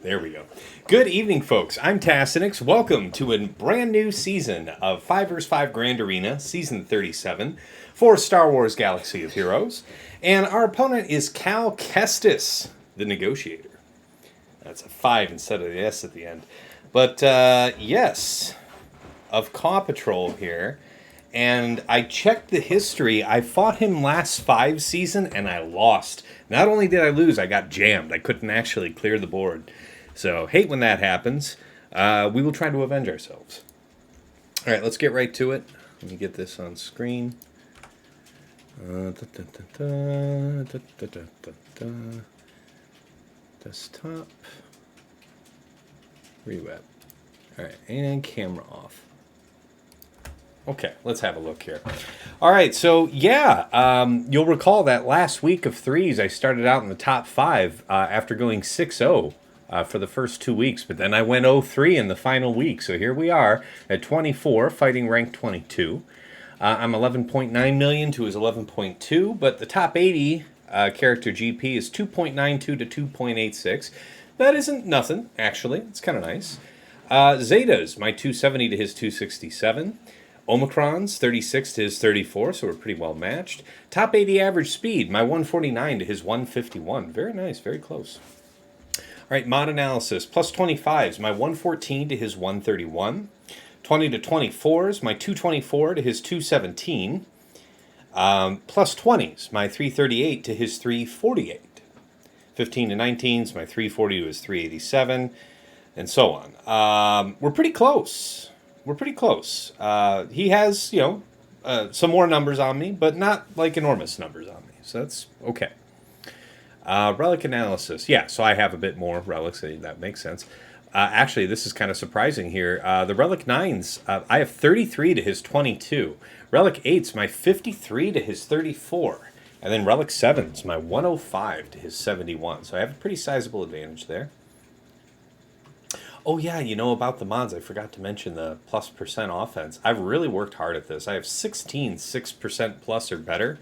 There we go. Good evening, folks. I'm Tassinix. Welcome to a brand new season of 5 vs 5 Grand Arena, Season 37, for Star Wars Galaxy of Heroes. And our opponent is CalKesti5, the Negotiator. That's a 5 instead of the S at the end. But, yes, of Paw Patrol here. And I checked the history. I fought him last 5 season, and I lost. Not only did I lose, I got jammed. I couldn't actually clear the board. So, hate when that happens. We will try to avenge ourselves. All right, let's get right to it. Let me get this on screen. Desktop. Where you at? All right, and camera off. Okay, let's have a look here. All right, so yeah, you'll recall that last week of threes, I started out in the top 5 after going 6-0 for the first 2 weeks, but then I went 0-3 in the final week. So here we are at 24, fighting rank 22. I'm 11.9 million to his 11.2, but the top 80 character GP is 2.92 to 2.86. That isn't nothing, actually. It's kind of nice. Zetas, my 270 to his 267. Omicron's 36 to his 34, so we're pretty well matched. Top 80 average speed, my 149 to his 151. Very nice, very close. All right, mod analysis, plus 25s, my 114 to his 131. 20 to 24s, my 224 to his 217. Plus 20s, my 338 to his 348. 15 to 19s, my 340 to his 387, and so on. We're pretty close. We're pretty close. He has, some more numbers on me, but not like enormous numbers on me. So that's okay. Relic analysis. Yeah, so I have a bit more relics. That makes sense. Actually, this is kind of surprising here. The Relic 9s, I have 33 to his 22. Relic 8s, my 53 to his 34. And then Relic 7s, my 105 to his 71. So I have a pretty sizable advantage there. Oh yeah, about the mods, I forgot to mention the +% offense. I've really worked hard at this. I have 16 6% plus or better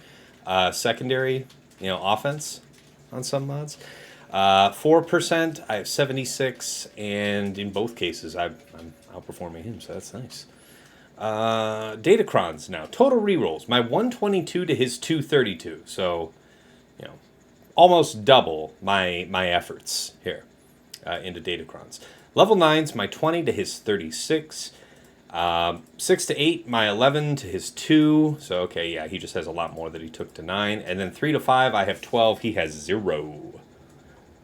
secondary, offense on some mods. 4%, I have 76, and in both cases, I'm outperforming him, so that's nice. Datacrons now. Total rerolls. My 122 to his 232, so, almost double my efforts here into Datacrons. Level 9's my 20 to his 36. 6 to 8, my 11 to his 2. So, okay, yeah, he just has a lot more that he took to 9. And then 3 to 5, I have 12. He has 0.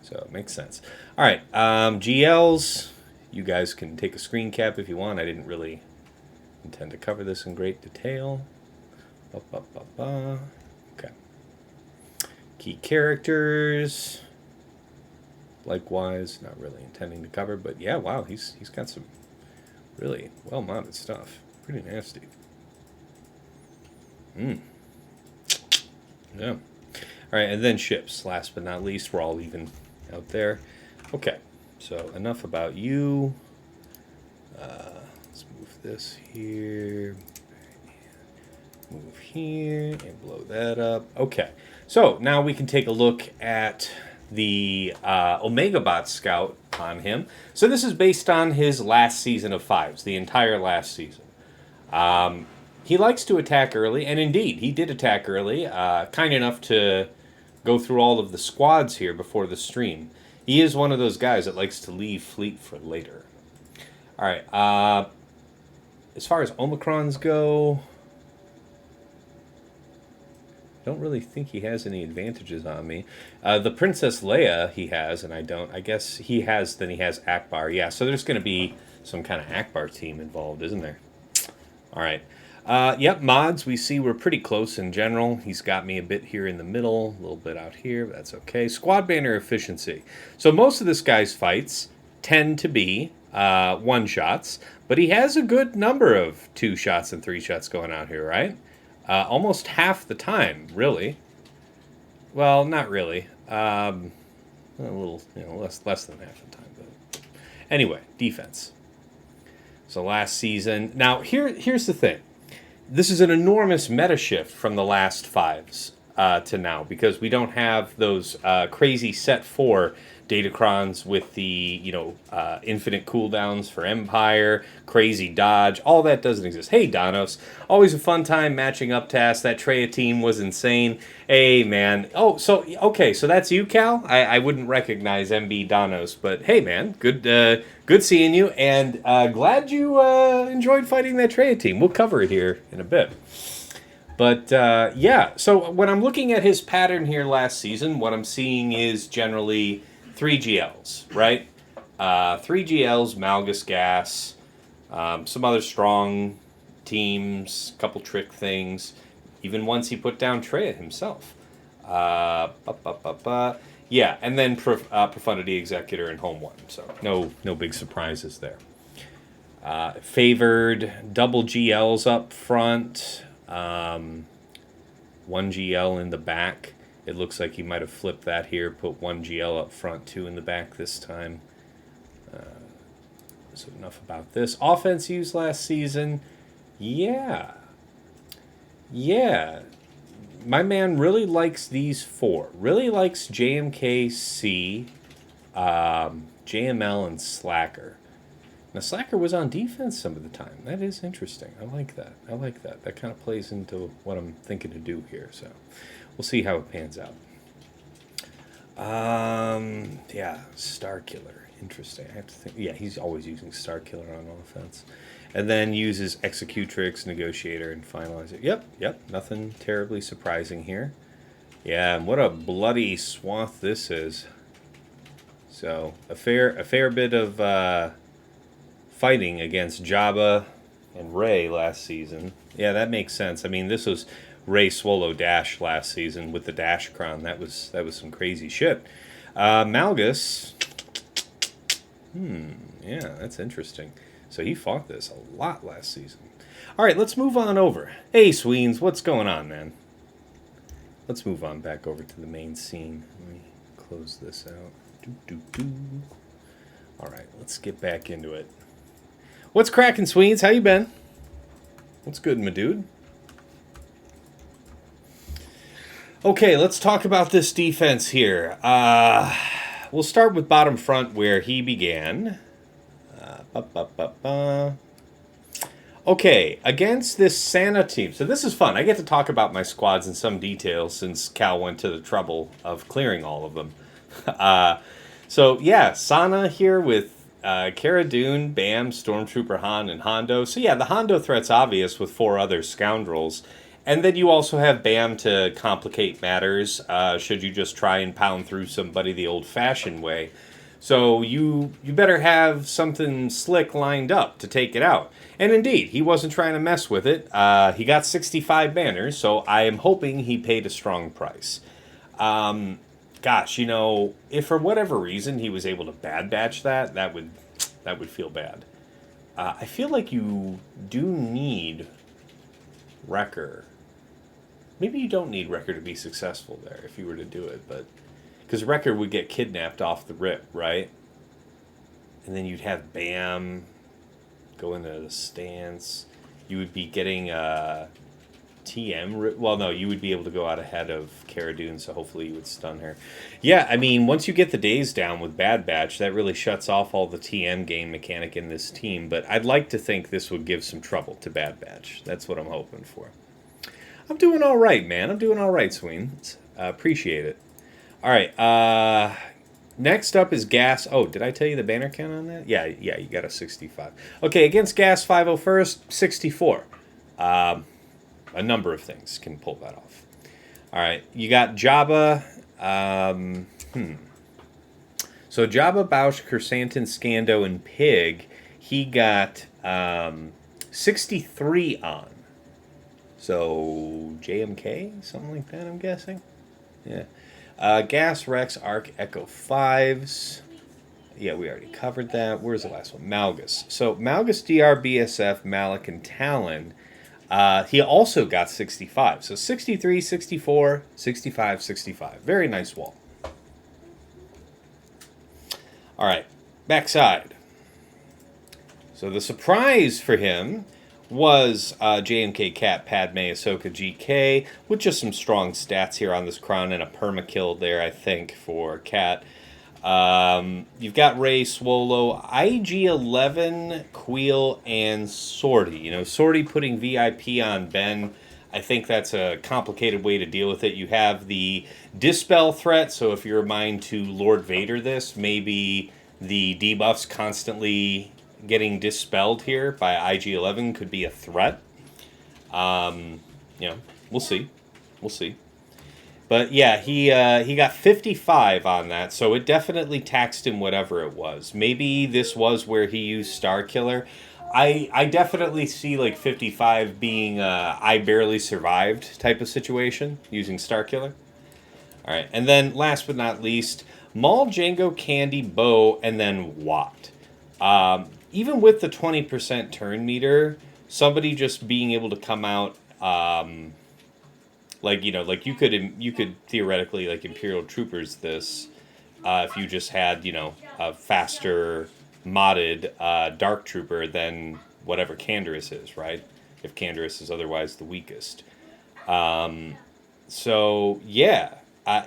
So, it makes sense. All right, GLs. You guys can take a screen cap if you want. I didn't really intend to cover this in great detail. Okay. Key characters. Likewise, not really intending to cover, but yeah, wow, he's got some really well-mounted stuff. Pretty nasty. Yeah. All right, and then ships. Last but not least, we're all even out there. Okay, so enough about you. Let's move this here. Move here and blow that up. Okay, so now we can take a look at the Omega Bot Scout on him. So this is based on his last season of 5s, the entire last season. He likes to attack early, and indeed, he did attack early, kind enough to go through all of the squads here before the stream. He is one of those guys that likes to leave fleet for later. All right, as far as Omicrons go, I don't really think he has any advantages on me. The Princess Leia he has, and I don't. I guess he has, then he has Akbar. Yeah, so there's going to be some kind of Akbar team involved, isn't there? All right. Yep, mods, we see we're pretty close in general. He's got me a bit here in the middle, a little bit out here, but that's okay. Squad banner efficiency. So most of this guy's fights tend to be one-shots, but he has a good number of 2-shots and 3-shots going out here, right? Almost half the time, really. Well, not really. A little, less than half the time. But anyway, defense. So last season. Now, here's the thing. This is an enormous meta shift from the last 5s to now, because we don't have those crazy set 4 Datacrons with the, infinite cooldowns for Empire, crazy dodge. All that doesn't exist. Hey, Donos. Always a fun time matching up tasks. That Treya team was insane. Hey, man. Oh, so, okay, so that's you, Cal? I wouldn't recognize MB Donos, but hey, man, good seeing you, and glad you enjoyed fighting that Treya team. We'll cover it here in a bit. But, yeah, so when I'm looking at his pattern here last season, what I'm seeing is generally 3 GLs, right? 3 GLs, Malgus gas, some other strong teams, couple trick things. Even once he put down Treya himself. Yeah, and then Profundity Executor and Home 1. So no big surprises there. Favored double GLs up front. 1 GL in the back. It looks like he might have flipped that here, put 1 GL up front, 2 in the back this time. So enough about this. Offense used last season. Yeah. My man really likes these 4. Really likes JMKC, JML, and Slacker. Now, Slacker was on defense some of the time. That is interesting. I like that. That kind of plays into what I'm thinking to do here. So we'll see how it pans out. Yeah, Starkiller. Interesting. I have to think. Yeah, he's always using Starkiller on offense. And then uses Executrix, Negotiator, and Finalizer. Yep. Nothing terribly surprising here. Yeah, and what a bloody swath this is. So, a fair bit of fighting against Jabba and Rey last season. Yeah, that makes sense. I mean, this was Rey Swallow Dash last season with the Dash Crown. That was some crazy shit. Malgus. Yeah, that's interesting. So he fought this a lot last season. All right, let's move on over. Hey, Sweens, what's going on, man? Let's move on back over to the main scene. Let me close this out. All right, let's get back into it. What's cracking, Sweens? How you been? What's good, my dude? Okay, let's talk about this defense here. We'll start with bottom front where he began. Okay, against this Santa team. So this is fun. I get to talk about my squads in some detail since Cal went to the trouble of clearing all of them. So yeah, Sana here with Cara Dune, Bam, Stormtrooper Han, and Hondo. So yeah, the Hondo threat's obvious with 4 other scoundrels. And then you also have Bam to complicate matters, should you just try and pound through somebody the old-fashioned way. So you better have something slick lined up to take it out. And indeed, he wasn't trying to mess with it. He got 65 banners, so I am hoping he paid a strong price. Gosh, you know, if for whatever reason he was able to bad batch that would feel bad. I feel like you do need Wrecker. Maybe you don't need Wrecker to be successful there if you were to do it, but because Wrecker would get kidnapped off the rip, right? And then you'd have Bam go into the stance. You would be getting TM. Well, no, you would be able to go out ahead of Cara Dune, so hopefully you would stun her. Yeah, I mean, once you get the days down with Bad Batch, that really shuts off all the TM game mechanic in this team. But I'd like to think this would give some trouble to Bad Batch. That's what I'm hoping for. I'm doing all right, man. I'm doing all right, Sweens. Appreciate it. All right. Next up is Gas. Oh, did I tell you the banner count on that? Yeah, you got a 65. Okay, against Gas 501st, 64. A number of things can pull that off. All right, you got Jabba. So Jabba, Bausch, Kersantin, Scando, and Pig, he got 63 on. So JMK, something like that, I'm guessing. Yeah. Gas, Rex, Arc, Echo 5s. Yeah, we already covered that. Where's the last one? Malgus. So Malgus, DR, BSF, Malik, and Talon. He also got 65. So 63, 64, 65, 65. Very nice wall. All right, backside. So the surprise for him was JMK, Cat, Padme, Ahsoka, GK, with just some strong stats here on this crown and a permakill there, I think, for Cat. You've got Rey, Swolo, IG-11, Queel, and Sortie. You know, Sortie putting VIP on Ben, I think that's a complicated way to deal with it. You have the Dispel threat, so if you're a mind to Lord Vader this, maybe the debuffs constantly getting dispelled here by IG-11 could be a threat. You know, we'll see. We'll see. But yeah, he got 55 on that, so it definitely taxed him whatever it was. Maybe this was where he used Star Killer. I definitely see like 55 being I barely survived type of situation using Star Killer. All right, and then last but not least, Maul, Django, Candy, Bo, and then Watt. Even with the 20% turn meter, somebody just being able to come out, like, you know, like you could theoretically like Imperial Troopers this, if you just had, you know, a faster modded Dark Trooper than whatever Canderous is, right? If Canderous is otherwise the weakest. So yeah,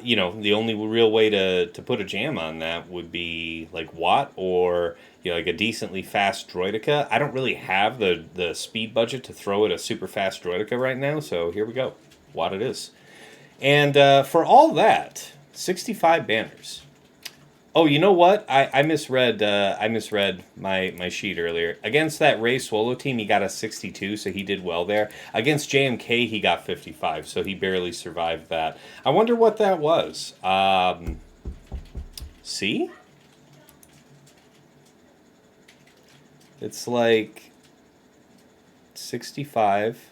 you know, the only real way to put a jam on that would be like Watt or, you know, like a decently fast Droidica. I don't really have the speed budget to throw at a super fast Droidica right now, so here we go. Watt it is. And for all that, 65 banners. Oh, you know what? I misread my sheet earlier. Against that Rey Swallow team, he got a 62, so he did well there. Against JMK, he got 55, so he barely survived that. I wonder what that was. See? It's like 65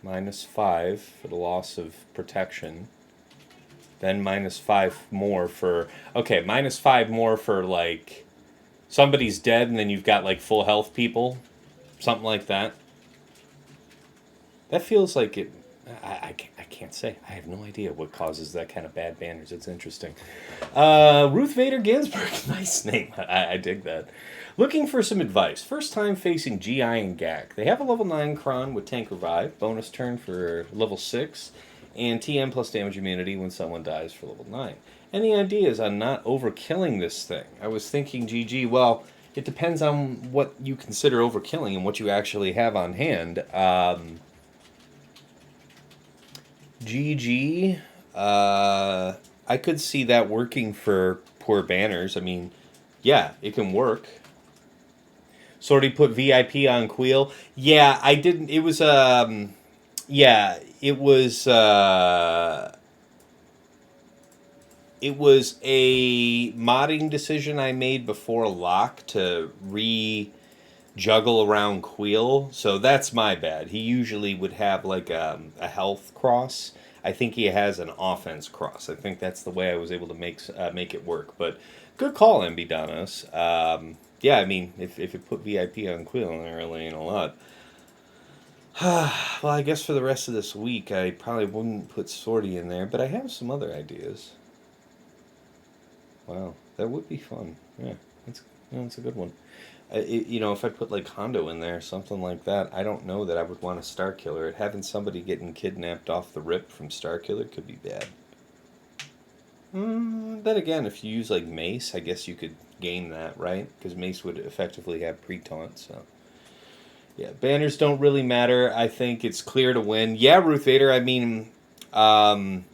minus 5 for the loss of protection. Then minus 5 more for... Okay, minus 5 more for, like, somebody's dead and then you've got, like, full health people. Something like that. That feels like it... I can't say. I have no idea what causes that kind of bad banners. It's interesting. Ruth Vader Ginsburg. Nice name. I dig that. Looking for some advice. First time facing GI and GAC. They have a level 9 Kron with Tank Revive. Bonus turn for level 6. And TM plus damage immunity when someone dies for level 9. Any ideas on not overkilling this thing? I was thinking GG, well, it depends on what you consider overkilling and what you actually have on hand. GG, I could see that working for poor banners. I mean, yeah, it can work. Sorty put VIP on Queel. Yeah, I didn't. It was yeah, it was a modding decision I made before lock to juggle around Queel. So that's my bad. He usually would have like a health cross. I think he has an offense cross. I think that's the way I was able to make it work. But good call, MB Donos. Yeah, I mean, if it put VIP on Queel, there really ain't a lot. Well, I guess for the rest of this week, I probably wouldn't put Sortie in there, but I have some other ideas. Wow, that would be fun. Yeah, that's a good one. If I put like Hondo in there, something like that, I don't know that I would want a Star Killer. Having somebody getting kidnapped off the rip from Star Killer could be bad. Then again, if you use like Mace, I guess you could game that, right? Because Mace would effectively have pre-taunt, so... Yeah, banners don't really matter. I think it's clear to win. Yeah, Ruth Vader, I mean, being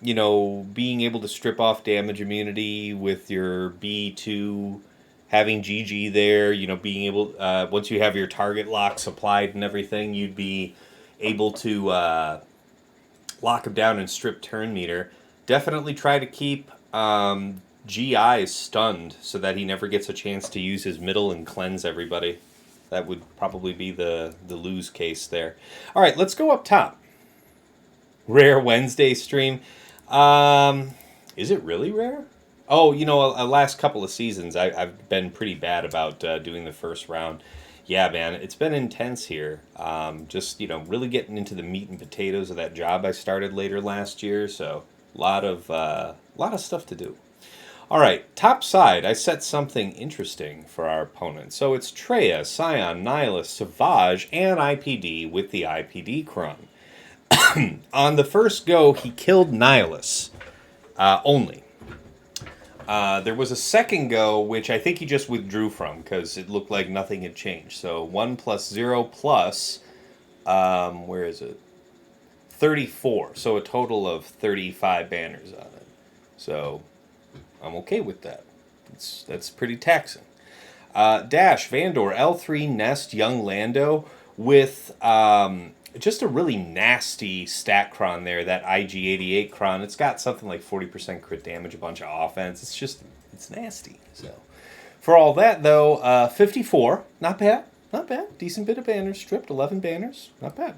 able to strip off damage immunity with your B2, having GG there, being able, once you have your target locks applied and everything, you'd be able to lock him down and strip turn meter. Definitely try to keep GI stunned so that he never gets a chance to use his middle and cleanse everybody. That would probably be the lose case there. All right, let's go up top. Rare Wednesday stream. Is it really rare? Oh, last couple of seasons, I've been pretty bad about doing the first round. Yeah, man, it's been intense here. Just, really getting into the meat and potatoes of that job I started later last year. So, a lot of stuff to do. All right, top side, I set something interesting for our opponent. So it's Treya, Scion, Nihilus, Savage, and IPD with the IPD Cron. On the first go, he killed Nihilus only. There was a second go, which I think he just withdrew from because it looked like nothing had changed. So 1 plus 0 plus, where is it? 34. So a total of 35 banners on it. So... I'm okay with that. That's pretty taxing. Dash, Vandor, L3, Nest, Young Lando with just a really nasty stat cron there, that IG-88 cron. It's got something like 40% crit damage, a bunch of offense. It's nasty. So for all that, though, 54, not bad. Not bad. Decent bit of banners stripped, 11 banners. Not bad.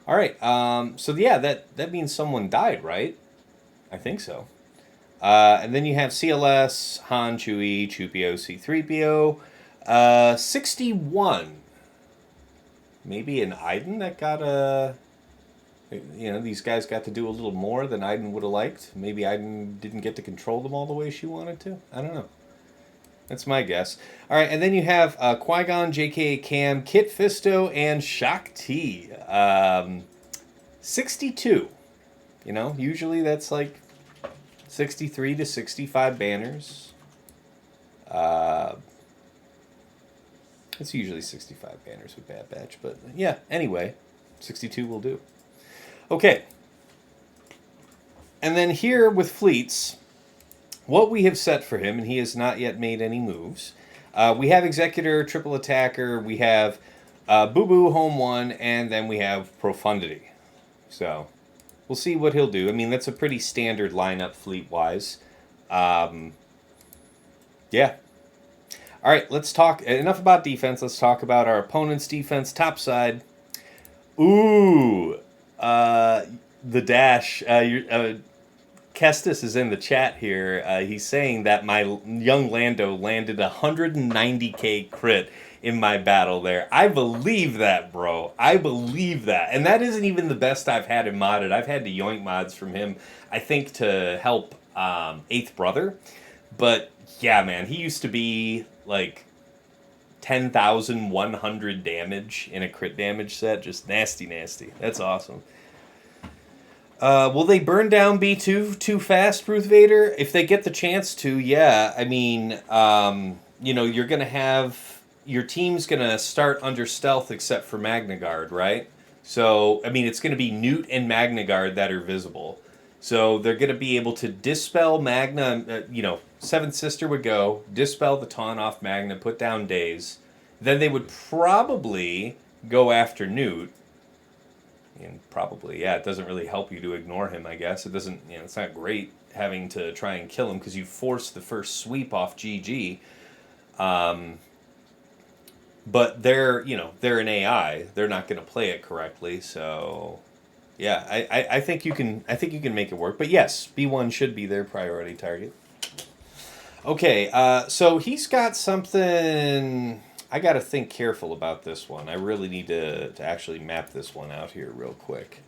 All right, so yeah, that means someone died, right? I think so. And then you have CLS, Han, Chewie, Chupio, C-3PO. 61. Maybe an Iden that got these guys got to do a little more than Iden would have liked. Maybe Iden didn't get to control them all the way she wanted to. I don't know. That's my guess. All right, and then you have Qui-Gon, JK Cam, Kit Fisto, and Shakti. 62. Usually that's like 63 to 65 banners. It's usually 65 banners with Bad Batch, but yeah, anyway, 62 will do. Okay. And then here with Fleets, what we have set for him, and he has not yet made any moves, we have Executor, Triple Attacker, we have Boo Boo, Home 1, and then we have Profundity. So... we'll see what he'll do. I mean, that's a pretty standard lineup fleet-wise. Yeah. All right, let's talk. Enough about defense. Let's talk about our opponent's defense. Top side. Ooh. The Dash. Kestis is in the chat here. He's saying that my young Lando landed 190k crit in my battle there. I believe that, bro. I believe that. And that isn't even the best I've had him modded. I've had to yoink mods from him, I think, to help 8th Brother. But, yeah, man, he used to be, like, 10,100 damage in a crit damage set. Just nasty, nasty. That's awesome. Will they burn down B2 too fast, Ruth Vader? If they get the chance to, yeah. I mean, you're going to have... your team's going to start under stealth except for Magna Guard, right? So, I mean, it's going to be Newt and Magna Guard that are visible. So they're going to be able to dispel Magna, Seventh Sister would go, dispel the taunt off Magna, put down Daze. Then they would probably go after Newt. And probably, yeah, it doesn't really help you to ignore him, I guess. It doesn't, it's not great having to try and kill him because you forced the first sweep off GG. But they're an AI. They're not going to play it correctly, so... Yeah, I think you can make it work. But yes, B1 should be their priority target. Okay, so he's got something. I got to think careful about this one. I really need to actually map this one out here real quick.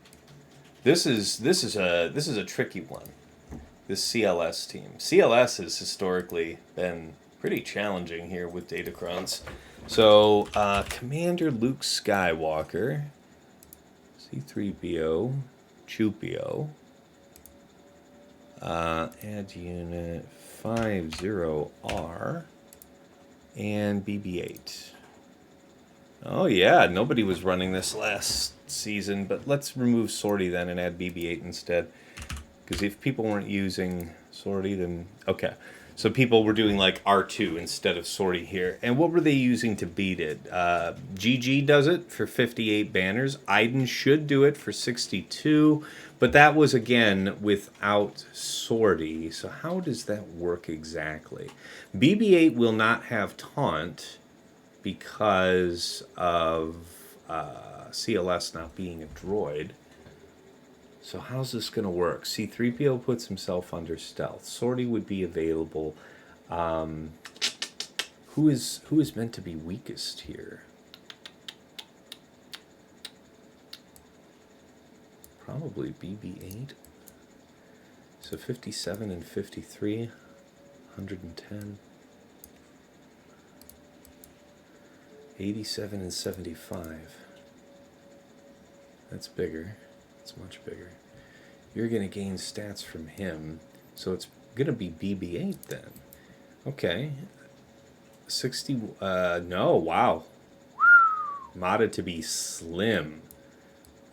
This is a tricky one. This CLS team. CLS has historically been pretty challenging here with Datacrons. So Commander Luke Skywalker. C3PO, Chupio, add unit 50R, and BB-8. Oh yeah, nobody was running this last season, but let's remove Sortie then and add BB-8 instead. Because if people weren't using Sortie, then... Okay. So people were doing like R2 instead of Sortie here. And what were they using to beat it? GG does it for 58 banners. Iden should do it for 62. But that was, again, without Sortie. So how does that work exactly? BB-8 will not have Taunt because of CLS not being a droid. So how's this going to work? C-3PO puts himself under stealth. Sortie would be available. Who is meant to be weakest here? Probably BB-8. So 57 and 53, 110. 87 and 75. That's bigger. It's much bigger. You're going to gain stats from him, so it's going to be BB-8 then. Okay. 60, no, wow. Modded to be slim.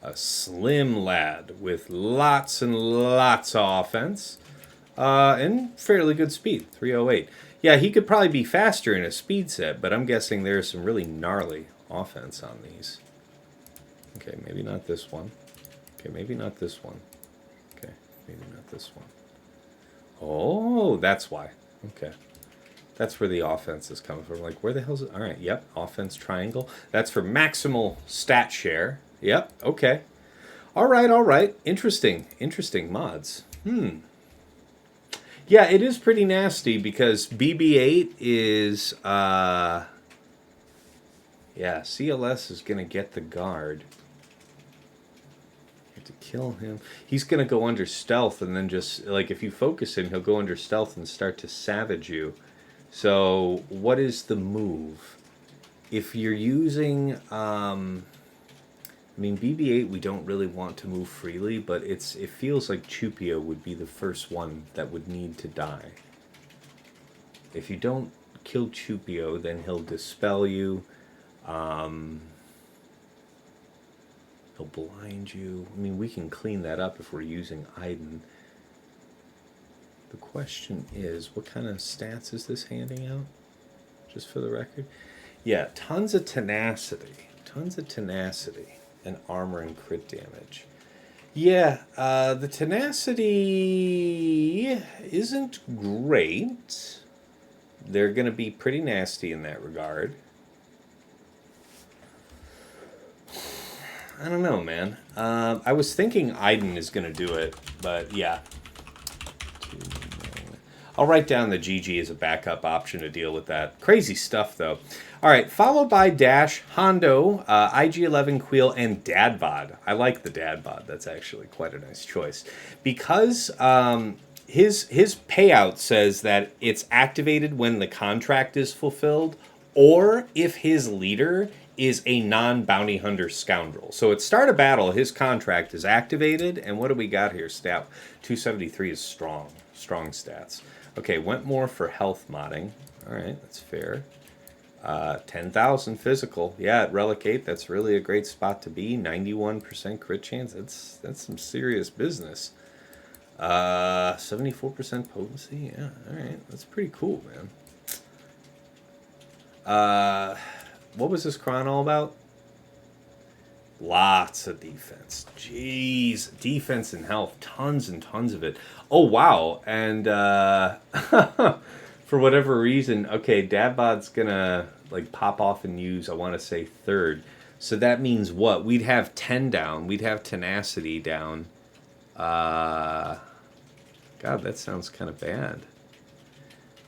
A slim lad with lots and lots of offense. And fairly good speed, 308. Yeah, he could probably be faster in a speed set, but I'm guessing there's some really gnarly offense on these. Okay, maybe not this one. Okay, maybe not this one. Okay, maybe not this one. Oh, that's why. Okay. That's where the offense is coming from. Like, where the hell's it? All right, yep, offense triangle. That's for maximal stat share. Yep, okay. All right. Interesting mods. Yeah, it is pretty nasty because BB-8 is, yeah, CLS is going to get the guard. You have to kill him. He's going to go under stealth and then just, like, if you focus him, he'll go under stealth and start to savage you. So, what is the move? If you're using, I mean, BB-8 we don't really want to move freely, but it feels like Chupio would be the first one that would need to die. If you don't kill Chupio, then he'll dispel you. He'll blind you. I mean, we can clean that up if we're using Iden. The question is, what kind of stats is this handing out? Just for the record. Yeah, tons of tenacity. Tons of tenacity. And armor and crit damage. Yeah, the tenacity isn't great. They're going to be pretty nasty in that regard. I don't know, man. I was thinking Iden is going to do it, but yeah. I'll write down the GG as a backup option to deal with that. Crazy stuff, though. All right, followed by Dash, Hondo, IG-11 Queel, and Dadbod. I like the Dadbod. That's actually quite a nice choice. Because his payout says that it's activated when the contract is fulfilled, or if his leader is a non-bounty hunter scoundrel. So at start of battle, his contract is activated, and what do we got here? Stat 273 is strong stats. Okay, Wentmore for health modding. All right, that's fair. 10,000 physical. Yeah, at Relic 8, that's really a great spot to be. 91% crit chance. That's some serious business. 74% potency. Yeah, all right. That's pretty cool, man. What was this Kron all about? Lots of defense. Jeez, defense and health. Tons and tons of it. Oh, wow. And for whatever reason, okay, Dadbod's gonna like pop off and use, I want to say, third. So that means what? We'd have 10 down. We'd have tenacity down. God, that sounds kind of bad.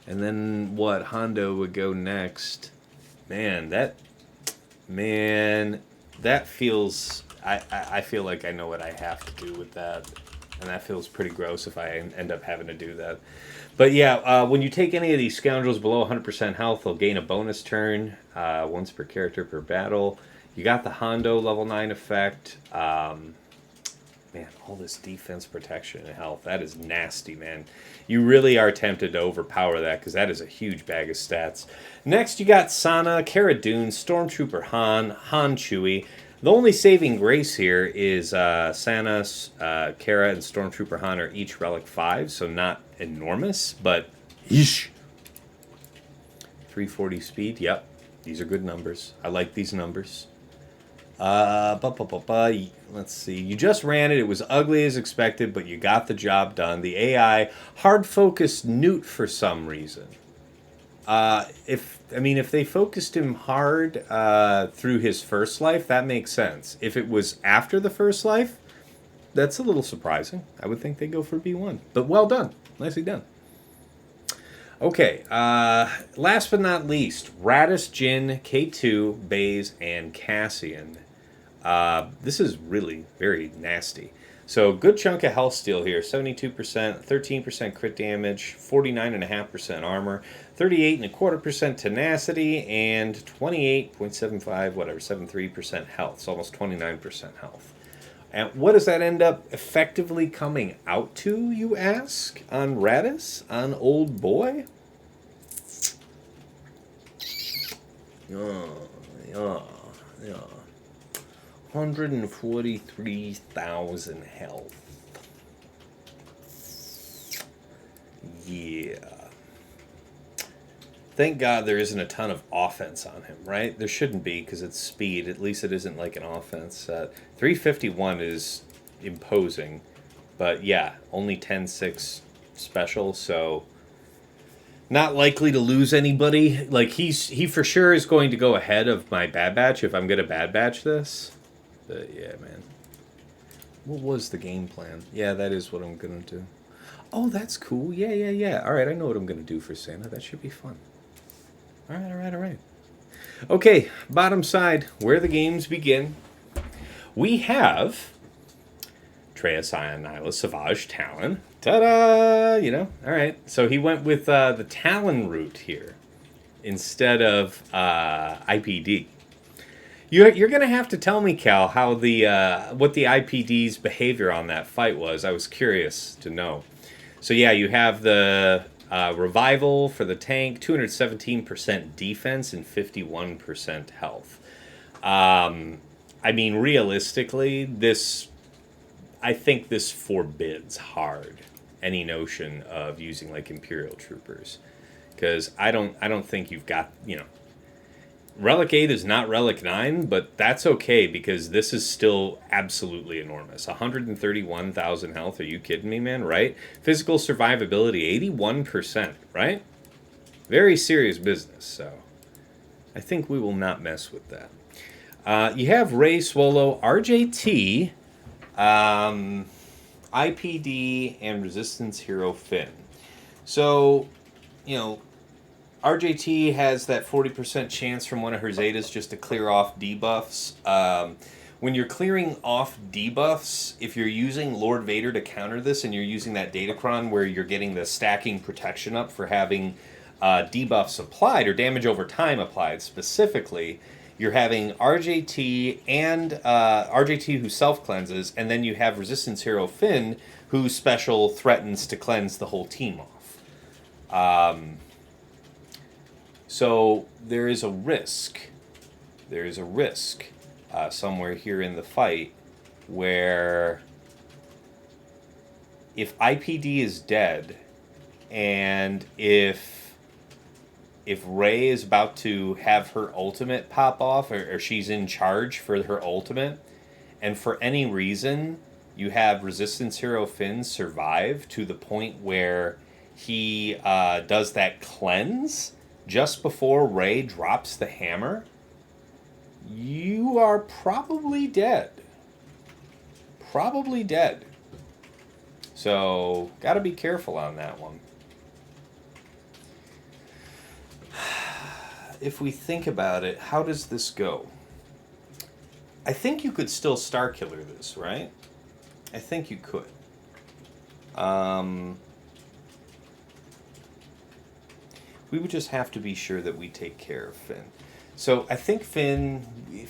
And then what? Hondo would go next. Man, that feels... I feel like I know what I have to do with that. And that feels pretty gross if I end up having to do that. But yeah, when you take any of these scoundrels below 100% health, they'll gain a bonus turn, once per character per battle. You got the Hondo level 9 effect. Man, all this defense, protection, and health. That is nasty, man. You really are tempted to overpower that because that is a huge bag of stats. Next, you got Sana, Cara Dune, Stormtrooper Han Chewie. The only saving grace here is Sana, Cara, and Stormtrooper Han are each Relic 5, so not enormous, but yeesh. 340 speed, yep. These are good numbers. I like these numbers. Let's see. You just ran it. It was ugly as expected, but you got the job done. The AI hard-focused Newt for some reason. If they focused him hard through his first life, that makes sense. If it was after the first life, that's a little surprising. I would think they'd go for B1. But well done. Nicely done. Okay, last but not least, Raddus, Jyn, K2, Baze, and Cassian. This is really very nasty. So good chunk of health steal here. 72%, 13% crit damage, 49.5% armor, 38.25% tenacity, and 28.75, 73% health. So almost 29% health. And what does that end up effectively coming out to, you ask, on Raddus? On old boy? Yeah. 143,000 health. Yeah. Thank God there isn't a ton of offense on him, right? There shouldn't be, because it's speed. At least it isn't like an offense. 351 is imposing. But yeah, only 10-6 special, so not likely to lose anybody. Like, he for sure is going to go ahead of my Bad Batch if I'm going to Bad Batch this. But yeah, man. What was the game plan? Yeah, that is what I'm going to do. Oh, that's cool. Yeah. All right, I know what I'm going to do for Santa. That should be fun. All right. Okay, bottom side, where the games begin. We have Traya, Scion, Nyla, Savage, Talon. Ta-da! You know, all right. So he went with the Talon route here instead of IPD. You're going to have to tell me, Cal, how what the IPD's behavior on that fight was. I was curious to know. So yeah, you have the revival for the tank, 217% defense and 51% health. I mean, realistically, I think this forbids hard any notion of using like Imperial troopers, because I don't think you've got, Relic 8 is not Relic 9, but that's okay because this is still absolutely enormous. 131,000 health. Are you kidding me, man? Right? Physical survivability, 81%, right? Very serious business, so I think we will not mess with that. You have Rey, Swolo, RJT, IPD, and Resistance Hero Finn. So, RJT has that 40% chance from one of her Zetas just to clear off debuffs. When you're clearing off debuffs, if you're using Lord Vader to counter this and you're using that Datacron where you're getting the stacking protection up for having debuffs applied or damage over time applied specifically, you're having RJT and RJT who self-cleanses, and then you have Resistance Hero Finn who special threatens to cleanse the whole team off. So there is a risk. Somewhere here in the fight where if IPD is dead, and if Rey is about to have her ultimate pop off, or she's in charge for her ultimate, and for any reason you have Resistance Hero Finn survive to the point where he does that cleanse just before Rey drops the hammer, you are probably dead. Probably dead. So, gotta be careful on that one. If we think about it, how does this go? I think you could still Starkiller this, right? I think you could. We would just have to be sure that we take care of Finn. So I think Finn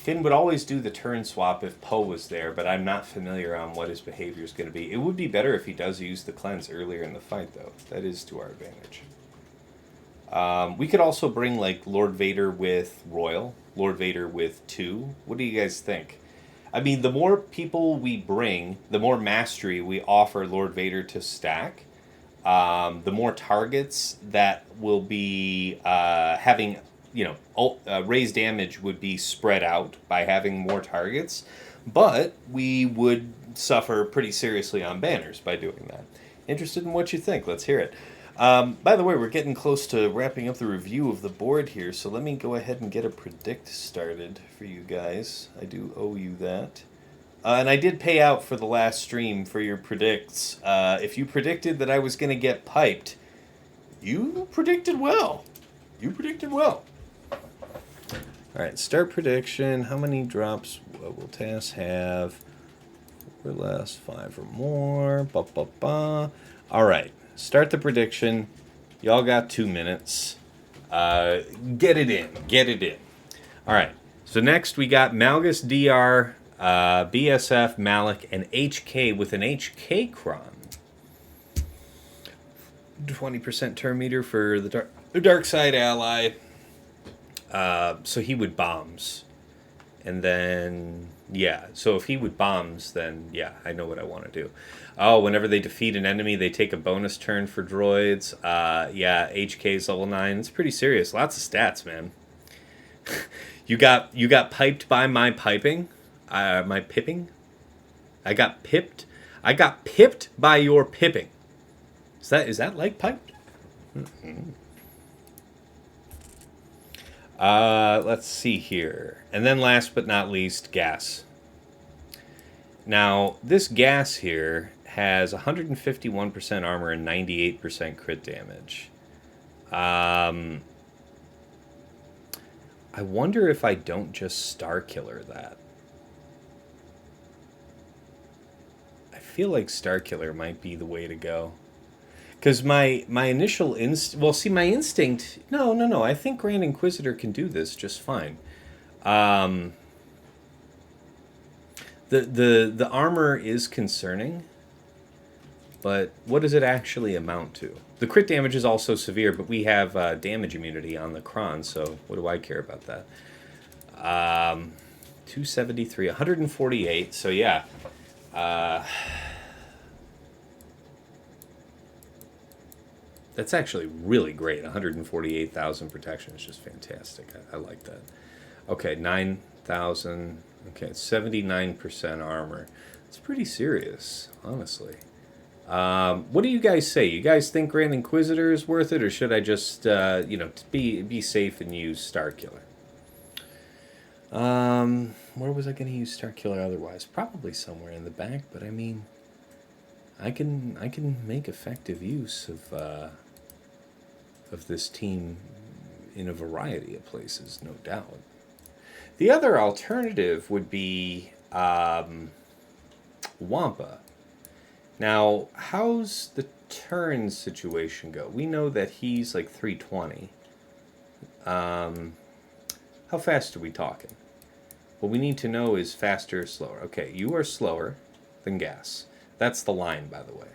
would always do the turn swap if Poe was there, but I'm not familiar on what his behavior is going to be. It would be better if he does use the cleanse earlier in the fight, though. That is to our advantage. We could also bring, like, Lord Vader with Royal, Lord Vader with 2. What do you guys think? I mean, the more people we bring, the more mastery we offer Lord Vader to stack. The more targets that will be having, raised damage would be spread out by having more targets. But we would suffer pretty seriously on banners by doing that. Interested in what you think? Let's hear it. By the way, we're getting close to wrapping up the review of the board here, so let me go ahead and get a predict started for you guys. I do owe you that. And I did pay out for the last stream for your predicts. If you predicted that I was going to get piped, you predicted well. You predicted well. All right, start prediction. How many drops will TAS have? 4 or less, 5 or more. Ba, ba, ba. All right, start the prediction. Y'all got 2 minutes. Get it in. Get it in. All right, so next we got Malgus, DR, BSF, Malik, and HK with an HK Cron. 20% turn meter for the dark side ally. So he would bombs. And then, yeah. So if he would bombs, then, yeah, I know what I want to do. Oh, whenever they defeat an enemy, they take a bonus turn for droids. Yeah, HK's level 9. It's pretty serious. Lots of stats, man. You got piped by my piping. My pipping? I got pipped by your pipping. Is that like piped? Mm-hmm. Let's see here. And then last but not least, gas. Now, this gas here has 151% armor and 98% crit damage. I wonder if I don't just Starkiller that. I feel like Starkiller might be the way to go. Because my initial my instinct... No. I think Grand Inquisitor can do this just fine. The armor is concerning, but what does it actually amount to? The crit damage is also severe, but we have damage immunity on the Cron, so what do I care about that? 273, 148, so yeah. That's actually really great. 148,000 protection is just fantastic. I like that. Okay, 9,000. Okay, 79% armor. It's pretty serious, honestly. What do you guys say? You guys think Grand Inquisitor is worth it, or should I just, be safe and use Starkiller? Where was I going to use Starkiller otherwise? Probably somewhere in the back, but I mean, I can make effective use of this team in a variety of places, no doubt. The other alternative would be Wampa. Now, how's the turn situation go? We know that he's like 320. How fast are we talking? What we need to know is faster or slower. Okay, you are slower than gas. That's the line, by the way.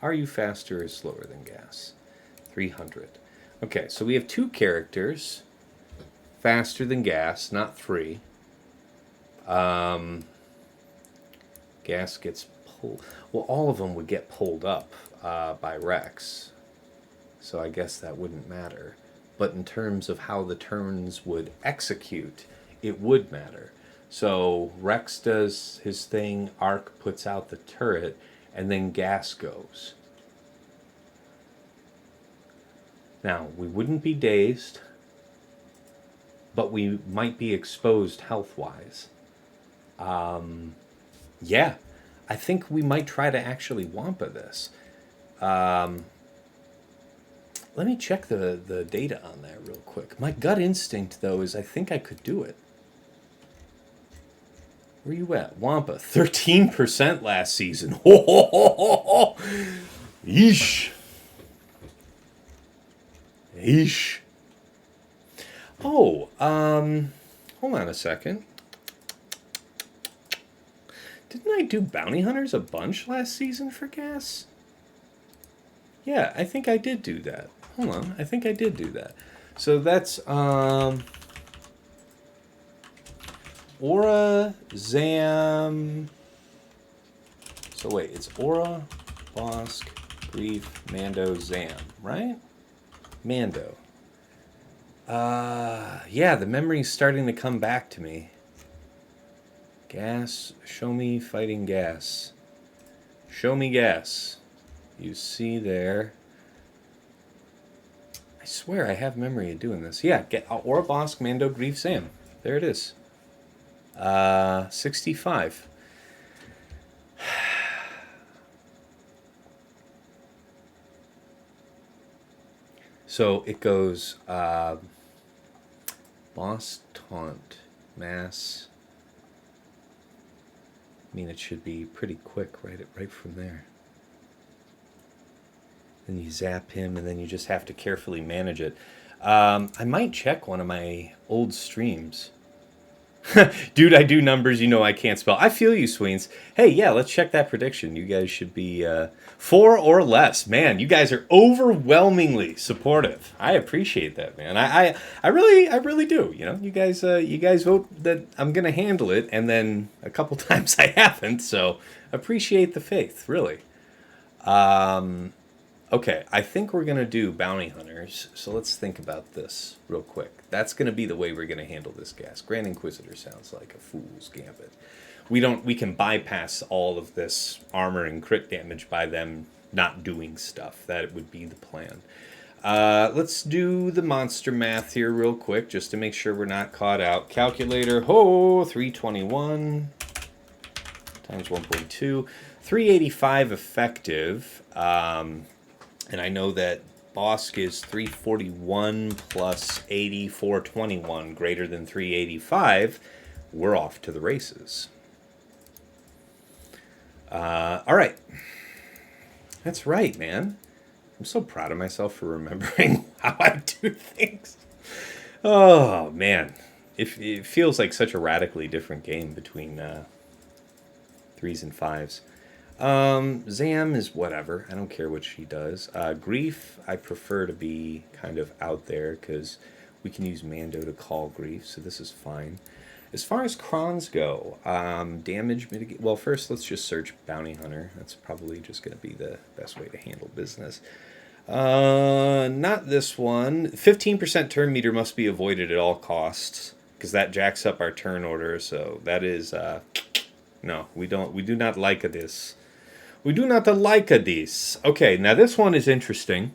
Are you faster or slower than gas? 300. Okay, so we have 2 characters. Faster than gas, not 3. Gas gets pulled. Well, all of them would get pulled up by Rex. So I guess that wouldn't matter. But in terms of how the turns would execute, it would matter. So Rex does his thing, Arc puts out the turret, and then gas goes. Now, we wouldn't be dazed, but we might be exposed health-wise. Yeah, I think we might try to actually Wampa this. Let me check the data on that real quick. My gut instinct, though, is I think I could do it. Where you at? Wampa, 13% last season. Yeesh. Yeesh. Oh, hold on a second. Didn't I do bounty hunters a bunch last season for gas? Yeah, I think I did do that. Hold on, I think I did do that. So that's Aurra, Zam. So wait, it's Aurra, Bosk, Grief, Mando, Zam, right? Mando. Yeah, the memory's starting to come back to me. Gas, show me fighting gas. Show me gas. You see there. I swear I have memory of doing this. Yeah, get Aurra, Bosk, Mando, Grief, Zam. There it is. 65. So it goes Boss, Taunt, Mass. I mean, it should be pretty quick right from there. Then you zap him, and then you just have to carefully manage it. I might check one of my old streams. Dude, I do numbers, you know I can't spell. I feel you, Sweens. Hey, yeah, let's check that prediction. You guys should be 4 or less. Man, you guys are overwhelmingly supportive. I appreciate that, man. I really do. You know, you guys vote that I'm gonna handle it, and then a couple times I haven't. So appreciate the faith, really. Okay, I think we're going to do bounty hunters, so let's think about this real quick. That's going to be the way we're going to handle this gas. Grand Inquisitor sounds like a fool's gambit. We can bypass all of this armor and crit damage by them not doing stuff. That would be the plan. Let's do the monster math here real quick, just to make sure we're not caught out. Calculator, 321 times 1.2. 385 effective. And I know that Bosk is 341 plus 80, 421, greater than 385. We're off to the races. All right. That's right, man. I'm so proud of myself for remembering how I do things. Oh, man. It feels like such a radically different game between 3s and 5s. Zam is whatever. I don't care what she does. Grief, I prefer to be kind of out there because we can use Mando to call Grief, so this is fine. As far as crons go, damage mitigate. Well, first let's just search Bounty Hunter. That's probably just going to be the best way to handle business. Not this one. 15% turn meter must be avoided at all costs because that jacks up our turn order. So that is no, we do not like this. We do not like this. Okay, now this one is interesting.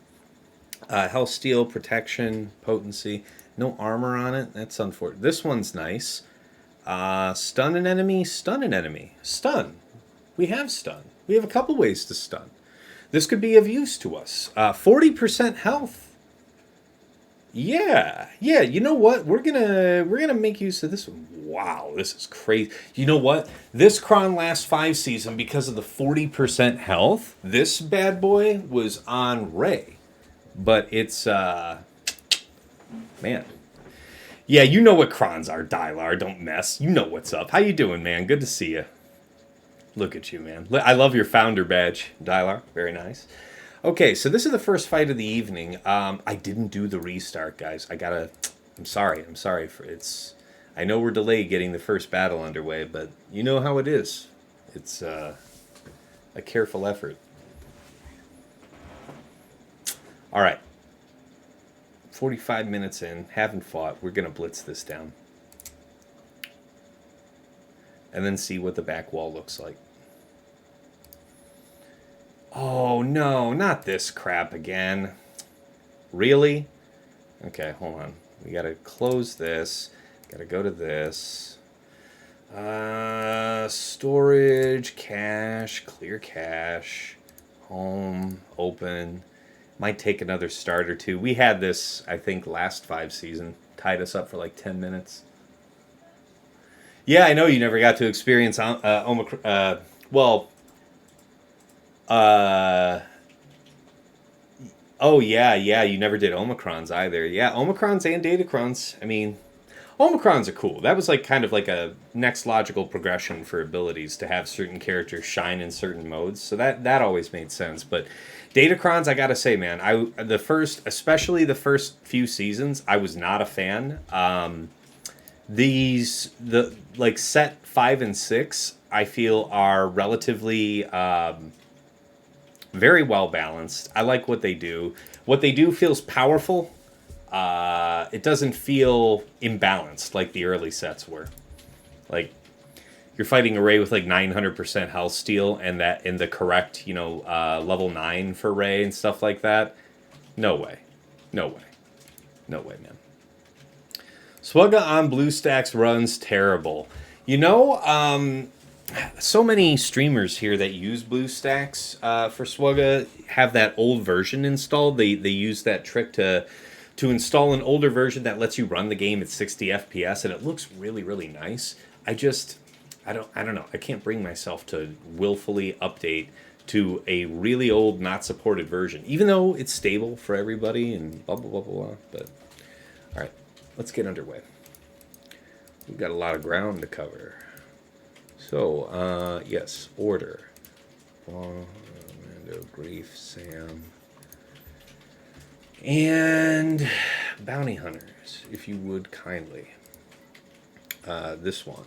Health steal, protection, potency. No armor on it. That's unfortunate. This one's nice. Stun an enemy, stun an enemy. Stun. We have stun. We have a couple ways to stun. This could be of use to us. 40% health. Yeah, you know what? We're gonna make use of this one. Wow, this is crazy. You know what? This Cron last 5 season, because of the 40% health, this bad boy was on Rey. But it's man. Yeah, you know what Crons are, Dylar. Don't mess. You know what's up. How you doing, man? Good to see you. Look at you, man. I love your founder badge, Dylar. Very nice. Okay, so this is the first fight of the evening. I didn't do the restart, guys. I'm sorry for it's. I know we're delayed getting the first battle underway, but you know how it is. It's a careful effort. All right. 45 minutes in, haven't fought. We're going to blitz this down. And then see what the back wall looks like. Oh, no, not this crap again. Really? Okay, hold on. We got to close this. Got to go to this. Storage, cache, clear cache, home, open. Might take another start or two. We had this, I think, last 5 season. Tied us up for like 10 minutes. Yeah, I know you never got to experience Omicron. Oh, yeah, you never did Omicrons either. Yeah, Omicrons and Datacrons. I mean, Omicrons are cool. That was like kind of like a next logical progression for abilities to have certain characters shine in certain modes. So that always made sense. But Datacrons, I gotta say, man, especially the first few seasons, I was not a fan. Set 5 and 6, I feel are relatively very well balanced. I like what they do. What they do feels powerful. It doesn't feel imbalanced like the early sets were. Like, you're fighting a Rey with like 900% health steal and that in the correct, level 9 for Rey and stuff like that. No way. No way. No way, man. Swugga on BlueStacks runs terrible. So many streamers here that use BlueStacks for Swugga have that old version installed. They use that trick to install an older version that lets you run the game at 60 FPS, and it looks really, really nice. I don't know. I can't bring myself to willfully update to a really old, not supported version, even though it's stable for everybody and blah, blah, blah, blah. But, all right, let's get underway. We've got a lot of ground to cover. So, yes, order. Mando, Grief, Sam. And bounty hunters, if you would kindly. This one.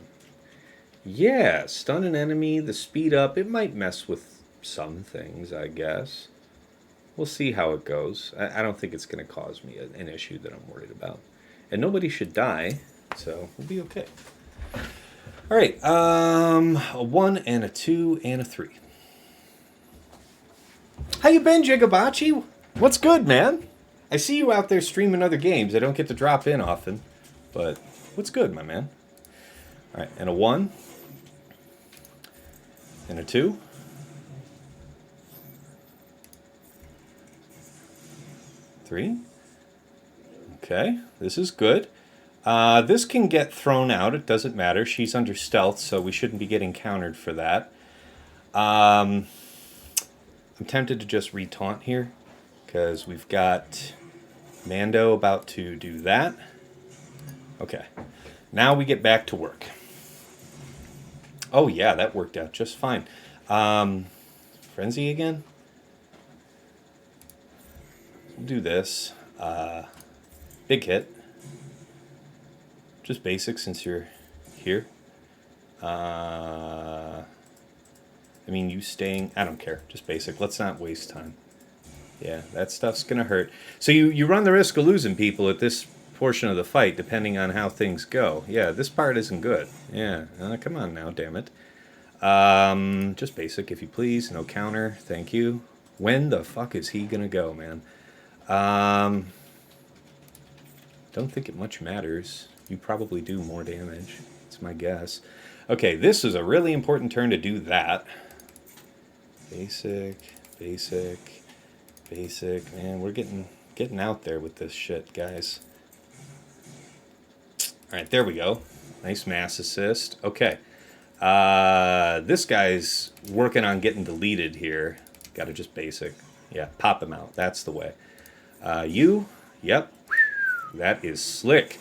Yeah, stun an enemy, the speed up. It might mess with some things, I guess. We'll see how it goes. I don't think it's going to cause me an issue that I'm worried about. And nobody should die, so we'll be okay. All right, a 1 and a 2 and a 3. How you been, Jigabachi? What's good, man? I see you out there streaming other games. I don't get to drop in often, but what's good, my man? All right, and a 1 and a 2. 3. Okay, this is good. This can get thrown out. It doesn't matter. She's under stealth, so we shouldn't be getting countered for that. I'm tempted to just retaunt here, because we've got Mando about to do that. Okay, now we get back to work. Oh yeah, that worked out just fine. Frenzy again? We'll do this. Big hit. Just basic since you're here. I mean, you staying... I don't care. Just basic. Let's not waste time. Yeah, that stuff's going to hurt. So you run the risk of losing people at this portion of the fight, depending on how things go. Yeah, this part isn't good. Yeah, come on now, damn it. Just basic, if you please. No counter. Thank you. When the fuck is he going to go, man? Don't think it much matters. You probably do more damage. It's my guess. Okay, this is a really important turn to do that. Basic, basic, basic. Man, we're getting out there with this shit, guys. All right, there we go. Nice mass assist. Okay. This guy's working on getting deleted here. Got to just basic. Yeah, pop him out. That's the way. Yep. That is slick.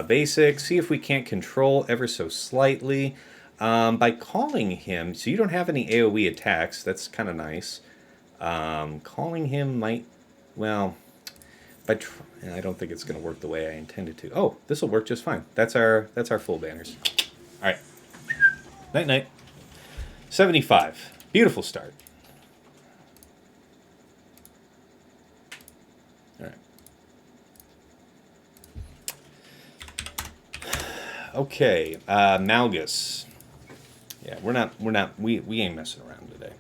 Basic, see if we can't control ever so slightly. By calling him, so you don't have any AoE attacks, that's kind of nice. Calling him might, well, I don't think it's going to work the way I intended to. Oh, this will work just fine. That's our full banners. All right. Night-night. 75. Beautiful start. All right. Okay, Malgus. Yeah, we ain't messing around today.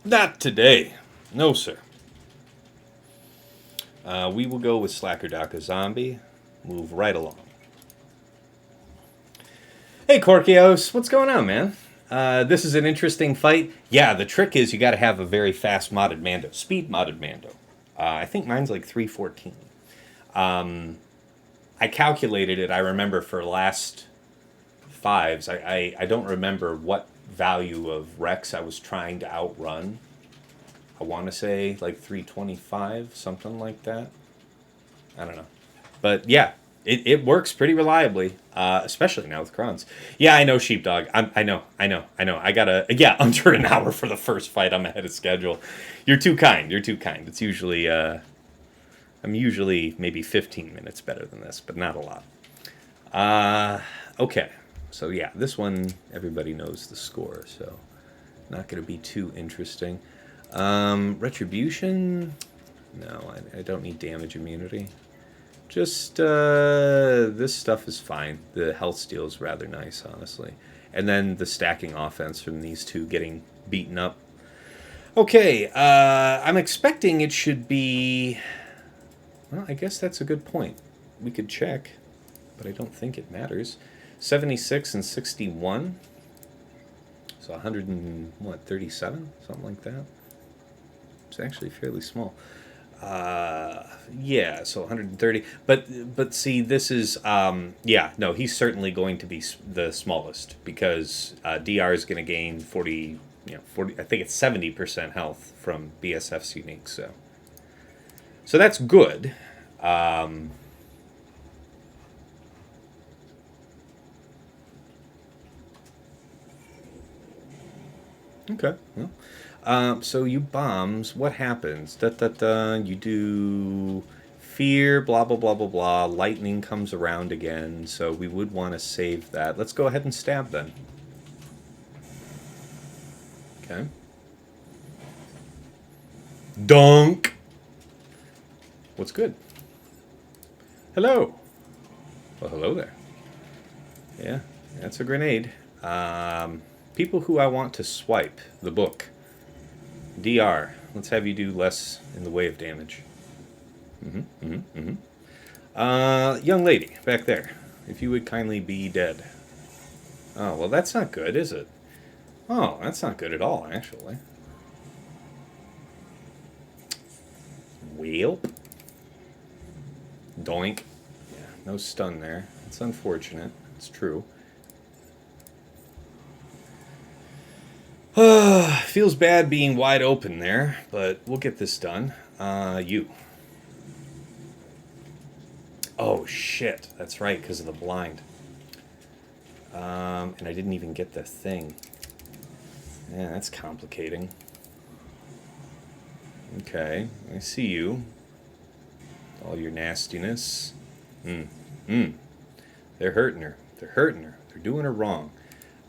Not today. No, sir. We will go with Slacker Daka Zombie. Move right along. Hey, Corkios. What's going on, man? This is an interesting fight. Yeah, the trick is you got to have a very fast modded Mando. Speed modded Mando. I think mine's like 314. I calculated it, I remember, for last fives. I don't remember what value of Rex I was trying to outrun. I want to say like 325, something like that. I don't know. But yeah, it works pretty reliably, especially now with Krons. Yeah, I know, Sheepdog. I know. I gotta, under an hour for the first fight. I'm ahead of schedule. You're too kind. It's usually, I'm usually maybe 15 minutes better than this, but not a lot. Okay. So yeah, this one, everybody knows the score, so not going to be too interesting. Retribution? No, I don't need damage immunity. Just, this stuff is fine. The health steal is rather nice, honestly. And then the stacking offense from these two getting beaten up. Okay, I'm expecting it should be... Well, I guess that's a good point. We could check, but I don't think it matters. 76 and 61. So 137? Something like that. It's actually fairly small. Yeah, so 130. But see, this is yeah, no, he's certainly going to be the smallest because DR is going to gain 40, 40. I think it's 70% health from BSF's unique. So that's good. Okay. Well, so you bombs. What happens? You do fear. Blah blah blah blah blah. Lightning comes around again. So we would want to save that. Let's go ahead and stab then. Okay. Dunk. What's good? Hello. Well, hello there. Yeah, that's a grenade. People who I want to swipe the book. DR, let's have you do less in the way of damage. Young lady, back there, if you would kindly be dead. Oh, well, that's not good, is it? Oh, that's not good at all, actually. Whelp. Doink. Yeah, no stun there. It's unfortunate. It's true. Feels bad being wide open there, but we'll get this done. You. Oh, shit. That's right, because of the blind. And I didn't even get the thing. Yeah, that's complicating. Okay, I see you. All your nastiness. They're hurting her. They're doing her wrong.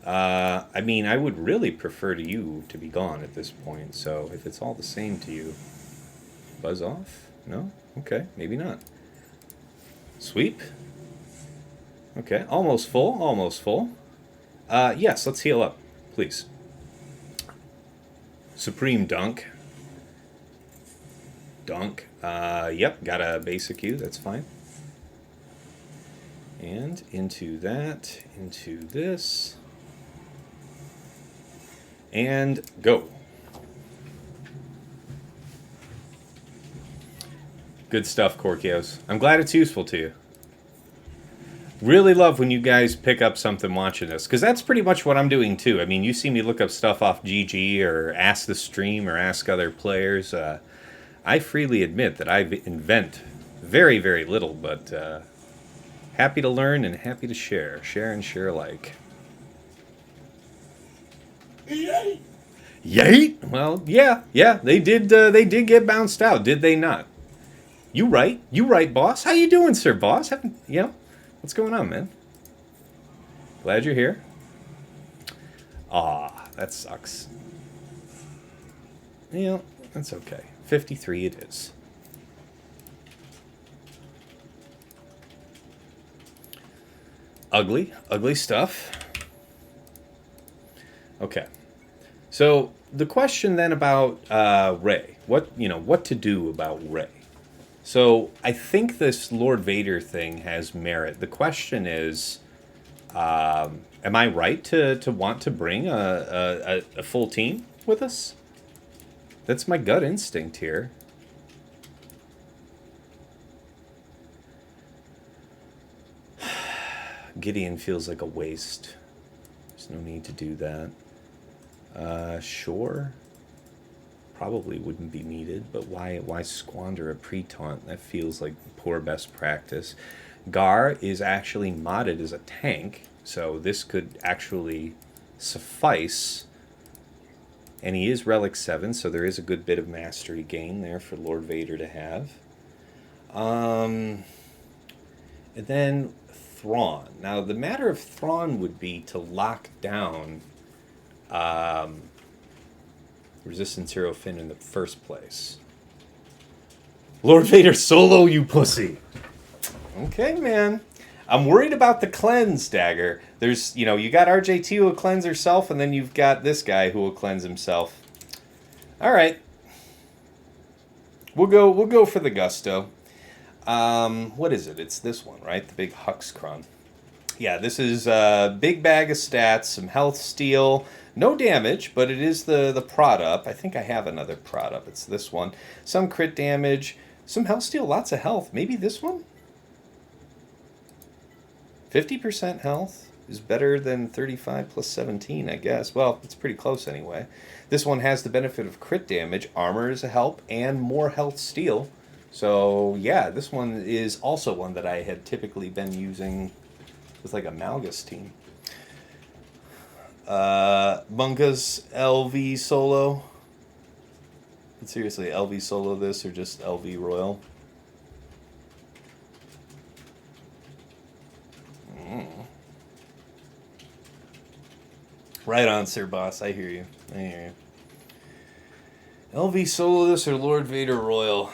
I mean, I would really prefer you to be gone at this point, so if it's all the same to you... Buzz off? No? Okay, maybe not. Sweep? Okay, almost full. Yes, let's heal up, please. Supreme Dunk. Yep, got a basic U, that's fine. And into that, into this... And go. Good stuff, Corkios. I'm glad it's useful to you. Really love when you guys pick up something watching this, because that's pretty much what I'm doing too. I mean, you see me look up stuff off GG or ask the stream or ask other players. I freely admit that I invent very, very little, but happy to learn and happy to share. Share and share alike. Yeet! Well, yeah, they did get bounced out, did they not? You right, boss. How you doing, sir, boss? What's going on, man? Glad you're here. Aw, that sucks. Yeah, that's okay. 53 it is. Ugly, ugly stuff. Okay. So the question then about Rey, what to do about Rey? So I think this Lord Vader thing has merit. The question is, am I right to want to bring a full team with us? That's my gut instinct here. Gideon feels like a waste. There's no need to do that. Sure. Probably wouldn't be needed, but why squander a pre-taunt? That feels like poor best practice. Gar is actually modded as a tank, so this could actually suffice. And he is Relic 7, so there is a good bit of mastery gain there for Lord Vader to have. And then Thrawn. Now, the matter of Thrawn would be to lock down Resistance Hero Finn in the first place. Lord Vader solo, you pussy. Okay, man. I'm worried about the cleanse, Dagger. There's, you got RJT who will cleanse herself, and then you've got this guy who will cleanse himself. All right. We'll go for the gusto. What is it? It's this one, right? The big Huxcron. Yeah, this is a big bag of stats, some health steal. No damage, but it is the prod up. I think I have another prod up. It's this one. Some crit damage, some health steal, lots of health. Maybe this one? 50% health is better than 35 plus 17, I guess. Well, it's pretty close anyway. This one has the benefit of crit damage, armor is a help, and more health steal. So, yeah, this one is also one that I had typically been using with like a Malgus team. Bunka's LV solo. But seriously, LV solo this or just LV Royal? Right on, Sir Boss. I hear you. LV solo this or Lord Vader Royal?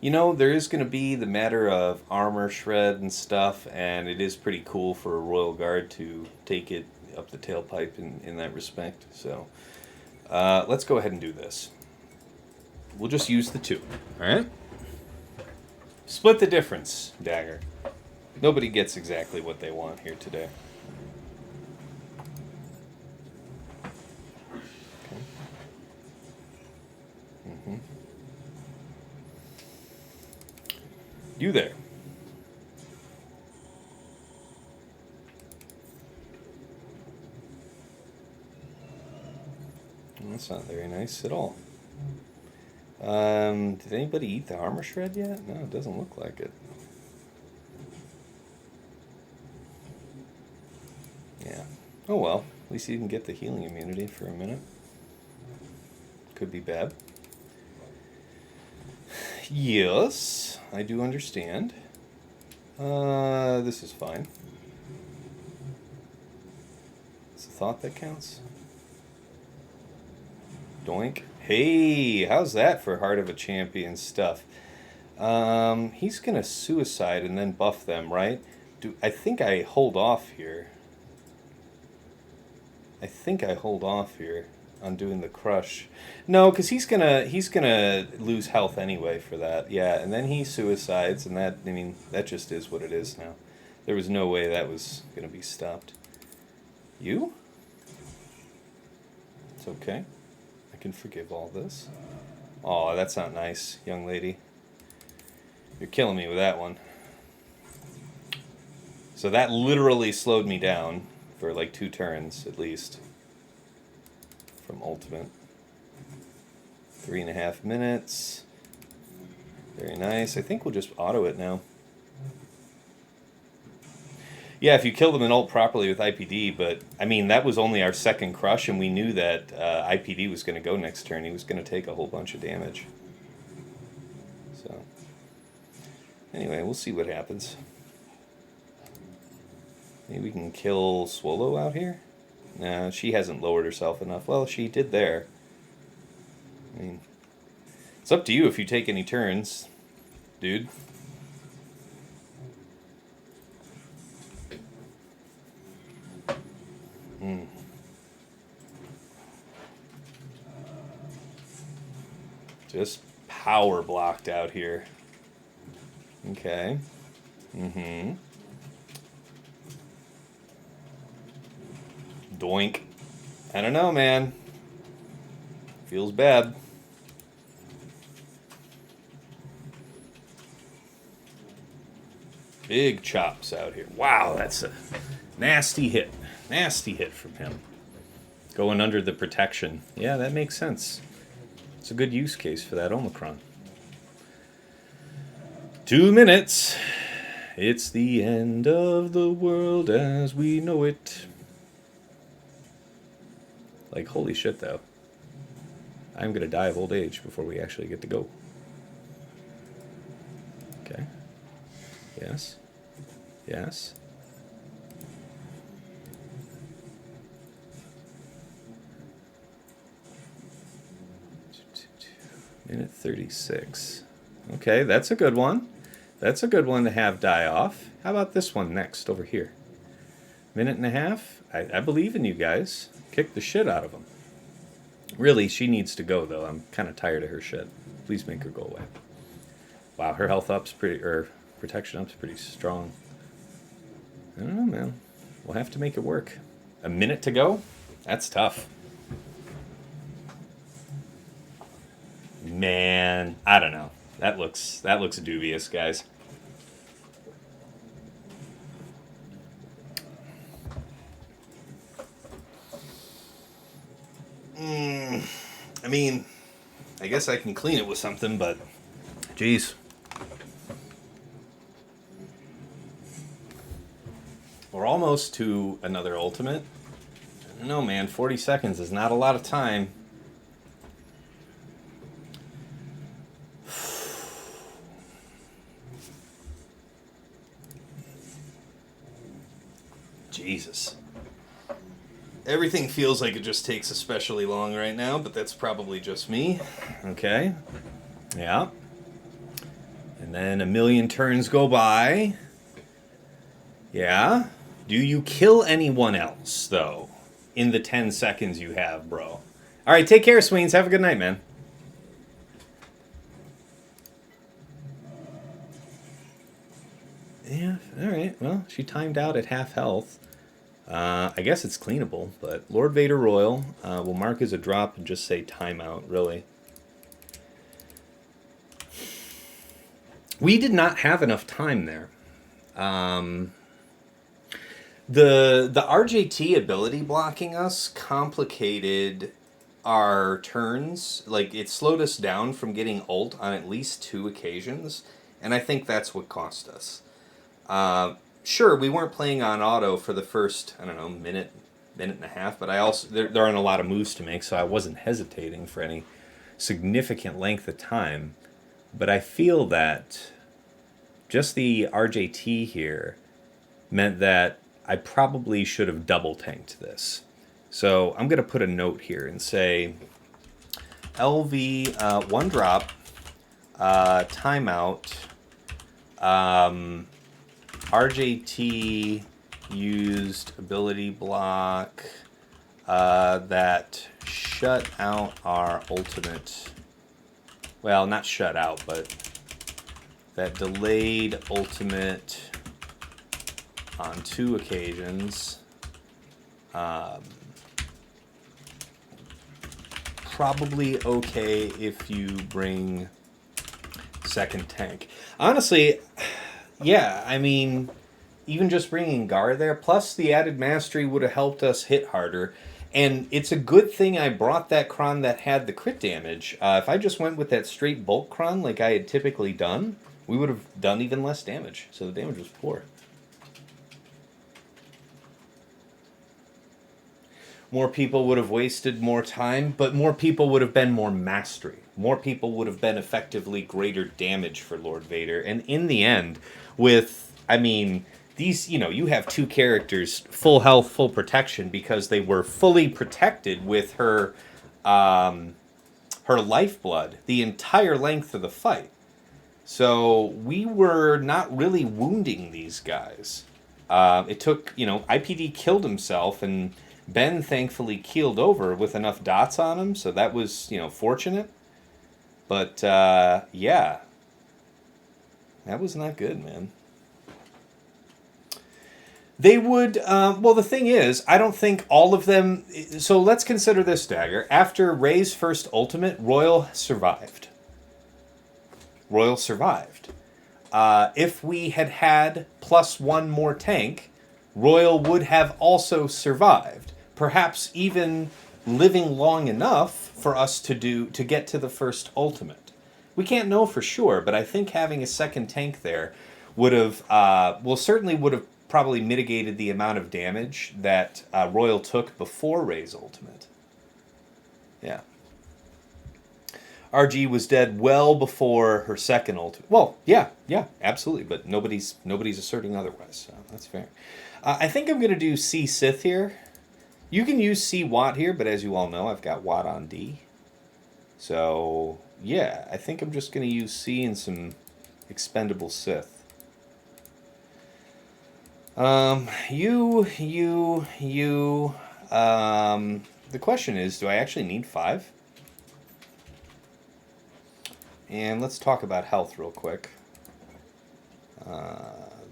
There is going to be the matter of armor shred and stuff, and it is pretty cool for a Royal Guard to take it up the tailpipe in that respect. So, let's go ahead and do this. We'll just use the two, alright? Split the difference, Dagger. Nobody gets exactly what they want here today. You there. That's not very nice at all. Did anybody eat the armor shred yet? No, it doesn't look like it. Yeah. Oh well. At least you can get the healing immunity for a minute. Could be bad. Yes, I do understand. This is fine. It's a thought that counts. Doink. Hey, how's that for Heart of a Champion stuff? He's gonna suicide and then buff them, right? I think I hold off here. On doing the crush. No, because he's gonna lose health anyway for that. Yeah, and then he suicides, and that just is what it is now. There was no way that was gonna be stopped. You? It's okay. I can forgive all this. Oh, that's not nice, young lady. You're killing me with that one. So that literally slowed me down for like 2 turns at least. From ultimate. 3.5 minutes. Very nice. I think we'll just auto it now. Yeah, if you kill them in ult properly with IPD, but that was only our second crush, and we knew that IPD was going to go next turn. He was going to take a whole bunch of damage. So, anyway, we'll see what happens. Maybe we can kill Swallow out here? No, she hasn't lowered herself enough. Well, she did there. I mean, it's up to you if you take any turns, dude. Just power blocked out here. Okay. Doink. I don't know, man. Feels bad. Big chops out here. Wow, that's a nasty hit. Nasty hit from him. Going under the protection. Yeah, that makes sense. It's a good use case for that Omicron. 2 minutes. It's the end of the world as we know it. Like, holy shit, though. I'm going to die of old age before we actually get to go. Okay. Yes. Yes. Minute 36. Okay, that's a good one. That's a good one to have die off. How about this one next, over here? Minute and a half? I believe in you guys. Kick the shit out of them. Really, she needs to go, though. I'm kind of tired of her shit. Please make her go away. Wow, her health up's pretty, or protection up's pretty strong. I don't know, man. We'll have to make it work. A minute to go? That's tough. Man, I don't know. That looks dubious, guys. I mean, I guess I can clean it with something, but geez. We're almost to another ultimate. I don't know, man. 40 seconds is not a lot of time. Jesus. Everything feels like it just takes especially long right now, but that's probably just me. Okay. Yeah. And then a million turns go by. Yeah. Do you kill anyone else, though, in the 10 seconds you have, bro? All right, take care, Sweens. Have a good night, man. Yeah, all right. Well, she timed out at half health. I guess it's cleanable, but Lord Vader Royal will mark as a drop and just say timeout, really. We did not have enough time there. The RJT ability blocking us complicated our turns. Like, it slowed us down from getting ult on at least 2 occasions, and I think that's what cost us. Sure, we weren't playing on auto for the first, I don't know, minute and a half, but I also there aren't a lot of moves to make, so I wasn't hesitating for any significant length of time. But I feel that just the RJT here meant that I probably should have double tanked this. So I'm going to put a note here and say LV 1 drop, timeout, RJT used ability block that shut out our ultimate. Well, not shut out, but that delayed ultimate on 2 occasions. Probably okay if you bring second tank. Honestly, yeah, I mean, even just bringing Gar there, plus the added mastery would have helped us hit harder. And it's a good thing I brought that Kron that had the crit damage. If I just went with that straight bulk Kron like I had typically done, we would have done even less damage. So the damage was poor. More people would have wasted more time, but more people would have been more mastery. More people would have been effectively greater damage for Lord Vader. And in the end, with, I mean, these, you know, you have 2 characters, full health, full protection, because they were fully protected with her her lifeblood the entire length of the fight. So we were not really wounding these guys. It took, IPD killed himself, and Ben thankfully keeled over with enough dots on him, so that was, fortunate. But, yeah. That was not good, man. They would, the thing is, I don't think all of them... So let's consider this, Dagger. After Rey's first ultimate, Royal survived. Royal survived. If we had had plus one more tank, Royal would have also survived. Perhaps even living long enough for us to get to the first ultimate. We can't know for sure, but I think having a second tank there would have, certainly would have probably mitigated the amount of damage that Royal took before Rey's ultimate. Yeah. RG was dead well before her second ultimate. Well, yeah, absolutely, but nobody's asserting otherwise, so that's fair. I think I'm going to do C Sith here. You can use C Watt here, but as you all know, I've got Watt on D. So, yeah, I think I'm just going to use C and some expendable Sith. The question is, do I actually need 5? And let's talk about health real quick.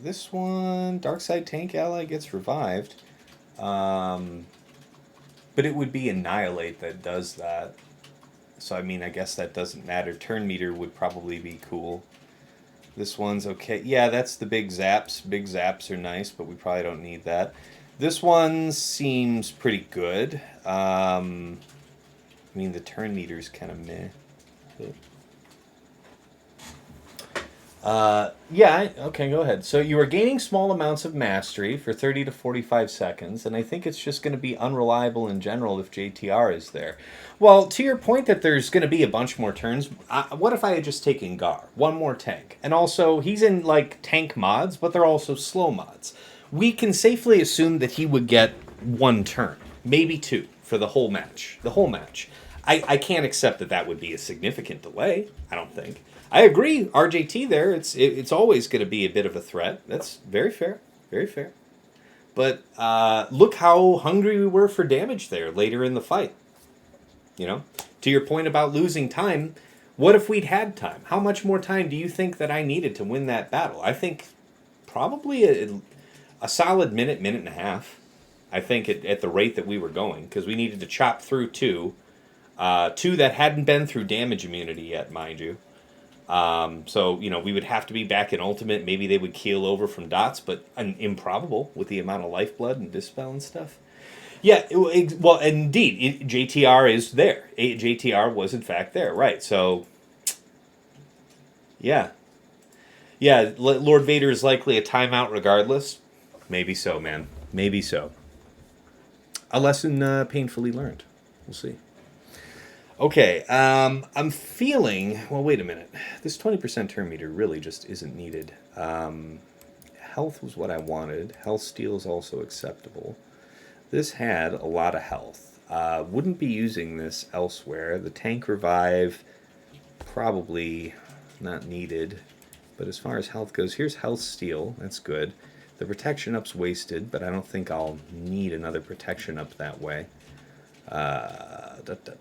This one, Dark Side Tank Ally gets revived. But it would be Annihilate that does that. So, I mean, I guess that doesn't matter. Turn Meter would probably be cool. This one's okay. Yeah, that's the big zaps. Big zaps are nice, but we probably don't need that. This one seems pretty good. I mean, the turn meter's kind of meh. Okay, go ahead. So you are gaining small amounts of mastery for 30 to 45 seconds, and I think it's just going to be unreliable in general if JTR is there. Well, to your point that there's going to be a bunch more turns, what if I had just taken Gar? One more tank. And also, he's in, tank mods, but they're also slow mods. We can safely assume that he would get 1 turn, maybe 2, for the whole match. I can't accept that would be a significant delay, I don't think. I agree, RJT there, it's always going to be a bit of a threat. That's very fair, very fair. But look how hungry we were for damage there later in the fight. To your point about losing time, what if we'd had time? How much more time do you think that I needed to win that battle? I think probably a solid minute and a half. I think at the rate that we were going, because we needed to chop through 2 that hadn't been through damage immunity yet, mind you. So, we would have to be back in Ultimate. Maybe they would keel over from dots, but improbable with the amount of lifeblood and dispel and stuff. Yeah, well, indeed, JTR is there. JTR was, in fact, there, right. So, yeah. Yeah, Lord Vader is likely a timeout regardless. Maybe so, man. Maybe so. A lesson painfully learned. We'll see. Okay, I'm feeling... Well, wait a minute. This 20% turn meter really just isn't needed. Health was what I wanted. Health steal is also acceptable. This had a lot of health. Wouldn't be using this elsewhere. The tank revive, probably not needed. But as far as health goes, here's health steal. That's good. The protection up's wasted, but I don't think I'll need another protection up that way.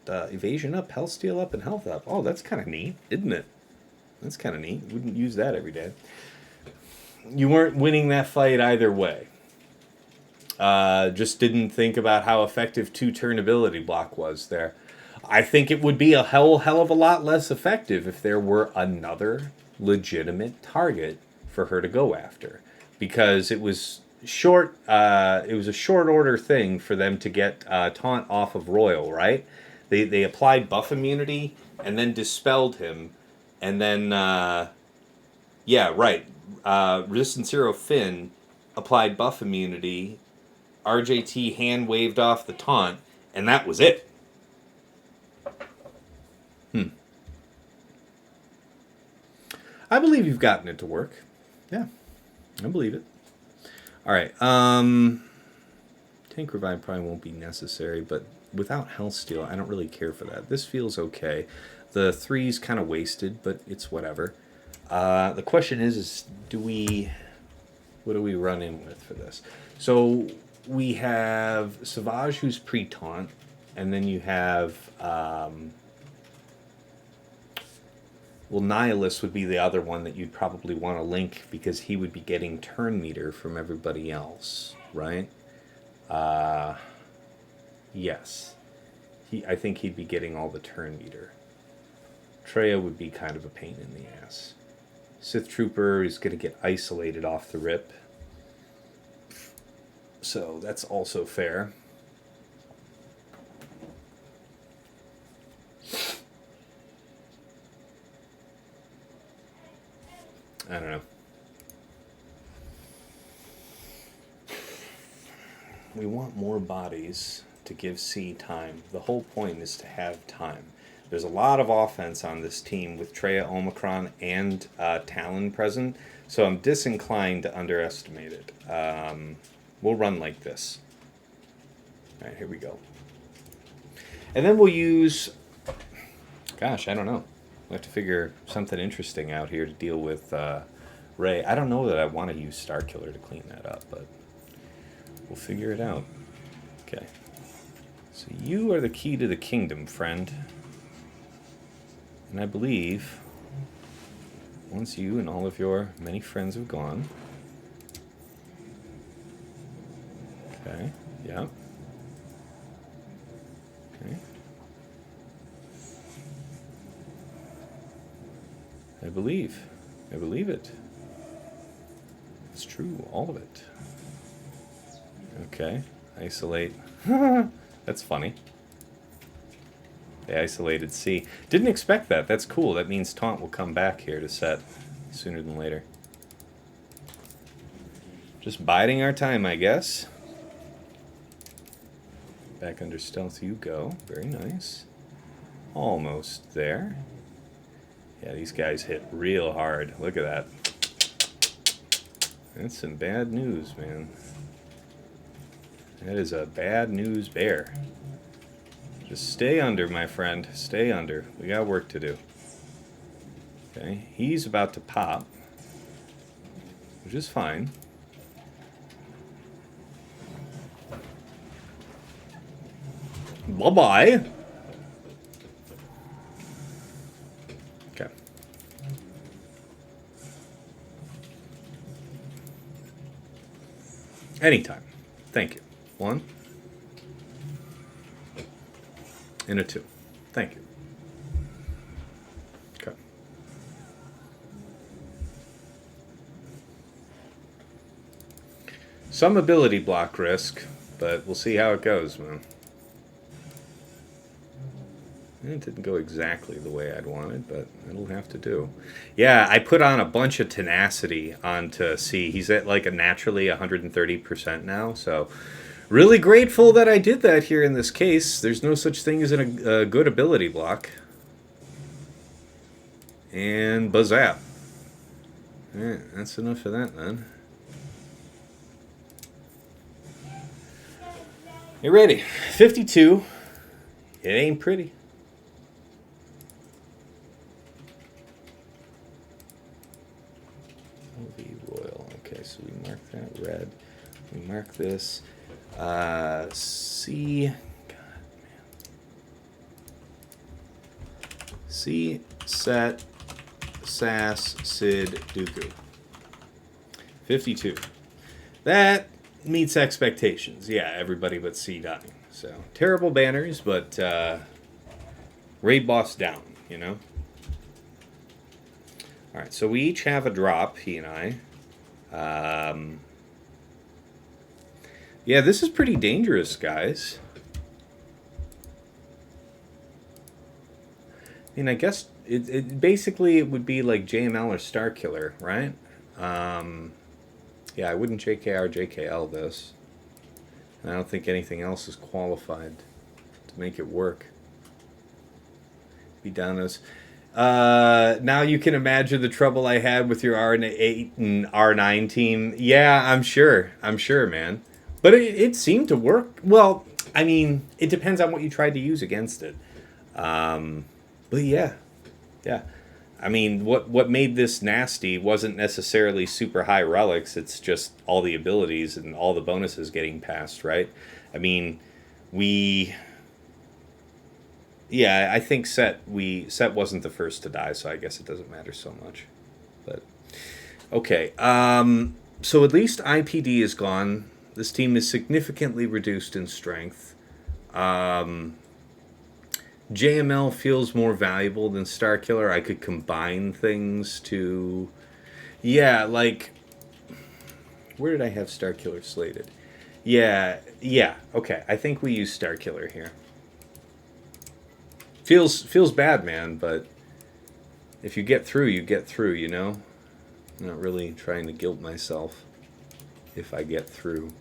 Evasion up, health steal up, and health up. Oh, that's kind of neat, isn't it? That's kind of neat. Wouldn't use that every day. You weren't winning that fight either way. Just didn't think about how effective 2-turn ability block was there. I think it would be a hell of a lot less effective if there were another legitimate target for her to go after, because it was short. It was a short order thing for them to get taunt off of Royal, right? They applied buff immunity and then dispelled him, and then Resistance Zero Finn applied buff immunity. RJT hand waved off the taunt, and that was it. I believe you've gotten it to work. Yeah, I believe it. All right. Tank revive probably won't be necessary, but without Hellsteel, I don't really care for that. This feels okay. The 3's kind of wasted, but it's whatever. The question is what do we run in with for this? So we have Savage, who's pre-taunt, and then you have, well, Nihilus would be the other one that you'd probably want to link because he would be getting turn meter from everybody else, right? Yes. I think he'd be getting all the turn meter. Traya would be kind of a pain in the ass. Sith Trooper is going to get isolated off the rip. So that's also fair. I don't know. We want more bodies to give C time. The whole point is to have time. There's a lot of offense on this team with Traya, Omicron, and Talon present, so I'm disinclined to underestimate it. We'll run like this. All right, here we go. And then we'll use... Gosh, I don't know. We'll have to figure something interesting out here to deal with Rey. I don't know that I want to use Starkiller to clean that up, but we'll figure it out. Okay. So you are the key to the kingdom, friend. And I believe once you and all of your many friends have gone... Okay, yeah. Okay. I believe it. It's true, all of it. Okay, isolate. That's funny. They isolated C. Didn't expect that. That's cool. That means Taunt will come back here to set sooner than later. Just biding our time, I guess. Back under stealth you go. Very nice. Almost there. Yeah, these guys hit real hard. Look at that. That's some bad news, man. That is a bad news bear. Just stay under, my friend. Stay under. We got work to do. Okay, he's about to pop, which is fine. Bye-bye. Okay. Anytime. Thank you. 1. And a 2. Thank you. Okay. Some ability block risk, but we'll see how it goes, man. It didn't go exactly the way I'd wanted, but it'll have to do. Yeah, I put on a bunch of tenacity onto C. He's at like a naturally 130% now, so really grateful that I did that here in this case. There's no such thing as a good ability block. And Bazap. Alright, that's enough of that then. You ready? 52. It ain't pretty. Royal. Okay, so we mark that red. We mark this. C. God, man. C. Set. Sass. Sid. Dooku. 52. That meets expectations. Yeah, everybody but C dying. So, terrible banners, but raid boss down, you know? Alright, so we each have a drop, he and I. Yeah, this is pretty dangerous, guys. I mean, I guess it basically it would be like JML or Starkiller, right? Yeah, I wouldn't JKR, JKL this. And I don't think anything else is qualified to make it work. Be down as... now you can imagine the trouble I had with your R8 and R9 team. Yeah, I'm sure, man. But it seemed to work. Well, I mean, it depends on what you tried to use against it. But yeah. I mean, what made this nasty wasn't necessarily super high relics. It's just all the abilities and all the bonuses getting passed, right? I mean, yeah, I think Set wasn't the first to die, so I guess it doesn't matter so much. But okay, so at least IPD is gone. This team is significantly reduced in strength. JML feels more valuable than Starkiller. I could combine things to... Yeah, like... Where did I have Starkiller slated? Yeah, okay. I think we use Starkiller here. Feels bad, man, but if you get through, you get through, you know? I'm not really trying to guilt myself if I get through.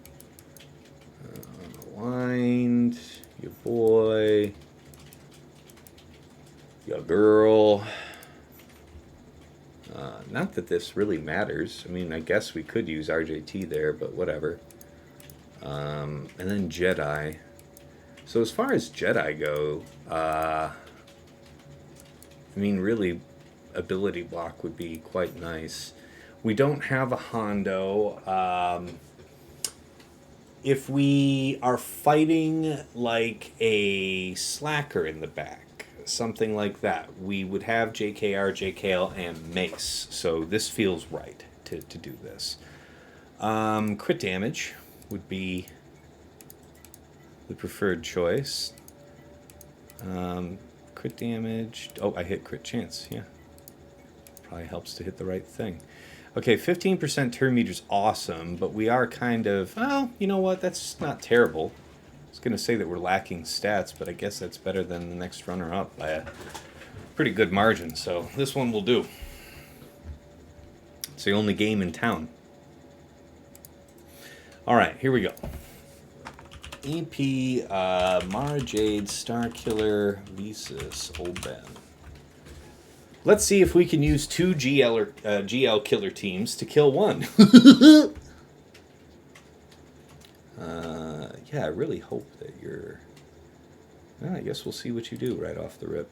Unaligned, your boy... Your girl. Not that this really matters. I mean, I guess we could use RJT there, but whatever. And then Jedi. So as far as Jedi go, I mean, really, ability block would be quite nice. We don't have a Hondo. If we are fighting like a slacker in the back, something like that, we would have JKR, JKL, and Mace. So this feels right to do this. Crit damage would be the preferred choice. Crit damage. Oh, I hit crit chance. Yeah. Probably helps to hit the right thing. Okay, 15% turn meter's awesome, but we are kind of... Well, you know what? That's not terrible. I was going to say that we're lacking stats, but I guess that's better than the next runner-up by a pretty good margin, so this one will do. It's the only game in town. Alright, here we go. EP, Mara Jade, Starkiller, Visas, Old Ben. Let's see if we can use two GL killer teams to kill one. Yeah, I really hope that you're... Well, I guess we'll see what you do right off the rip.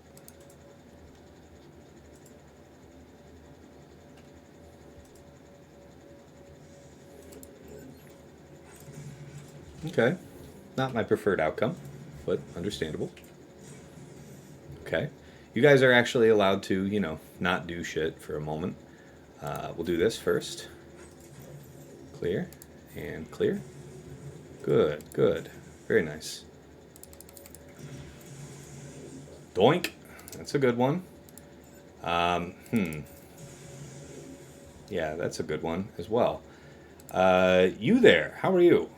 Okay. Not my preferred outcome, but understandable. Okay. You guys are actually allowed to, you know, not do shit for a moment. We'll do this first. Clear. And clear. Good, good. Very nice. Doink. That's a good one. Yeah, that's a good one as well. You there. How are you?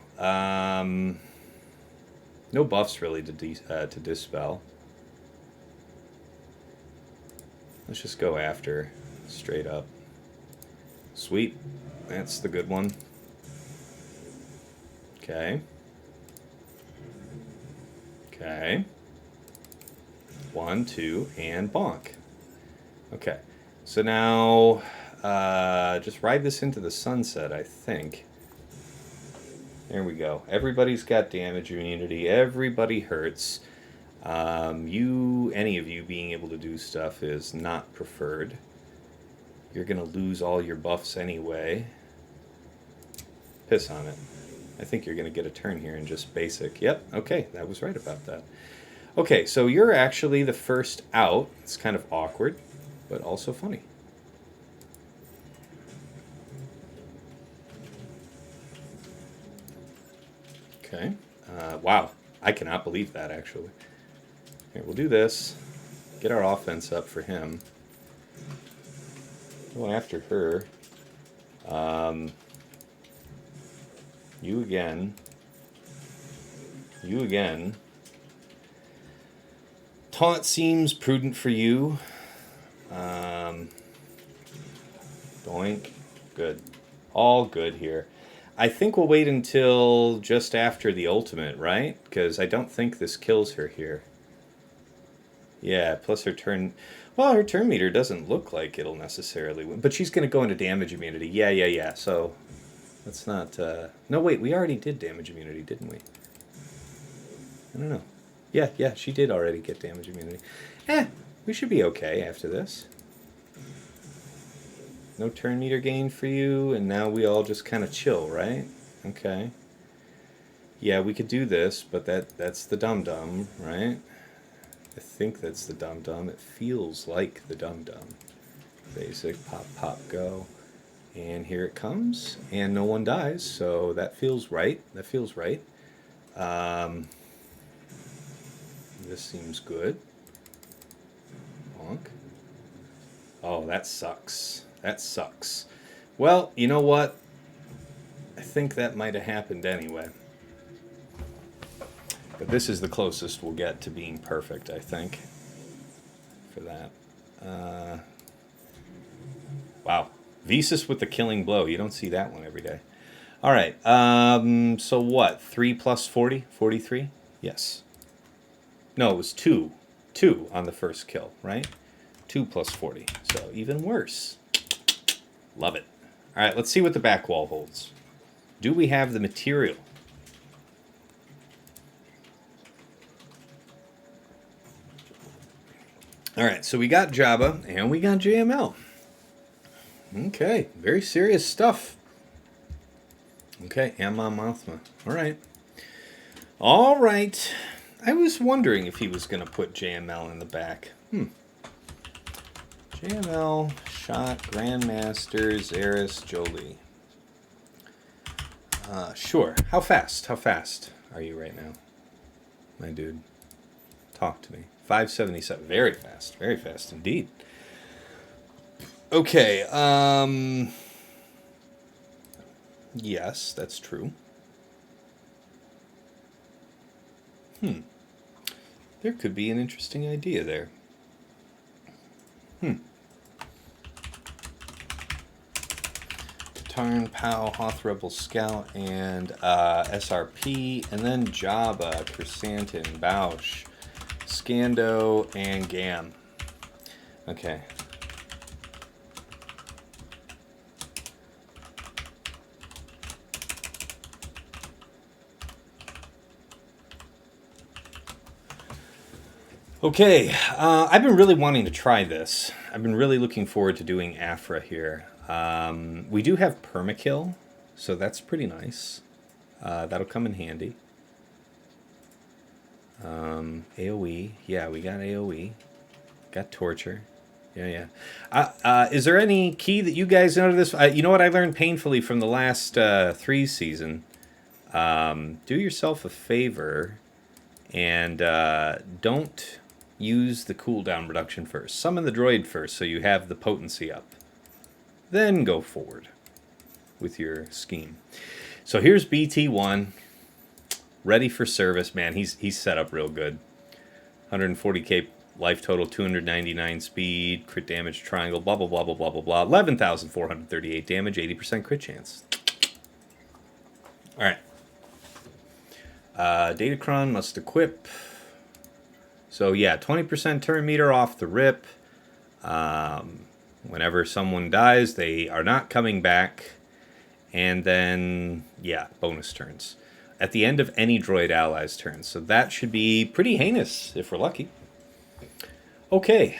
No buffs really to dispel. Let's just go after straight up. Sweet. That's the good one. Okay. Okay. 1, 2, and bonk. Okay. So now, just ride this into the sunset, I think. There we go. Everybody's got damage immunity. Everybody hurts. Any of you being able to do stuff is not preferred. You're going to lose all your buffs anyway. Piss on it. I think you're going to get a turn here in just basic. Yep, okay, that was right about that. Okay, so you're actually the first out. It's kind of awkward, but also funny. Okay. Wow, I cannot believe that, actually. Okay, we'll do this. Get our offense up for him. Go after her. You again. You again. Taunt seems prudent for you. Doink. Good. All good here. I think we'll wait until just after the ultimate, right? Because I don't think this kills her here. Yeah, plus her turn... Well, her turn meter doesn't look like it'll necessarily win. But she's going to go into damage immunity. Yeah. So, let's not... No, wait, we already did damage immunity, didn't we? I don't know. Yeah, she did already get damage immunity. We should be okay after this. No turn meter gain for you, and now we all just kind of chill, right? Okay. Yeah, we could do this, but that's the dum-dum, right? I think that's the dum-dum. It feels like the dum-dum. Basic, pop, pop, go. And here it comes, and no one dies, so that feels right. That feels right. This seems good. Bonk. Oh, that sucks. That sucks. Well, you know what? I think that might have happened anyway. But this is the closest we'll get to being perfect, I think, for that. Wow. Veers with the killing blow. You don't see that one every day. All right. So what? 3 plus 40? 43? Yes. No, it was 2. 2 on the first kill, right? 2 plus 40. So even worse. Love it. All right, let's see what the back wall holds. Do we have the material? All right, so we got Jabba and we got JML. Okay, very serious stuff. Okay, and Mon Mothma. All right. All right. I was wondering if he was going to put JML in the back. JML, Shot, Grandmaster, Zaris, Jolie. Sure. How fast? How fast are you right now, my dude? Talk to me. 577. Very fast. Very fast indeed. Okay. Yes, that's true. There could be an interesting idea there. Tarn, Pow, Hoth Rebel Scout, and SRP, and then Jabba, Chrysanthemum, Bausch, Scando, and Gam. Okay. Okay, I've been really wanting to try this. I've been really looking forward to doing Aphra here. We do have permakill, so that's pretty nice. That'll come in handy. AoE, yeah, we got AoE. Got torture. Yeah. Is there any key that you guys know to this? You know what I learned painfully from the last 3 season? Do yourself a favor and don't use the cooldown reduction first. Summon the droid first so you have the potency up. Then go forward with your scheme. So here's BT1. Ready for service, man. He's set up real good. 140k life total, 299 speed, crit damage triangle, blah, blah, blah, blah, blah, blah, blah. 11,438 damage, 80% crit chance. All right. Datacron must equip. So yeah, 20% turn meter off the rip. Whenever someone dies, they are not coming back. And then, yeah, bonus turns. At the end of any droid ally's turn. So that should be pretty heinous, if we're lucky. Okay,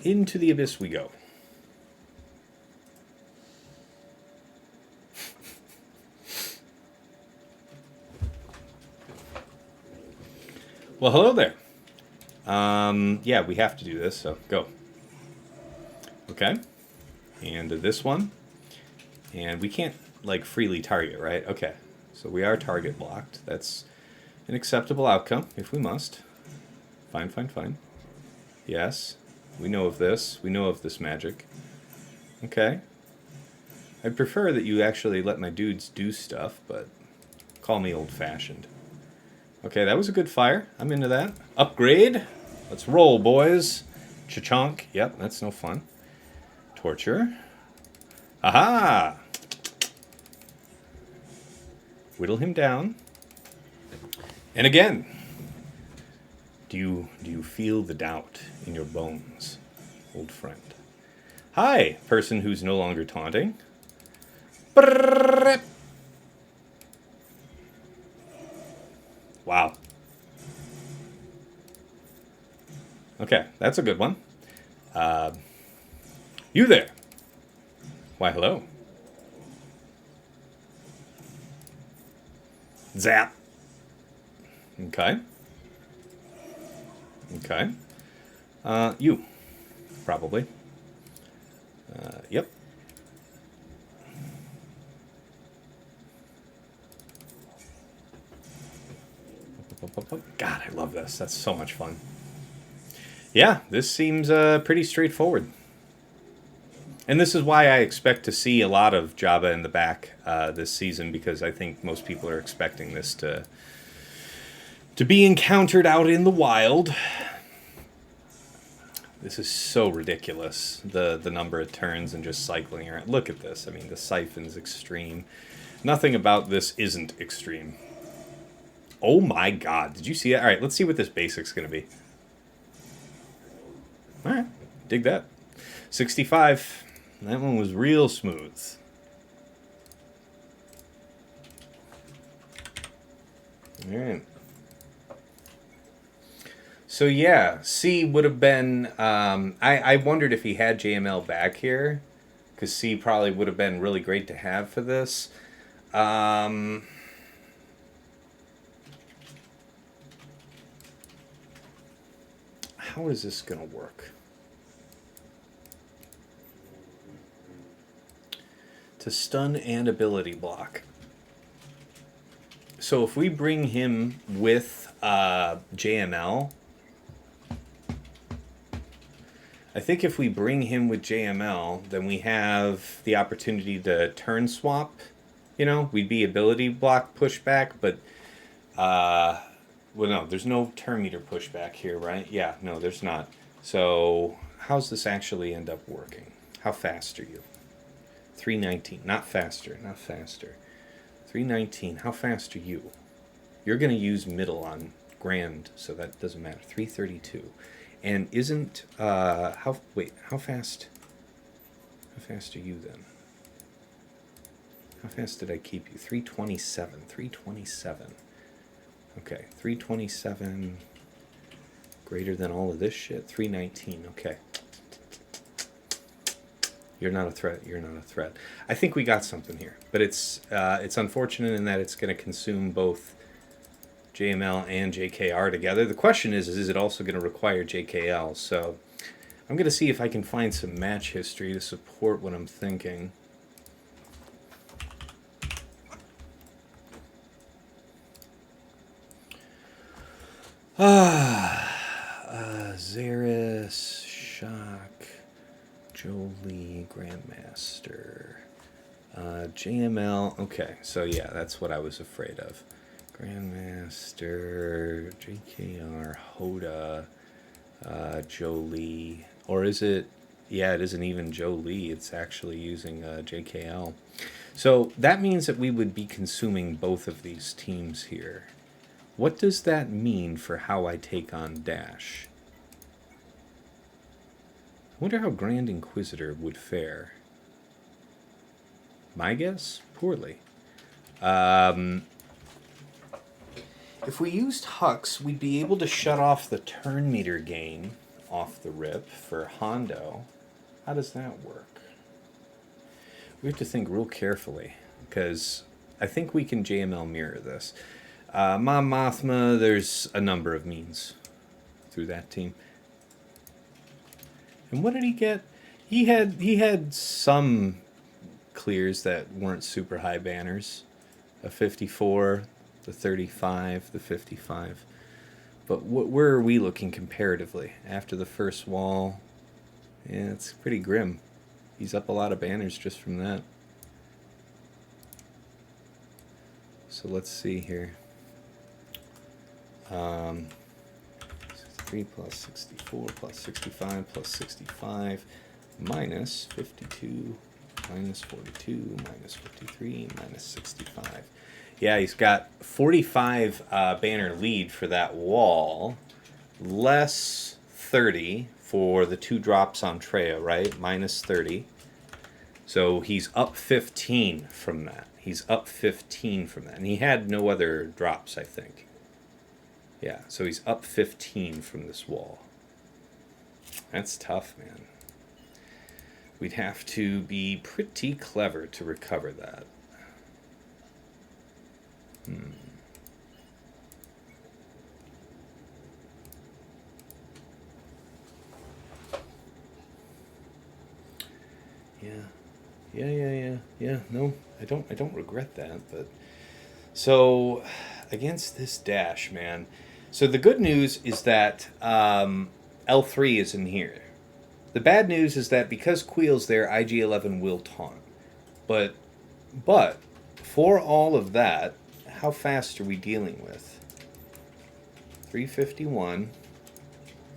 into the abyss we go. Well, hello there. Yeah, we have to do this, so go. Okay. And this one. And we can't, like, freely target, right? Okay. So we are target blocked. That's an acceptable outcome, if we must. Fine, fine, fine. Yes. We know of this. We know of this magic. Okay. I'd prefer that you actually let my dudes do stuff, but call me old-fashioned. Okay, that was a good fire. I'm into that. Upgrade. Let's roll, boys. Cha-chonk. Yep, that's no fun. Torture. Aha! Whittle him down. And again. Do you feel the doubt in your bones, old friend? Hi, person who's no longer taunting. Wow. Okay, that's a good one. You there? Why, hello. Zap. Okay. Okay. You. Probably. Yep. God, I love this. That's so much fun. Yeah, this seems pretty straightforward. And this is why I expect to see a lot of Jabba in the back this season, because I think most people are expecting this to be encountered out in the wild. This is so ridiculous, the number of turns and just cycling around. Look at this. I mean, the siphon's extreme. Nothing about this isn't extreme. Oh my god, did you see that? All right, let's see what this basic's going to be. All right, dig that. 65. That one was real smooth. All right. So yeah, C would have been... I wondered if he had JML back here, because C probably would have been really great to have for this. How is this going to work? To stun and ability block. So if we bring him with JML... I think if we bring him with JML, then we have the opportunity to turn swap. You know, we'd be ability block pushback, but... well, no, there's no turn meter pushback here, right? Yeah, no, there's not. So, how's this actually end up working? How fast are you? 319. Not faster, not faster. 319. How fast are you? You're going to use middle on Grand, so that doesn't matter. 332. And isn't... how fast... How fast are you then? How fast did I keep you? 327. 327. Okay, 327 greater than all of this shit. 319, okay. You're not a threat, you're not a threat. I think we got something here, but it's unfortunate in that it's going to consume both JML and JKR together. The question is it also going to require JKL? So I'm going to see if I can find some match history to support what I'm thinking. Xeris, Shock, Jolie, Grandmaster, JML. Okay, so yeah, that's what I was afraid of. Grandmaster, JKR, Hoda, Jolie. Or is it... Yeah, it isn't even Jolie. It's actually using JKL. So that means that we would be consuming both of these teams here. What does that mean for how I take on Dash? I wonder how Grand Inquisitor would fare. My guess? Poorly. If we used Hux, we'd be able to shut off the turn meter gain off the rip for Hondo. How does that work? We have to think real carefully, because I think we can JML mirror this. Mom Mothma, there's a number of means through that team. And what did he get? He had some clears that weren't super high banners. A 54, the 35, the 55. But where are we looking comparatively? After the first wall, yeah, it's pretty grim. He's up a lot of banners just from that. So let's see here. 63 plus 64 plus 65 plus 65 minus 52 minus 42 minus 53 minus 65. Yeah, he's got 45 banner lead for that wall, less 30 for the 2 drops on Treya, right? Minus 30. So he's up 15 from that. He's up 15 from that. And he had no other drops, I think. Yeah, so he's up 15 from this wall. That's tough, man. We'd have to be pretty clever to recover that. Yeah. No, I don't regret that, but so against this dash, man. So the good news is that L3 is in here. The bad news is that because Queel's there, IG-11 will taunt. But for all of that, how fast are we dealing with? 351.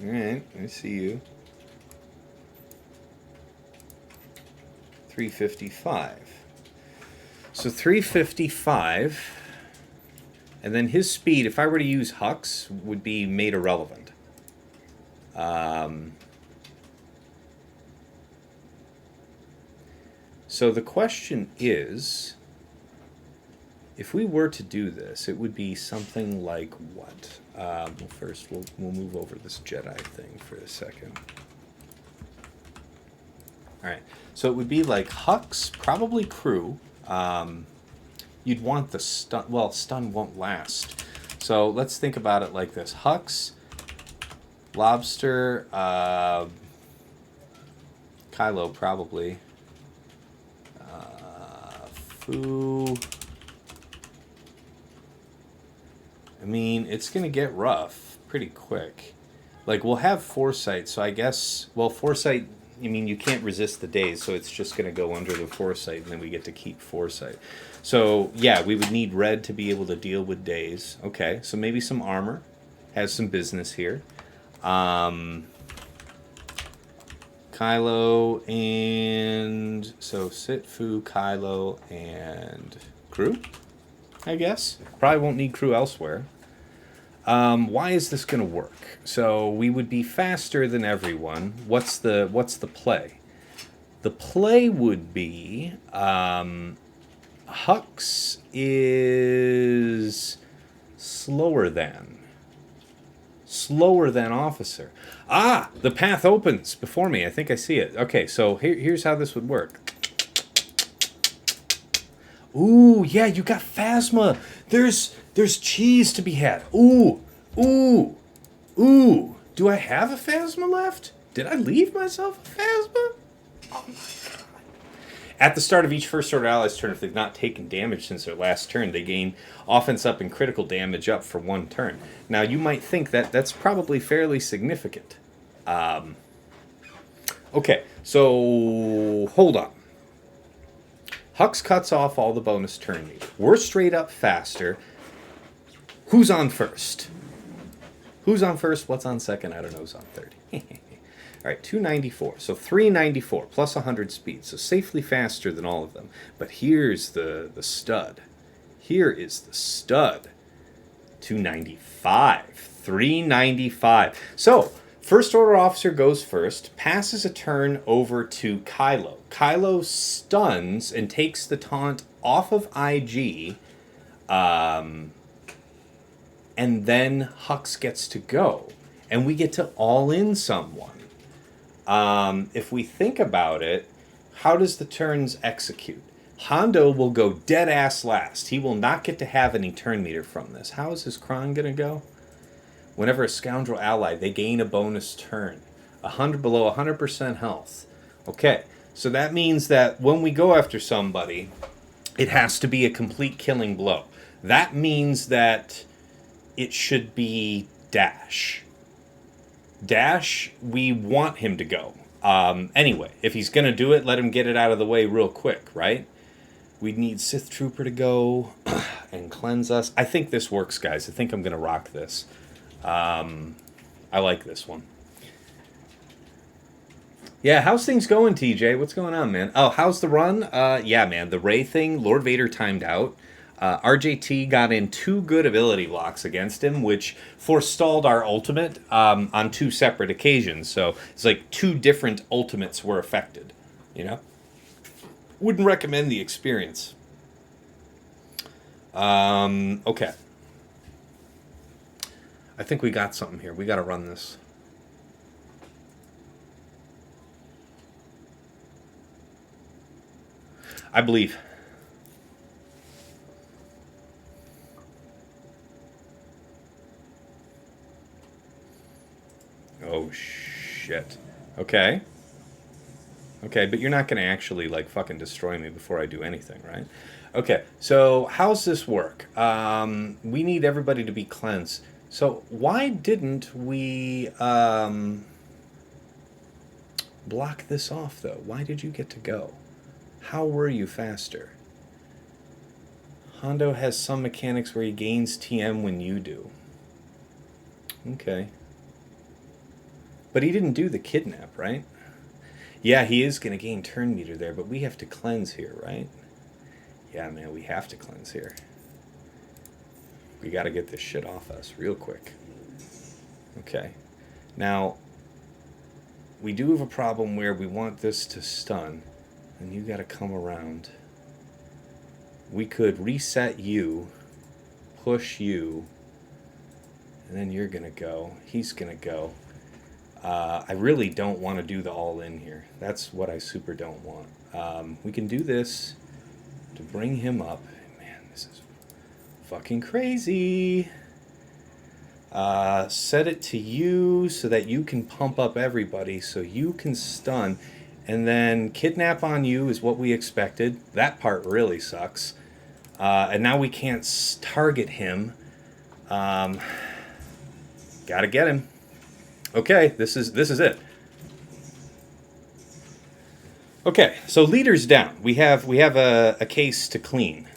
All right, I see you. 355. So 355, and then his speed, if I were to use Hux, would be made irrelevant. So the question is, if we were to do this, it would be something like what? Well, first we'll move over this Jedi thing for a second. All right, so it would be like Hux, probably crew. You'd want the stun. Well, stun won't last. So let's think about it like this: Hux, Lobster, Kylo probably, Foo. I mean, it's gonna get rough pretty quick. Like, we'll have Foresight, so I guess, well, Foresight, I mean, you can't resist the days, so it's just going to go under the Foresight, and then we get to keep Foresight. So, yeah, we would need Red to be able to deal with days. Okay, so maybe some armor has some business here. Kylo and... So, Sitfu, Kylo, and crew, I guess. Probably won't need crew elsewhere. Why is this going to work? So we would be faster than everyone. What's the play? The play would be Hux is slower than Officer. Ah, the path opens before me. I think I see it. Okay, so here's how this would work. Ooh, yeah, you got Phasma. There's cheese to be had. Ooh. Do I have a Phasma left? Did I leave myself a Phasma? Oh my God. At the start of each First Order ally's turn, if they've not taken damage since their last turn, they gain offense up and critical damage up for one turn. Now, you might think that that's probably fairly significant. Okay, so hold on. Hux cuts off all the bonus turn meter. We're straight up faster. Who's on first? Who's on first? What's on second? I don't know who's on third. All right, 294. So 394 plus 100 speed. So safely faster than all of them. But here's the stud. Here is the stud. 295. 395. So First Order Officer goes first, passes a turn over to Kylo. Kylo stuns and takes the taunt off of IG. And then Hux gets to go. And we get to all-in someone. If we think about it, how does the turns execute? Hondo will go dead-ass last. He will not get to have any turn meter from this. How is his Kron going to go? Whenever a scoundrel ally, they gain a bonus turn. 100 below 100% health. Okay, so that means that when we go after somebody, it has to be a complete killing blow. That means that it should be Dash. Dash, we want him to go. Anyway, if he's going to do it, let him get it out of the way real quick, right? We'd need Sith Trooper to go and cleanse us. I think this works, guys. I think I'm going to rock this. I like this one. Yeah, how's things going, TJ? What's going on, man? Oh, how's the run? Yeah, man, the Rey thing, Lord Vader timed out. RJT got in 2 good ability blocks against him, which forestalled our ultimate on 2 separate occasions. So it's like 2 different ultimates were affected, you know? Wouldn't recommend the experience. Okay. I think we got something here. We got to run this. I believe. Oh, shit. Okay. Okay, but you're not going to actually, like, fucking destroy me before I do anything, right? Okay, so how's this work? We need everybody to be cleansed. So why didn't we block this off, though? Why did you get to go? How were you faster? Hondo has some mechanics where he gains TM when you do. Okay. But he didn't do the kidnap, right? Yeah, he is going to gain turn meter there, but we have to cleanse here, right? Yeah, man, we have to cleanse here. We got to get this shit off us real quick. Okay. Now, we do have a problem where we want this to stun, and you got to come around. We could reset you, push you, and then you're going to go. He's going to go. I really don't want to do the all-in here. That's what I super don't want. We can do this to bring him up. Man, this is fucking crazy. Set it to you so that you can pump up everybody so you can stun. And then kidnap on you is what we expected. That part really sucks. And now we can't target him. Gotta get him. Okay, this is it. Okay, so leaders down. We have a case to clean.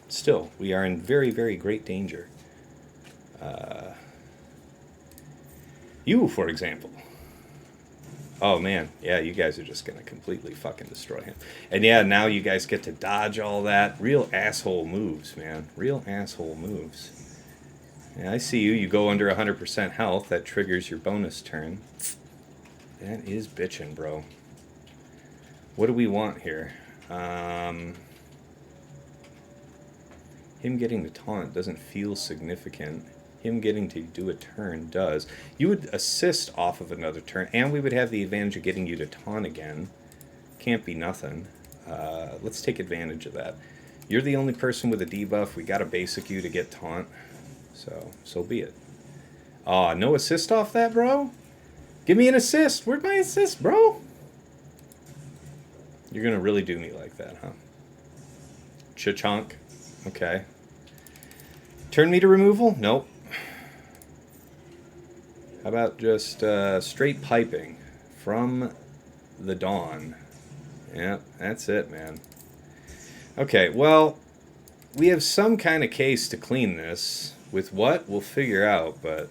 Still, we are in very, very great danger. You, for example. Oh man, yeah, you guys are just gonna completely fucking destroy him. And yeah, now you guys get to dodge all that. Real asshole moves, man. Real asshole moves. Yeah, I see you. You go under 100% health. That triggers your bonus turn. That is bitchin', bro. What do we want here? Him getting the taunt doesn't feel significant. Him getting to do a turn does. You would assist off of another turn, and we would have the advantage of getting you to taunt again. Can't be nothing. Let's take advantage of that. You're the only person with a debuff. We got to basic you to get taunt. So be it. Aw, no assist off that, bro? Give me an assist. Where'd my assist, bro? You're gonna really do me like that, huh? Cha-chunk. Okay. Turn meter removal? Nope. How about just straight piping from the dawn? Yeah, that's it, man. Okay, well, we have some kind of case to clean this. With what? We'll figure out, but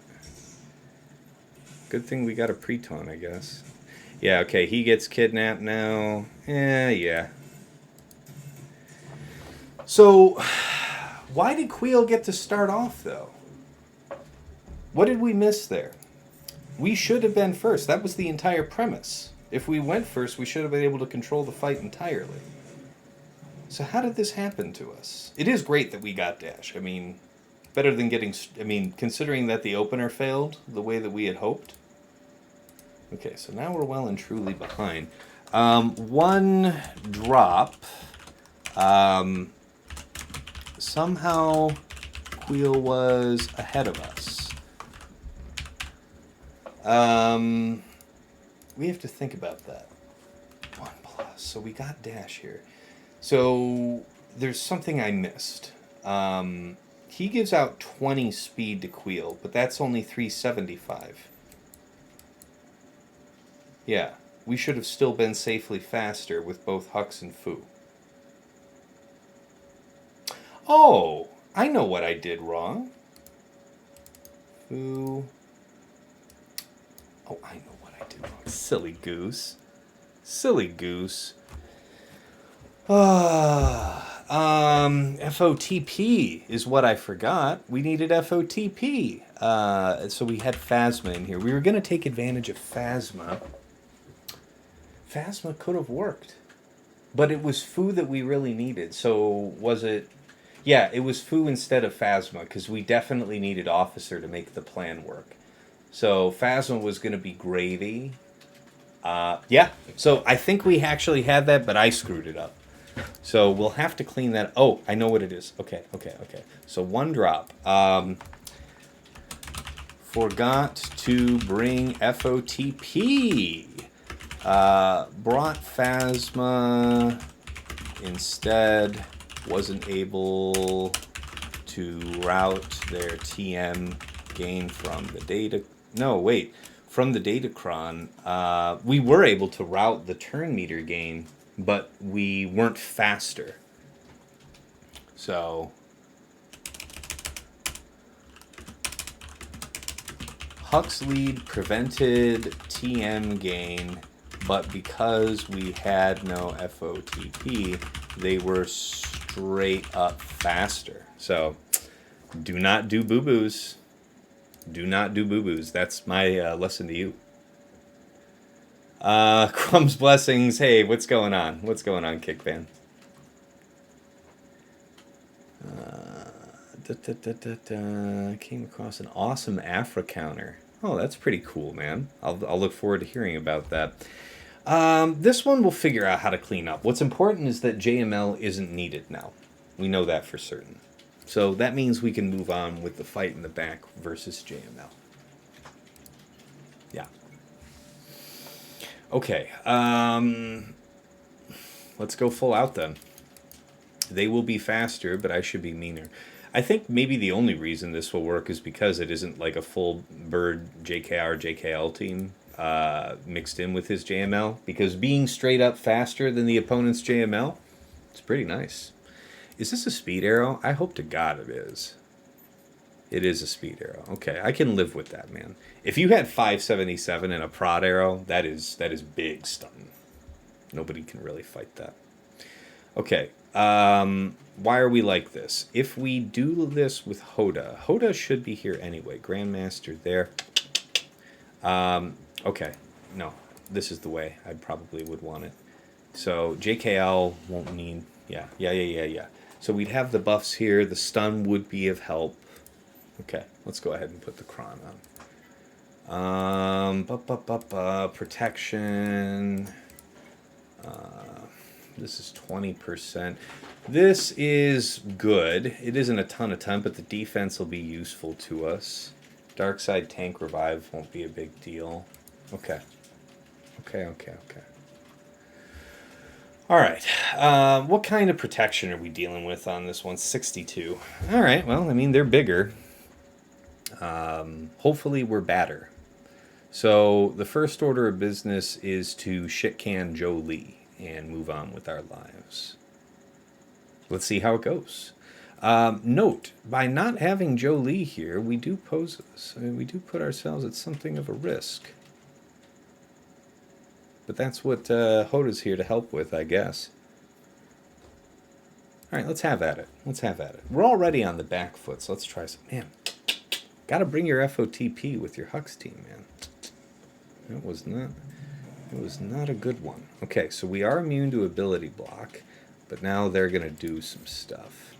good thing we got a pre-taunt, I guess. Yeah, okay, he gets kidnapped now. Yeah. So, why did Queel get to start off, though? What did we miss there? We should have been first. That was the entire premise. If we went first, we should have been able to control the fight entirely. So how did this happen to us? It is great that we got dash. I mean, better than getting... I mean, considering that the opener failed the way that we had hoped. Okay, so now we're well and truly behind. One drop. Somehow Queel was ahead of us. We have to think about that. 1+. So we got dash here. So there's something I missed. He gives out 20 speed to Queel, but that's only 375. Yeah, we should have still been safely faster with both Hux and Fu. Oh, I know what I did wrong. Fu. Oh, I know what I did wrong. Silly goose. Silly goose. FOTP is what I forgot. We needed FOTP. So we had Phasma in here. We were going to take advantage of Phasma. Phasma could have worked. But it was Fu that we really needed. So was it... Yeah, it was Fu instead of Phasma, because we definitely needed Officer to make the plan work. So Phasma was going to be gravy. Yeah, so I think we actually had that, but I screwed it up. So we'll have to clean that. Oh, I know what it is. Okay. So 1 drop. Forgot to bring FOTP. Brought Phasma. Instead, wasn't able to route their TM gain from the data. No, wait. From the datacron, we were able to route the turn meter gain, but we weren't faster. So Huck's lead prevented TM gain, but because we had no FOTP, they were straight up faster. So do not do boo-boos. Do not do boo-boos. That's my lesson to you. Crumb's blessings. Hey, what's going on? What's going on, Kickfan? Came across an awesome Aphra counter. Oh, that's pretty cool, man. I'll look forward to hearing about that. This one we'll figure out how to clean up. What's important is that JML isn't needed now. We know that for certain. So that means we can move on with the fight in the back versus JML. Yeah. Okay. Let's go full out then. They will be faster, but I should be meaner. I think maybe the only reason this will work is because it isn't like a full bird JKR, JKL team mixed in with his JML. Because being straight up faster than the opponent's JML, it's pretty nice. Is this a speed arrow? I hope to God it is. It is a speed arrow. Okay, I can live with that, man. If you had 577 and a prod arrow, that is big stun. Nobody can really fight that. Okay, why are we like this? If we do this with Hoda should be here anyway. Grandmaster there. Okay, no, this is the way I probably would want it. So JKL won't need, yeah. So we'd have the buffs here. The stun would be of help. Okay, let's go ahead and put the Kron on. Protection. This is 20%. This is good. It isn't a ton, but the defense will be useful to us. Dark side tank revive won't be a big deal. Okay. All right. What kind of protection are we dealing with on this one? 62. All right. Well, I mean, they're bigger. Hopefully we're badder. So the first order of business is to shit-can Joe Lee and move on with our lives. Let's see how it goes. Note, by not having Joe Lee here, we do pose this. We do put ourselves at something of a risk. But that's what Hoda's here to help with, I guess. All right, let's have at it. We're already on the back foot, so let's try some. Man, got to bring your FOTP with your Hux team, man. It was not a good one. Okay, so we are immune to ability block, but now they're going to do some stuff.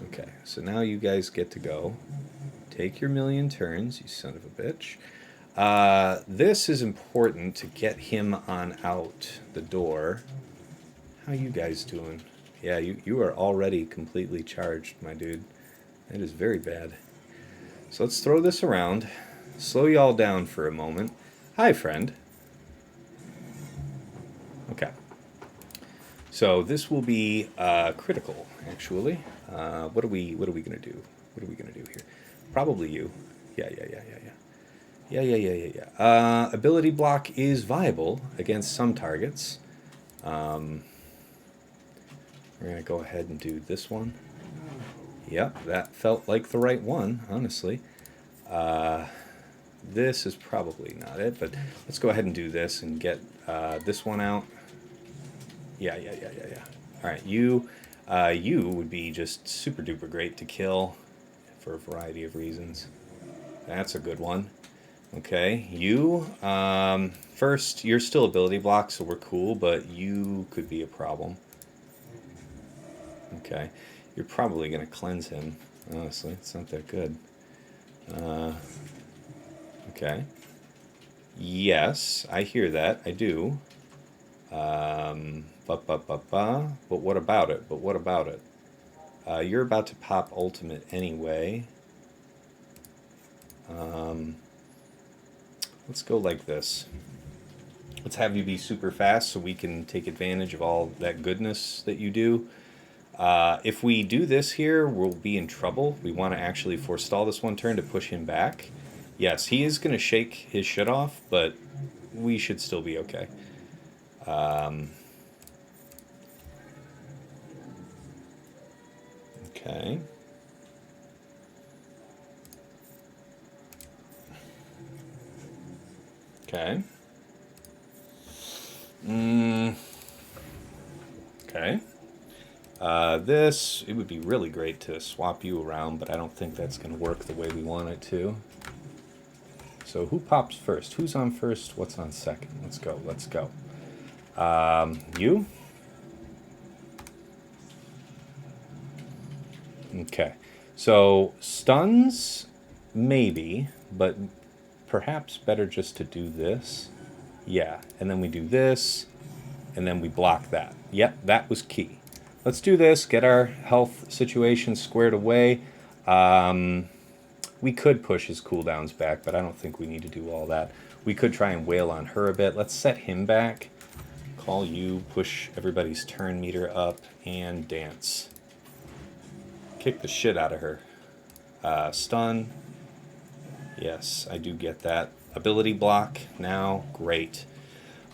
Okay, so now you guys get to go. Take your million turns, you son of a bitch. This is important to get him on out the door. How you guys doing? Yeah, you are already completely charged, my dude. That is very bad. So let's throw this around. Slow y'all down for a moment. Hi, friend. Okay. So this will be critical, actually. What are we gonna do? What are we gonna do here? Probably you. Yeah. Ability block is viable against some targets. We're gonna go ahead and do this one. Yep, that felt like the right one, honestly. This is probably not it, but let's go ahead and do this and get this one out. Yeah. All right, you would be just super duper great to kill for a variety of reasons. That's a good one. Okay, you, first, you're still ability block, so we're cool, but you could be a problem. Okay, you're probably going to cleanse him, honestly. It's not that good. Okay. Yes, I hear that. I do. But what about it? But what about it? You're about to pop ultimate anyway. Let's go like this. Let's have you be super fast so we can take advantage of all that goodness that you do. If we do this here, we'll be in trouble. We want to actually forestall this one turn to push him back. Yes, he is going to shake his shit off, but we should still be okay. Okay. Okay. Okay. This, it would be really great to swap you around, but I don't think that's going to work the way we want it to. So who pops first? Who's on first? What's on second? Let's go. Let's go. You? Okay. So stuns, maybe, but perhaps better just to do this. Yeah. And then we do this, and then we block that. Yep, that was key. Let's do this, get our health situation squared away. We could push his cooldowns back, but I don't think we need to do all that. We could try and wail on her a bit. Let's set him back. Call you, push everybody's turn meter up, and dance. Kick the shit out of her. Stun. Yes, I do get that. Ability block now. Great.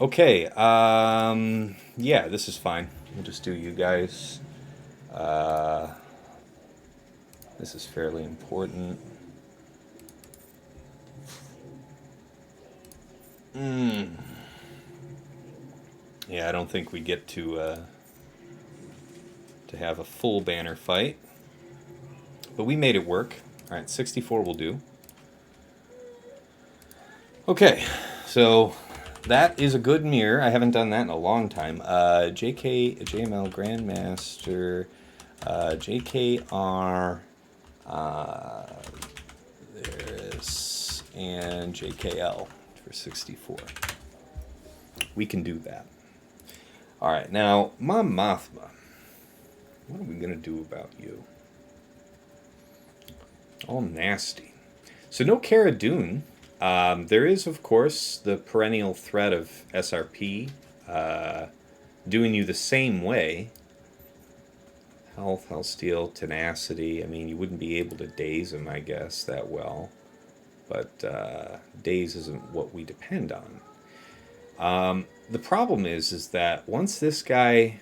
Okay, yeah, this is fine. We'll just do you guys. This is fairly important. Yeah, I don't think we get to have a full banner fight. But we made it work. Alright, 64 will do. Okay, so that is a good mirror. I haven't done that in a long time. JML Grandmaster, JKR, there's, and JKL for 64. We can do that. Alright, now, Mon Mothma. What are we going to do about you? All nasty. So no Cara Dune. There is, of course, the perennial threat of SRP doing you the same way. Health, Steal, Tenacity. I mean, you wouldn't be able to daze him, I guess, that well. But daze isn't what we depend on. The problem is that once this guy...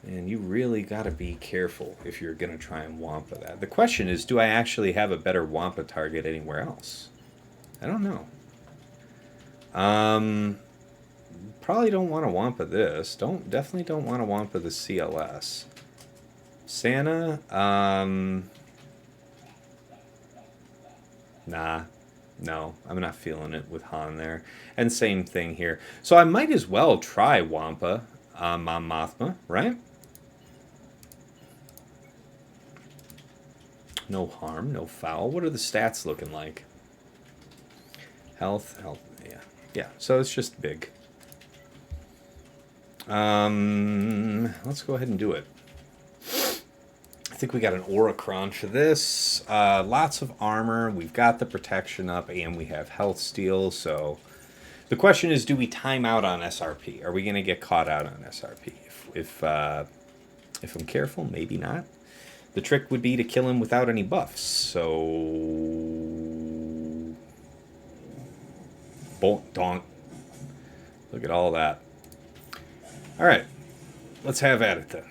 And you really got to be careful if you're going to try and Wampa that. The question is, do I actually have a better Wampa target anywhere else? I don't know. Probably don't want to Wampa this. Definitely don't want to Wampa the CLS. Santa, nah. No, I'm not feeling it with Han there. And same thing here. So I might as well try Wampa on Mon Mothma, right? No harm, no foul. What are the stats looking like? Health, yeah. Yeah, so it's just big. Let's go ahead and do it. I think we got an Auracron for this. Lots of armor. We've got the protection up, and we have health steal. So the question is, do we time out on SRP? Are we going to get caught out on SRP? If I'm careful, maybe not. The trick would be to kill him without any buffs. So, bonk donk. Look at all that. All right, let's have at it then.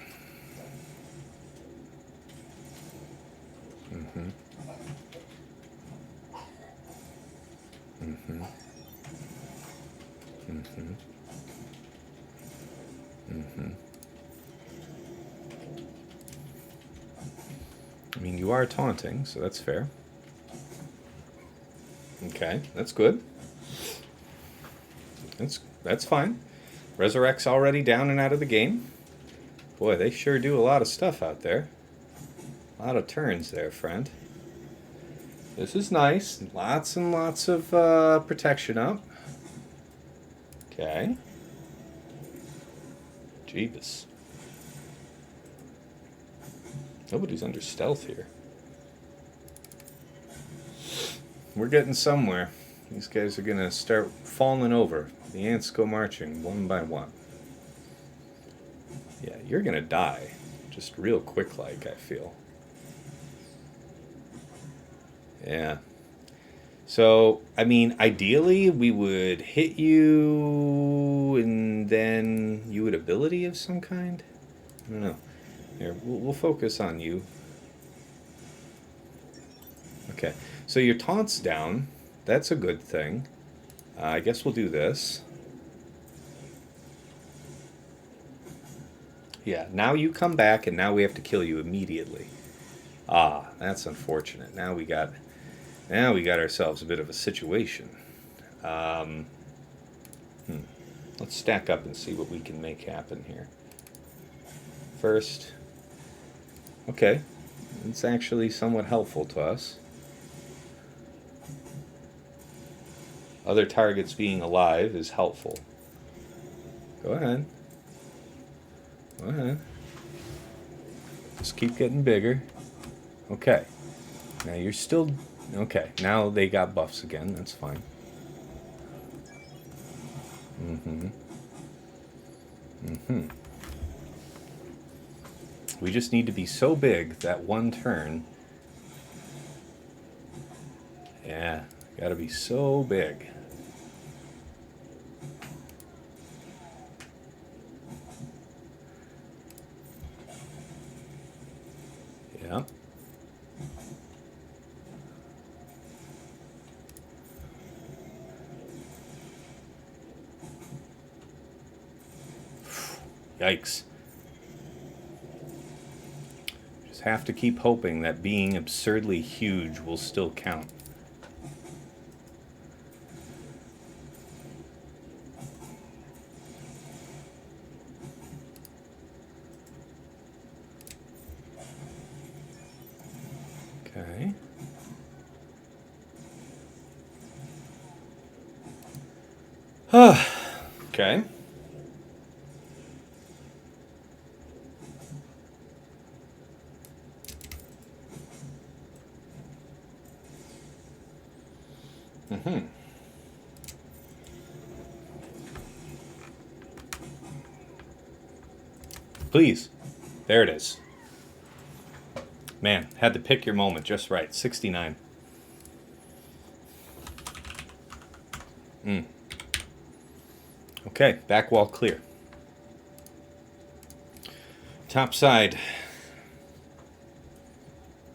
I mean, you are taunting, so that's fair. Okay, that's good. That's fine. Resurrect's already down and out of the game. Boy, they sure do a lot of stuff out there. A lot of turns there, friend. This is nice. Lots and lots of protection up. Okay. Jeebus. Nobody's under stealth here. We're getting somewhere. These guys are going to start falling over. The ants go marching one by one. Yeah, you're going to die. Just real quick like, I feel. Yeah. So, I mean, ideally, we would hit you and then you would ability of some kind? I don't know. Here, we'll focus on you. Okay. So your taunt's down. That's a good thing. I guess we'll do this. Yeah, now you come back and now we have to kill you immediately. Ah, that's unfortunate. Now we got ourselves a bit of a situation. Let's stack up and see what we can make happen here. First, okay, it's actually somewhat helpful to us. Other targets being alive is helpful. Go ahead. Go ahead. Just keep getting bigger. Okay. Now you're still... Okay, now they got buffs again. That's fine. We just need to be so big that one turn... Yeah, gotta be so big. Yeah. Yikes. Just have to keep hoping that being absurdly huge will still count. Okay. Okay. Please. There it is. Man, had to pick your moment just right. 69. Okay, back wall clear. Top side.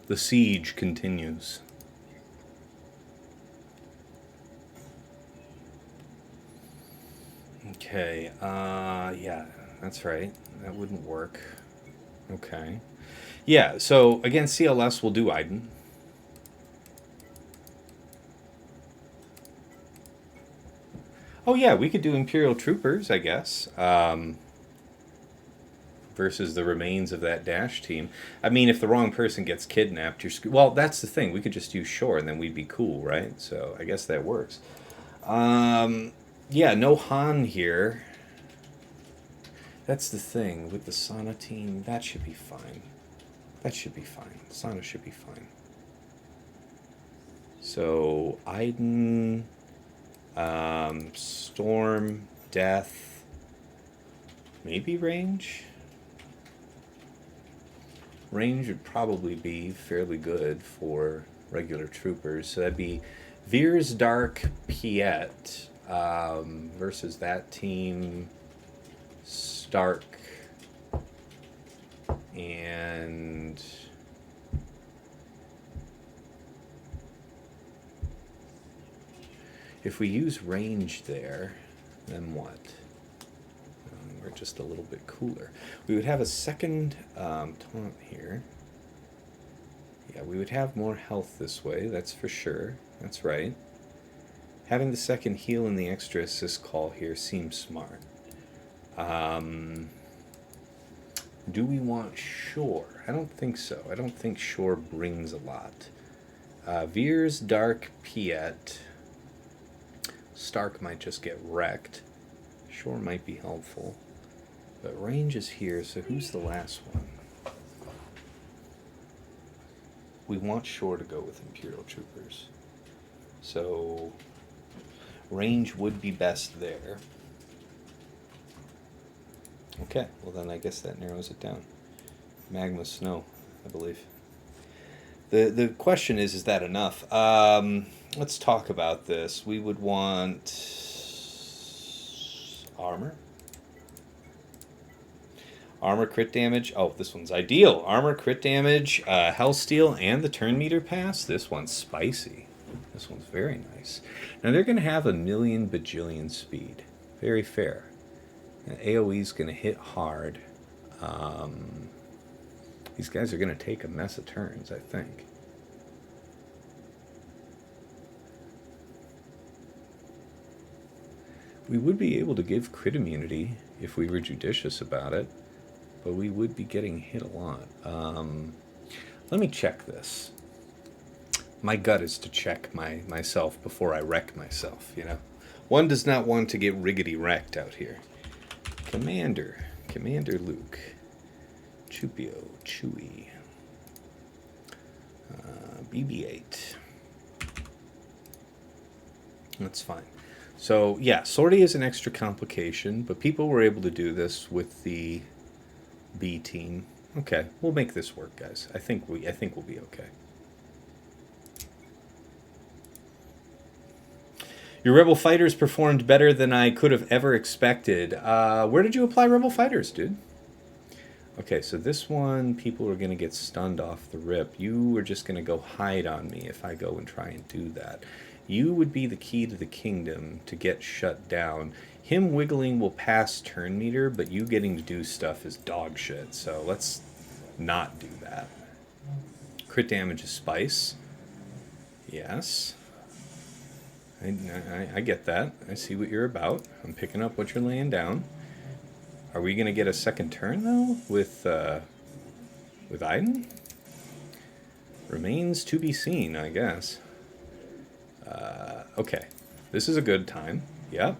The siege continues. Okay, yeah, that's right. That wouldn't work. Okay. Yeah, so against CLS, we'll do Iden. Oh, yeah, we could do Imperial Troopers, I guess. Versus the remains of that Dash team. I mean, if the wrong person gets kidnapped, you're screwed. Well, that's the thing. We could just use Shore, and then we'd be cool, right? So I guess that works. Yeah, no Han here. That's the thing. With the Sana team, that should be fine. That should be fine. Sana should be fine. So, Iden, Storm, Death, maybe Range? Range would probably be fairly good for regular troopers. So that'd be Veers, Dark, Piet versus that team, Stark, and if we use range there, then what? We're just a little bit cooler. We would have a second taunt here. Yeah, we would have more health this way, that's for sure. That's right. Having the second heal and the extra assist call here seems smart. Do we want Shore? I don't think so. I don't think Shore brings a lot. Veers, Dark, Piet. Stark might just get wrecked. Shore might be helpful. But range is here, so who's the last one? We want Shore to go with Imperial Troopers. So range would be best there. Okay, well then I guess that narrows it down. Magma Snow, I believe. The question is that enough? Let's talk about this. We would want armor. Armor crit damage. Oh, this one's ideal. Armor crit damage, Hellsteel, and the turn meter pass. This one's spicy. This one's very nice. Now they're going to have 1,000,000 bajillion speed. Very fair. And AoE's going to hit hard. These guys are going to take a mess of turns, I think. We would be able to give crit immunity if we were judicious about it, but we would be getting hit a lot. Let me check this. My gut is to check myself before I wreck myself, you know? One does not want to get riggedy wrecked out here. Commander Luke. Chupio, Chewie. BB-8. That's fine. So, yeah, sortie is an extra complication, but people were able to do this with the B team. Okay, we'll make this work, guys. I think we'll be okay. Your Rebel Fighters performed better than I could have ever expected. Where did you apply Rebel Fighters, dude? Okay, so this one, people are going to get stunned off the rip. You are just going to go hide on me if I go and try and do that. You would be the key to the kingdom to get shut down. Him wiggling will pass turn meter, but you getting to do stuff is dog shit. So let's not do that. Crit damage is spice. Yes. I get that. I see what you're about. I'm picking up what you're laying down. Are we going to get a second turn, though, with Iden? Remains to be seen, I guess. Okay. This is a good time. Yep.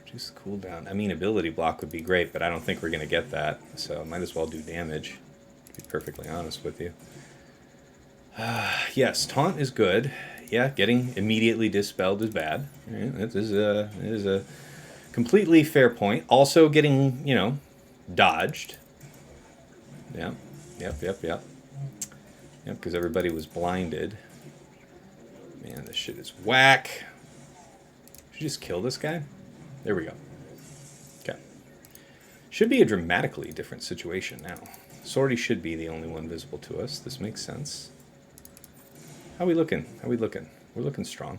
Just cooldown. I mean, ability block would be great, but I don't think we're going to get that. So might as well do damage, to be perfectly honest with you. Yes, taunt is good. Yeah, getting immediately dispelled is bad. Right, that is a completely fair point. Also getting, dodged. Yeah, yep, because everybody was blinded. Man, this shit is whack. Should you just kill this guy? There we go. Okay. Should be a dramatically different situation now. Sortie should be the only one visible to us. This makes sense. How we looking? We're looking strong.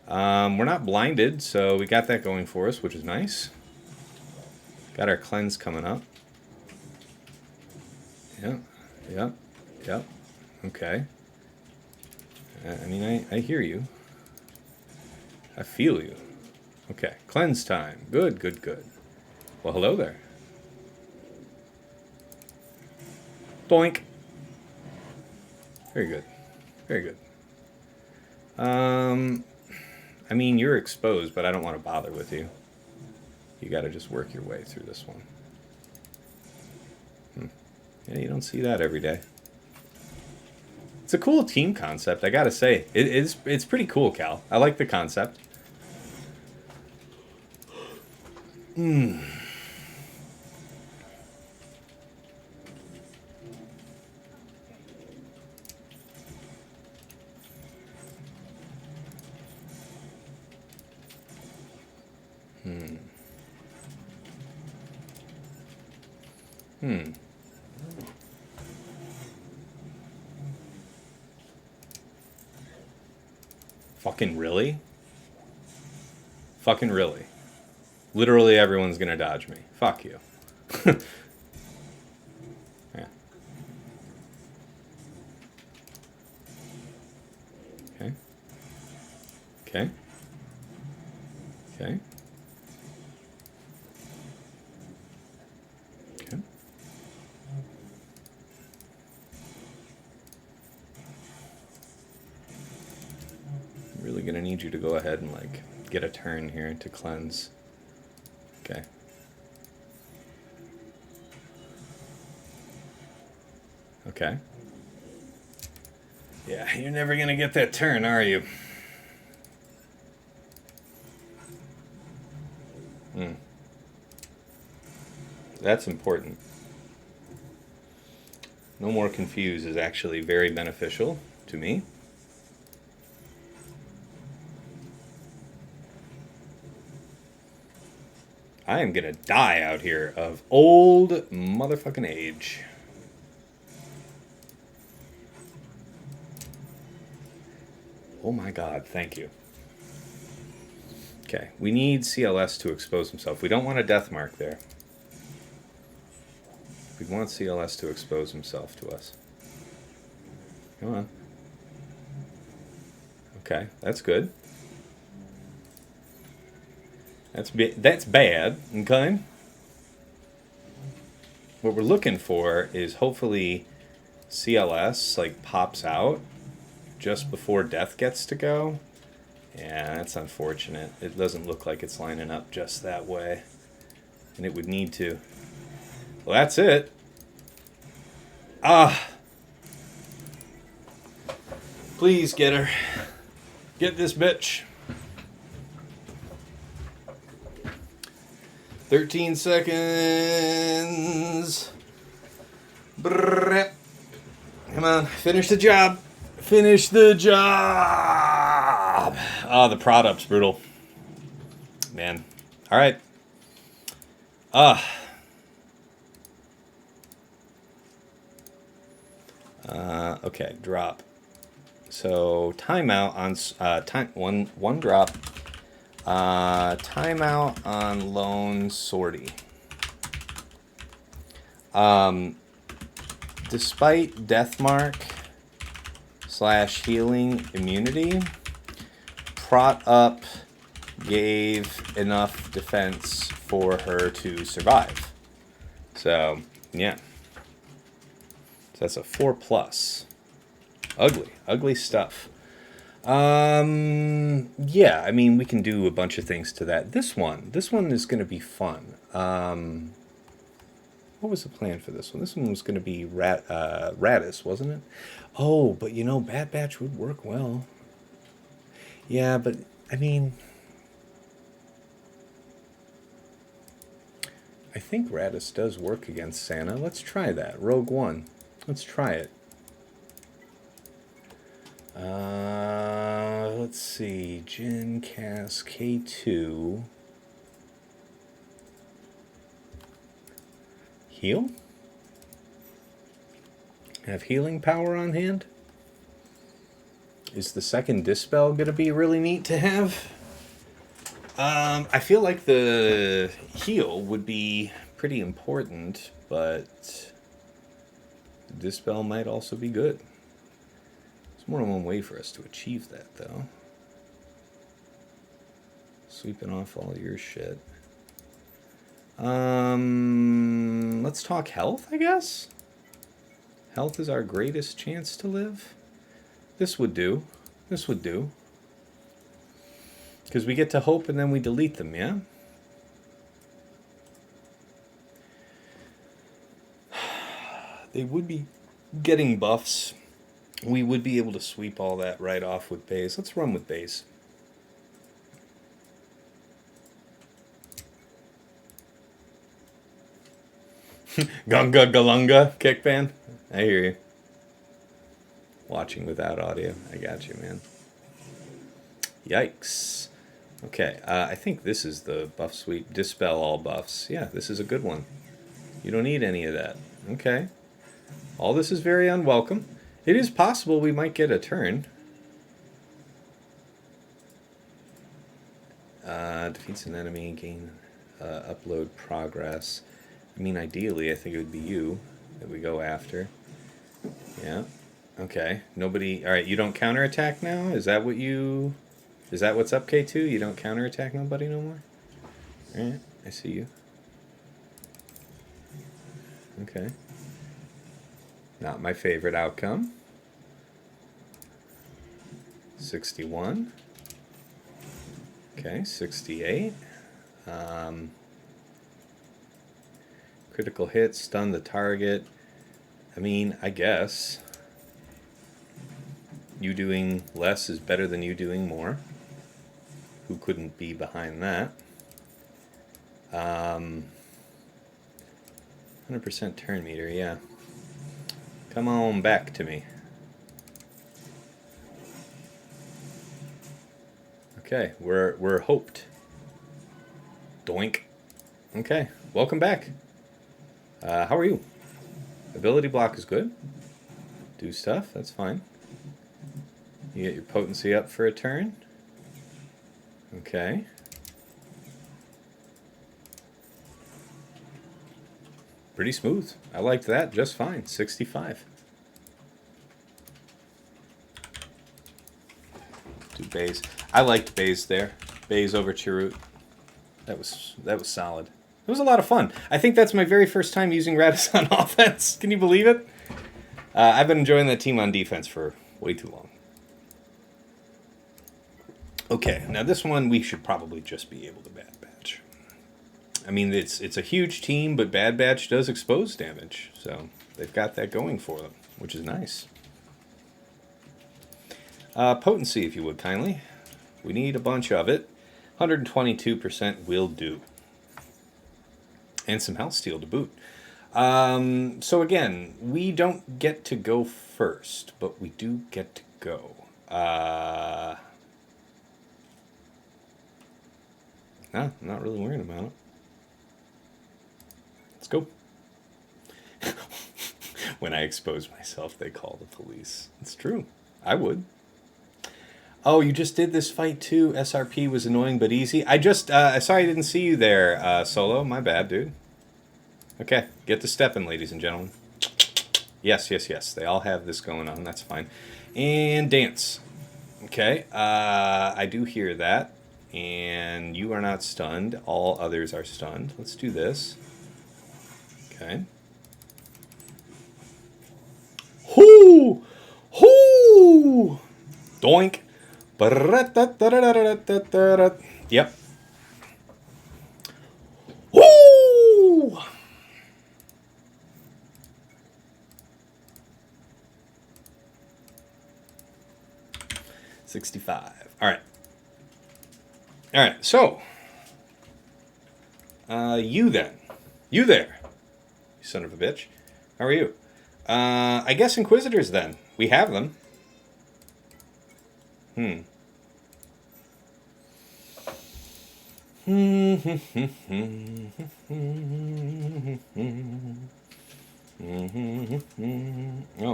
We're not blinded, so we got that going for us, which is nice. Got our cleanse coming up. Yep. Okay. I mean, I hear you. I feel you. Okay, cleanse time. Good. Well, hello there. Doink. Very good. I mean, you're exposed, but I don't want to bother with you. You got to just work your way through this one. Yeah, you don't see that every day. It's a cool team concept, I gotta say. It's pretty cool, Cal. I like the concept. Fucking really? Fucking really? Literally everyone's gonna dodge me. Fuck you. Yeah. Okay. gonna need you to go ahead and like get a turn here to cleanse. Okay. Okay. Yeah, you're never gonna get that turn, are you? That's important. No more confused is actually very beneficial to me. I am gonna die out here of old motherfucking age. Oh my god, thank you. Okay, we need CLS to expose himself. We don't want a death mark there. We want CLS to expose himself to us. Come on. Okay, that's good. That's bad, okay? What we're looking for is hopefully CLS like pops out just before death gets to go. Yeah, that's unfortunate. It doesn't look like it's lining up just that way. And it would need to. Well, that's it. Ah. Please get her. Get this bitch. 13 seconds. Brrr. Come on, finish the job. Finish the job. Oh, the product's brutal. Man. All right. Okay, drop. So timeout on one drop. Timeout on lone sortie. Despite deathmark / healing immunity, prot up gave enough defense for her to survive. So yeah, so that's a 4+. Ugly stuff. Yeah, I mean, we can do a bunch of things to that. This one is going to be fun. What was the plan for this one? This one was going to be Raddus, wasn't it? Oh, but you know, Bad Batch would work well. Yeah, but I mean, I think Raddus does work against Santa. Let's try that. Rogue One. Let's try it. Let's see. Jin, Cass, K2. Heal? Have healing power on hand? Is the second Dispel going to be really neat to have? I feel like the heal would be pretty important, but Dispel might also be good. There's more than one way for us to achieve that, though. Sweeping off all your shit. Let's talk health, I guess? Health is our greatest chance to live. This would do. This would do. Because we get to hope and then we delete them, yeah? They would be getting buffs. We would be able to sweep all that right off with base. Let's run with base. Gunga Galunga kick fan. I hear you. Watching without audio. I got you, man. Yikes. Okay, I think this is the buff sweep. Dispel all buffs. Yeah, this is a good one. You don't need any of that. Okay. All this is very unwelcome. It is possible we might get a turn. Defeats an enemy, gain upload progress. I mean, ideally, I think it would be you that we go after. Yeah. Okay. Nobody... Alright, you don't counterattack now? Is that what you... Is that what's up, K2? You don't counterattack nobody no more? Alright, I see you. Okay. Not my favorite outcome. 61. Okay, 68. Critical hit, stun the target. I mean, I guess you doing less is better than you doing more. Who couldn't be behind that? 100% turn meter, yeah. Come on back to me. Okay, we're hoped. Doink. Okay, welcome back. How are you? Ability block is good. Do stuff, that's fine. You get your potency up for a turn. Okay. Pretty smooth. I liked that just fine. 65. Do bays. I liked bays there. Bays over Chirrut. That was solid. It was a lot of fun. I think that's my very first time using Raddus on offense. Can you believe it? I've been enjoying that team on defense for way too long. Okay, now this one we should probably just be able to Bad Batch. I mean, it's a huge team, but Bad Batch does expose damage, so they've got that going for them, which is nice. Potency, if you would kindly. We need a bunch of it. 122% will do. And some health steal to boot. So again, we don't get to go first, but we do get to go. I'm not really worried about it. Let's go. When I expose myself, they call the police. It's true. I would. Oh, you just did this fight too. SRP was annoying but easy. I just, sorry I didn't see you there, Solo. My bad, dude. Okay, get to stepping, ladies and gentlemen. Yes, yes, yes. They all have this going on. That's fine. And dance. Okay, I do hear that. And you are not stunned. All others are stunned. Let's do this. Okay. Hoo! Hoo! Doink. Yep. Woo! $65. All right. All right. So, you then, you there, you son of a bitch. How are you? I guess Inquisitors then. We have them. Oh,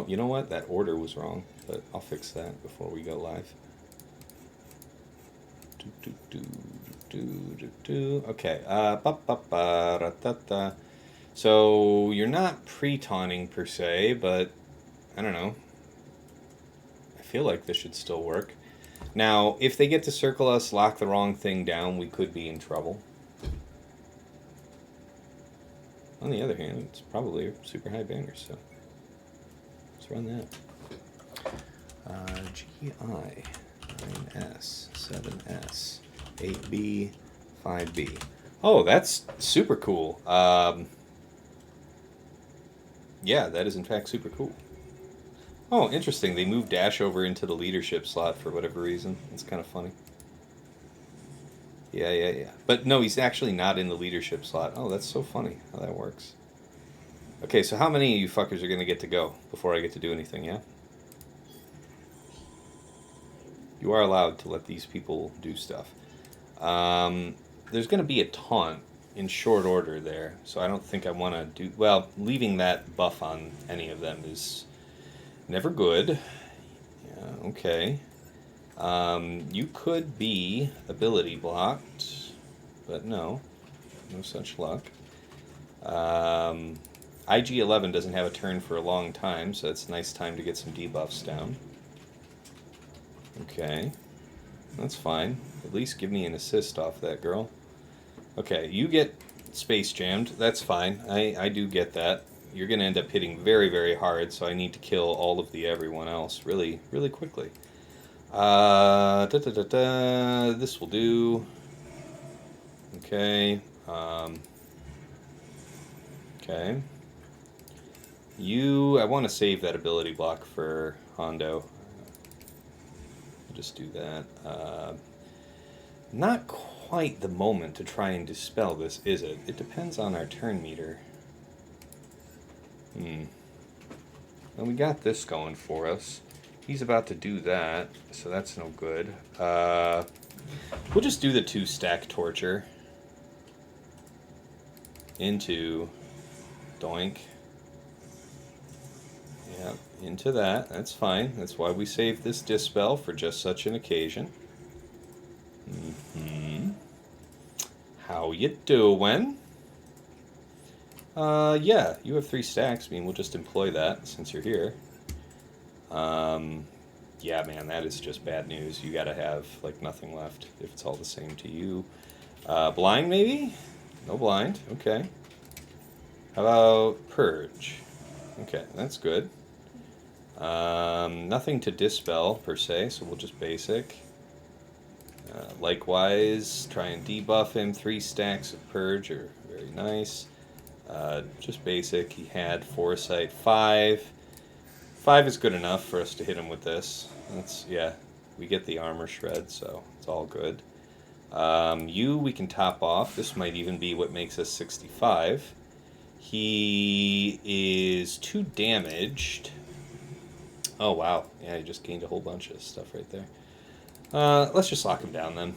you know what? That order was wrong, but I'll fix that before we go live. Okay. So you're not pre-taunting per se, but I don't know. I feel like this should still work. Now, if they get to circle us, lock the wrong thing down, we could be in trouble. On the other hand, it's probably a super high banner, so let's run that. GI, 9S, 7S, 8B, 5B. Oh, that's super cool. Yeah, that is in fact super cool. Oh, interesting. They moved Dash over into the leadership slot for whatever reason. It's kind of funny. Yeah. But no, he's actually not in the leadership slot. Oh, that's so funny how that works. Okay, so how many of you fuckers are going to get to go before I get to do anything, yeah? You are allowed to let these people do stuff. There's going to be a taunt in short order there, so I don't think I want to do... Well, leaving that buff on any of them is... never good. Yeah, okay. You could be ability blocked, but no such luck. IG-11 doesn't have a turn for a long time, so it's a nice time to get some debuffs down. Okay, that's fine. At least give me an assist off that girl. Okay, you get space jammed. That's fine. I do get that. You're going to end up hitting very, very hard, so I need to kill all of the everyone else really, really quickly. This will do. Okay. Okay. I want to save that ability block for Hondo. I'll just do that. Not quite the moment to try and dispel this, is it? It depends on our turn meter. Well, we got this going for us. He's about to do that, so that's no good. We'll just do the 2-stack torture. Into doink. Yep, into that. That's fine. That's why we saved this dispel for just such an occasion. How you doing? Yeah, you have 3 stacks. I mean, we'll just employ that since you're here. Yeah, man, that is just bad news. You gotta have, like, nothing left if it's all the same to you. Blind, maybe? No blind. Okay. How about Purge? Okay, that's good. Nothing to dispel, per se, so we'll just basic. Likewise, try and debuff him. 3 stacks of Purge are very nice. Just basic. He had Foresight 5. 5 is good enough for us to hit him with this. That's, yeah, we get the armor shred, so it's all good. We can top off. This might even be what makes us 65. He is 2 damaged. Oh, wow. Yeah, he just gained a whole bunch of stuff right there. Let's just lock him down then.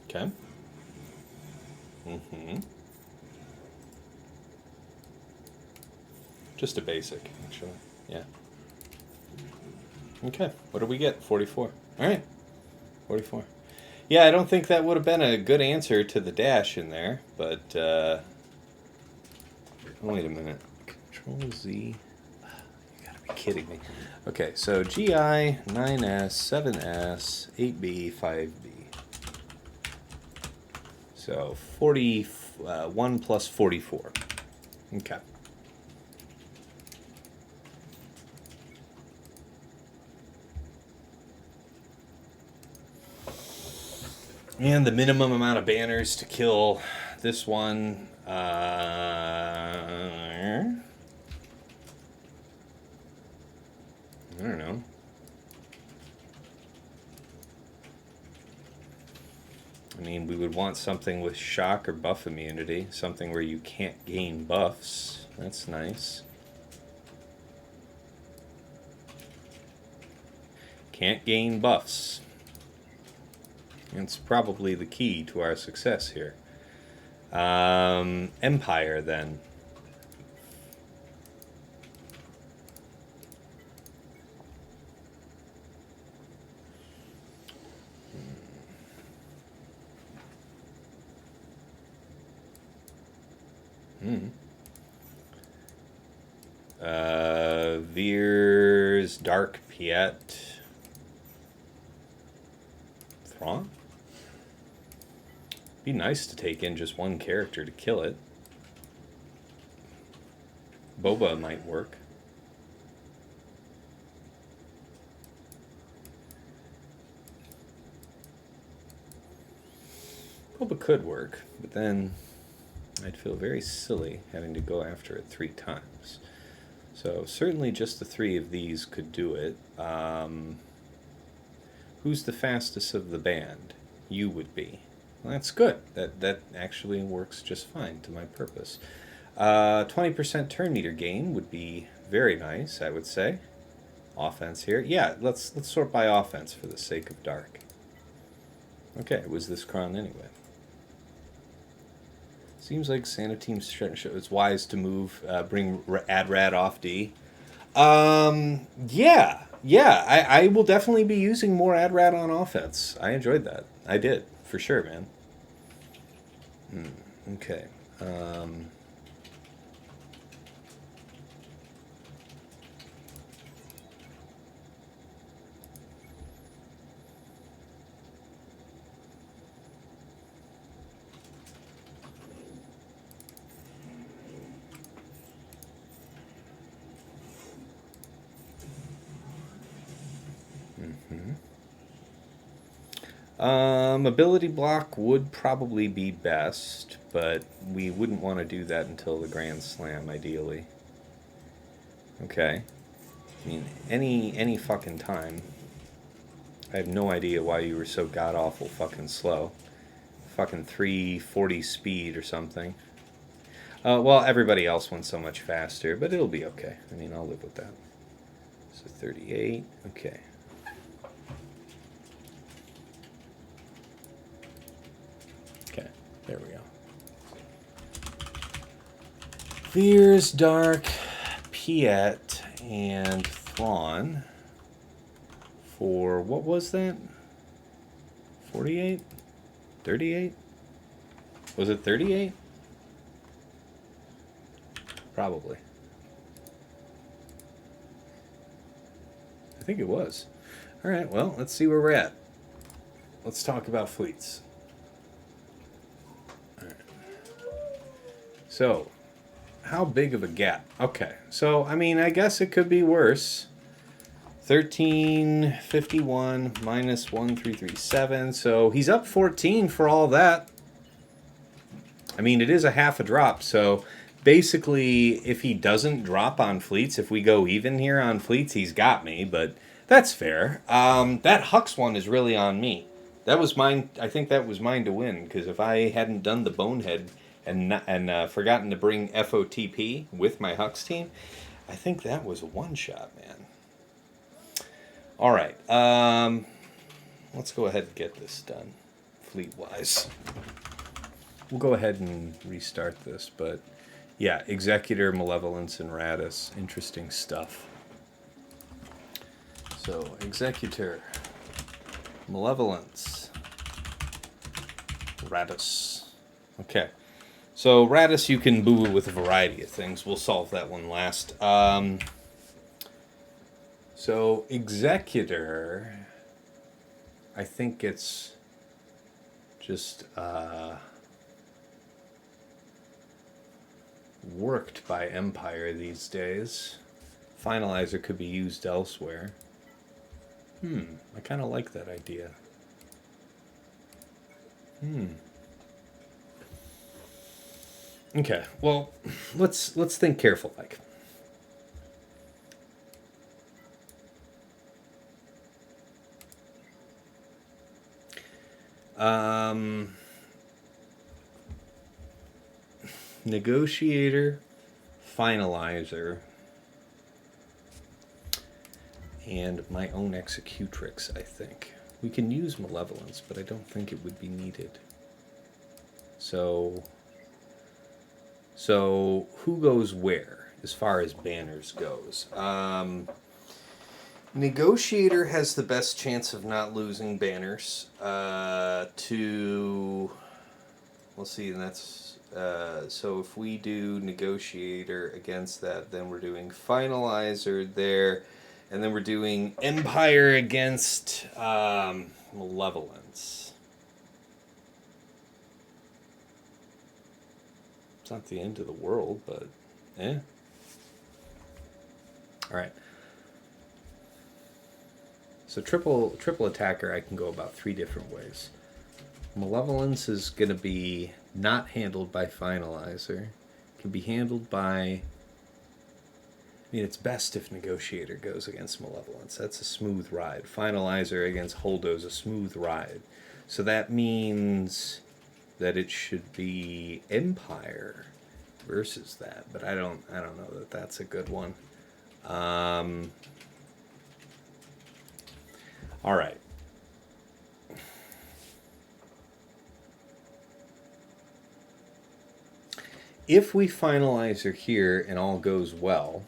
Okay. Just a basic, actually. Yeah. Okay. What do we get? 44. Alright. 44. Yeah, I don't think that would have been a good answer to the dash in there, but, oh, wait a minute. Control Z. You gotta be kidding me. Okay, so GI, 9S, 7S, 8B, 5B. So 41 plus 44. Okay. And the minimum amount of banners to kill this one, I don't know. I mean, we would want something with shock or buff immunity, something where you can't gain buffs. That's nice. Can't gain buffs. It's probably the key to our success here. Empire, then. Veers, Dark Piet, Thrawn? Be nice to take in just one character to kill it. Boba might work. Boba could work, but then I'd feel very silly having to go after it 3 times. So certainly just the 3 of these could do it. Who's the fastest of the band? You would be. Well, that's good. That actually works just fine to my purpose. 20% turn meter gain would be very nice, I would say. Offense here. Yeah, let's sort by offense for the sake of dark. Okay, it was this Kron anyway. Seems like Santa Team's it's wise to move, add Rad off D. Yeah, I will definitely be using more add Rad on offense. I enjoyed that. I did, for sure, man. Okay. Ability block would probably be best, but we wouldn't want to do that until the Grand Slam, ideally. Okay. I mean, any fucking time. I have no idea why you were so god-awful fucking slow. Fucking 340 speed or something. Well, everybody else went so much faster, but it'll be okay. I mean, I'll live with that. So 38, okay. Okay, there we go. Veers, Dark, Piet, and Thrawn for, what was that? 48? 38? Was it 38? Probably. I think it was. Alright, well, let's see where we're at. Let's talk about fleets. Alright. So, how big of a gap? Okay, so, I mean, I guess it could be worse. 1351 minus 1337, so he's up 14 for all that. I mean, it is a half a drop, so basically, if he doesn't drop on fleets, if we go even here on fleets, he's got me, but that's fair. That Hux one is really on me. That was mine. I think that was mine to win, because if I hadn't done the bonehead and forgotten to bring FOTP with my Hux team, I think that was a one-shot, man. All right, let's go ahead and get this done, fleet-wise. We'll go ahead and restart this, but yeah, Executor, Malevolence, and Raddus. Interesting stuff. So, Executor, Malevolence, Raddus. Okay. So, Raddus you can boo with a variety of things. We'll solve that one last. So, Executor, I think it's just worked by Empire these days. Finalizer could be used elsewhere. I kind of like that idea. Okay, well, let's think careful, like. Negotiator, Finalizer, and my own Executrix, I think. We can use Malevolence, but I don't think it would be needed. So who goes where as far as banners goes? Negotiator has the best chance of not losing banners. We'll see, and that's so if we do Negotiator against that, then we're doing Finalizer there, and then we're doing Empire against Malevolence. It's not the end of the world, but eh. All right. So triple attacker, I can go about 3 different ways. Malevolence is going to be not handled by Finalizer. It can be handled by... I mean, it's best if Negotiator goes against Malevolence. That's a smooth ride. Finalizer against Hondo is a smooth ride. So that means that it should be Empire versus that. But I don't know that that's a good one. All right. If we finalize her here and all goes well,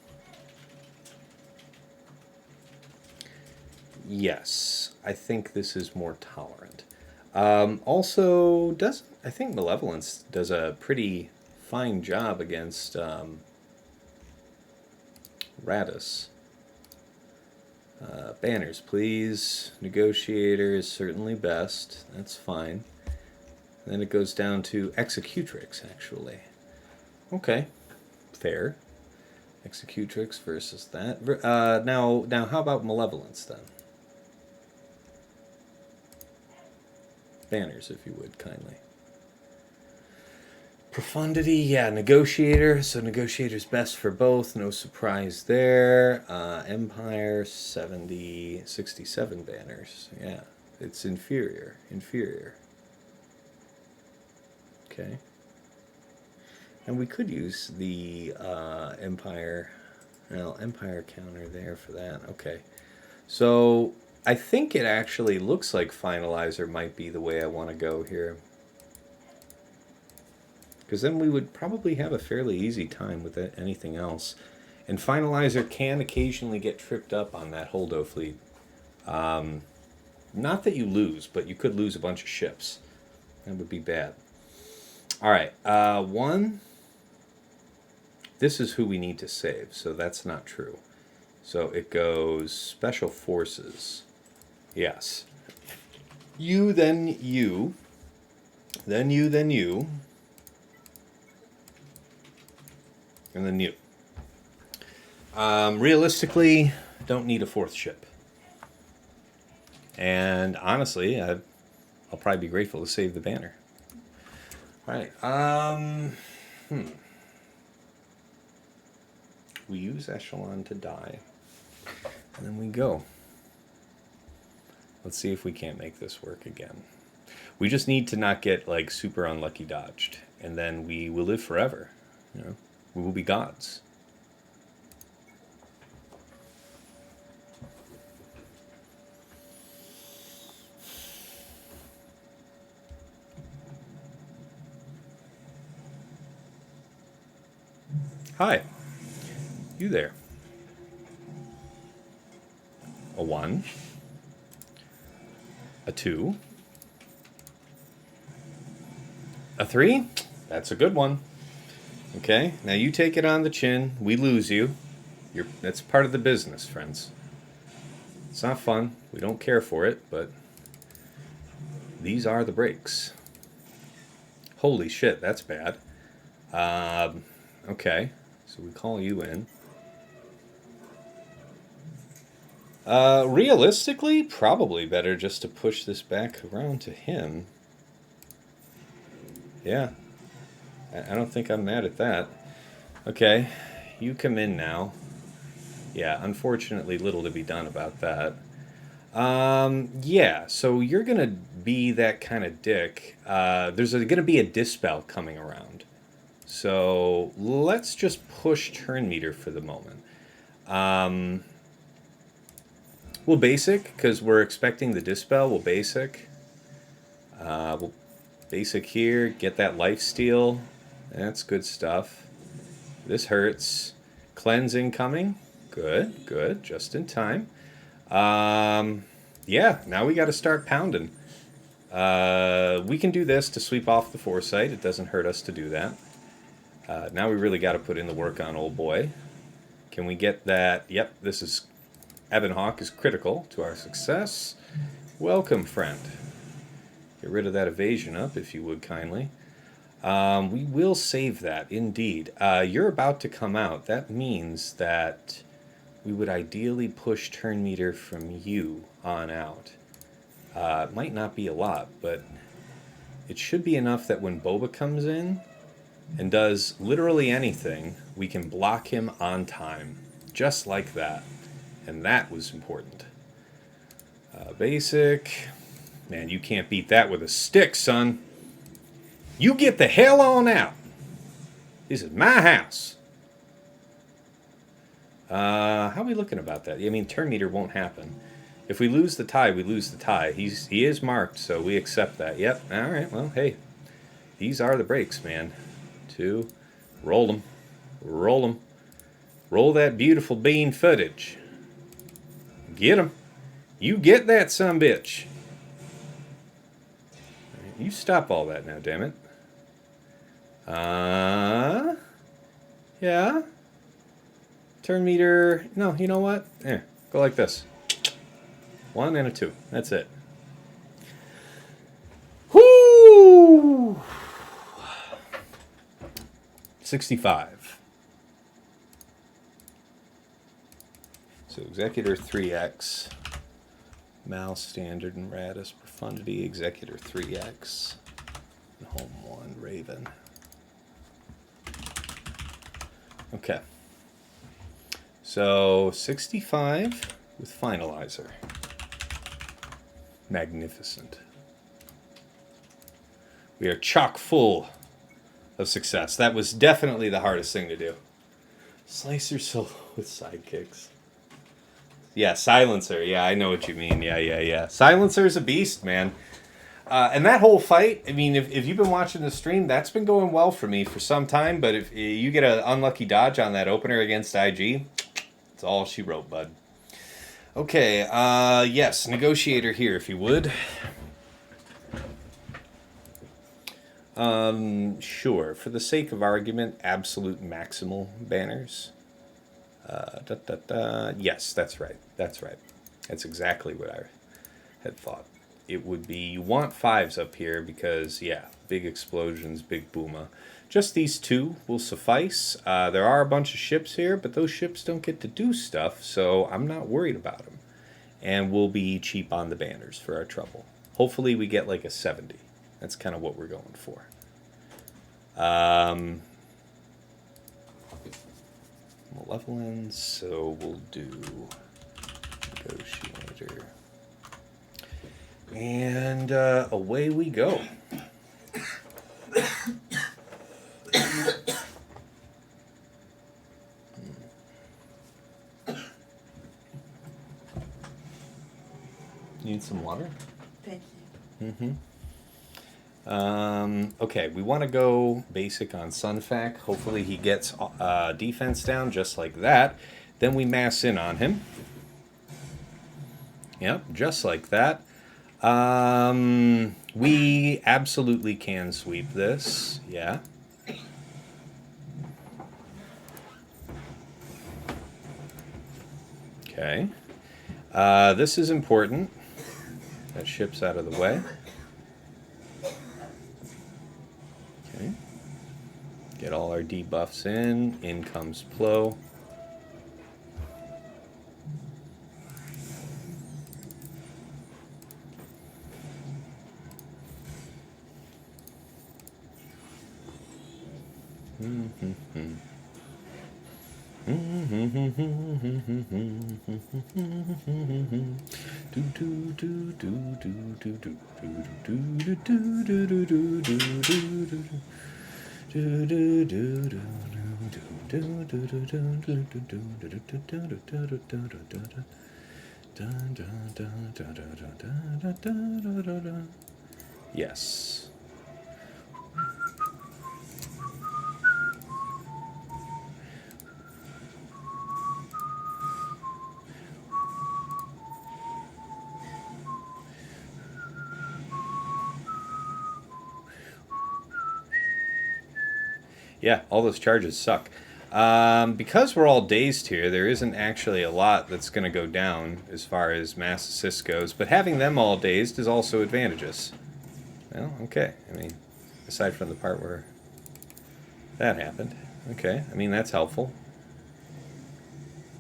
yes, I think this is more tolerant. Also, I think Malevolence does a pretty fine job against Raddus. Banners, please. Negotiator is certainly best. That's fine. And then it goes down to Executrix, actually. Okay, fair. Executrix versus that. Now, how about Malevolence then? banners, if you would, kindly. Profundity, yeah, Negotiator. So Negotiator's best for both. No surprise there. Empire, 67 banners. Yeah, it's inferior. Okay. And we could use the Empire counter there for that. Okay. So I think it actually looks like Finalizer might be the way I want to go here. Because then we would probably have a fairly easy time with anything else. And Finalizer can occasionally get tripped up on that Hondo fleet. Not that you lose, but you could lose a bunch of ships. That would be bad. All right, 1. This is who we need to save, so that's not true. So it goes Special Forces. Yes. You, then you. Then you, then you. And then you. Realistically, don't need a 4th ship. And honestly, I'll probably be grateful to save the banner. All right. We use Echelon to die. And then we go. Let's see if we can't make this work again. We just need to not get, like, super unlucky dodged. And then we will live forever. You know? We will be gods. Hi. You there. A 1. A 2. A 3. That's a good one. Okay, now you take it on the chin. We lose you. That's part of the business, friends. It's not fun. We don't care for it, but these are the breaks. Holy shit, that's bad. Okay, so we call you in. Realistically, probably better just to push this back around to him. Yeah. I don't think I'm mad at that. Okay, you come in now. Yeah, unfortunately, little to be done about that. Yeah, so you're going to be that kind of dick. There's going to be a dispel coming around. So let's just push turn meter for the moment. We'll basic, because we're expecting the dispel. We'll basic. We'll basic here, get that lifesteal. That's good stuff. This hurts. Cleanse incoming. Good, good. Just in time. Yeah, now we got to start pounding. We can do this to sweep off the foresight. It doesn't hurt us to do that. Now we really got to put in the work on old boy. Can we get that? Yep, this is... Ebon Hawk is critical to our success. Welcome, friend. Get rid of that evasion up, if you would, kindly. We will save that, indeed. You're about to come out. That means that we would ideally push turn meter from you on out. It might not be a lot, but it should be enough that when Boba comes in and does literally anything, we can block him on time. Just like that. And that was important. Basic. Man, you can't beat that with a stick, son. You get the hell on out. This is my house. How are we looking about that? I mean, turn meter won't happen. If we lose the tie, we lose the tie. He is marked, so we accept that. Yep. All right. Well, hey, these are the breaks, man. 2. Roll them. Roll them. Roll that beautiful bean footage. Get him. You get that, sumbitch. You stop all that now, damn it. Yeah. Turn meter. No, you know what? Go like this. 1 and a 2. That's it. Whoo! 65. So Executor 3X. Mal, Standard, and Raddus. Profundity, Executor 3X. And Home 1, Raven. Okay. So, 65 with Finalizer. Magnificent. We are chock full of success. That was definitely the hardest thing to do. Slicer solo with sidekicks. Yeah, Silencer. Yeah, I know what you mean. Yeah. Silencer's a beast, man. And that whole fight, I mean, if you've been watching the stream, that's been going well for me for some time. But if you get an unlucky dodge on that opener against IG, it's all she wrote, bud. Okay, yes, Negotiator here, if you would. Sure. For the sake of argument, absolute maximal banners. Yes, that's right. That's right. That's exactly what I had thought. It would be, you want 5s up here because, yeah, big explosions, big booma. Just these 2 will suffice. There are a bunch of ships here, but those ships don't get to do stuff, so I'm not worried about them. And we'll be cheap on the banners for our trouble. Hopefully we get like a 70. That's kind of what we're going for. Malevolence, so we'll do Negotiator. And away we go. Need some water? Thank you. Okay, we want to go basic on Sunfac. Hopefully he gets defense down just like that. Then we mass in on him. Yep, just like that. We absolutely can sweep this. Yeah. Okay. This is important. That ship's out of the way. Okay. Get all our debuffs in. In comes Plo. Yes. Yeah, all those charges suck. Because we're all dazed here, there isn't actually a lot that's going to go down as far as mass assist goes, but having them all dazed is also advantageous. Well, okay. I mean, aside from the part where that happened. Okay, I mean, that's helpful.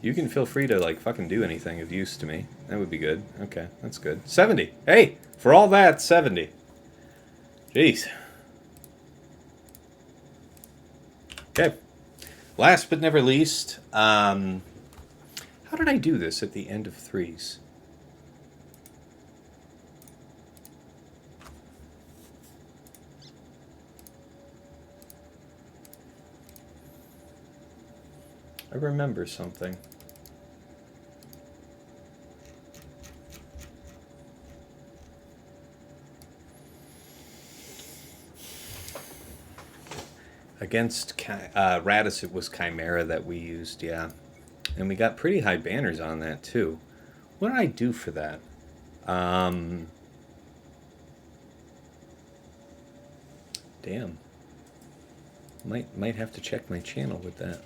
You can feel free to, like, fucking do anything of use to me. That would be good. Okay, that's good. 70! Hey! For all that, 70. Jeez. Okay. Last but never least, how did I do this at the end of 3s? I remember something. Against Raddus, it was Chimera that we used, yeah. And we got pretty high banners on that, too. What did I do for that? Damn. Might have to check my channel with that.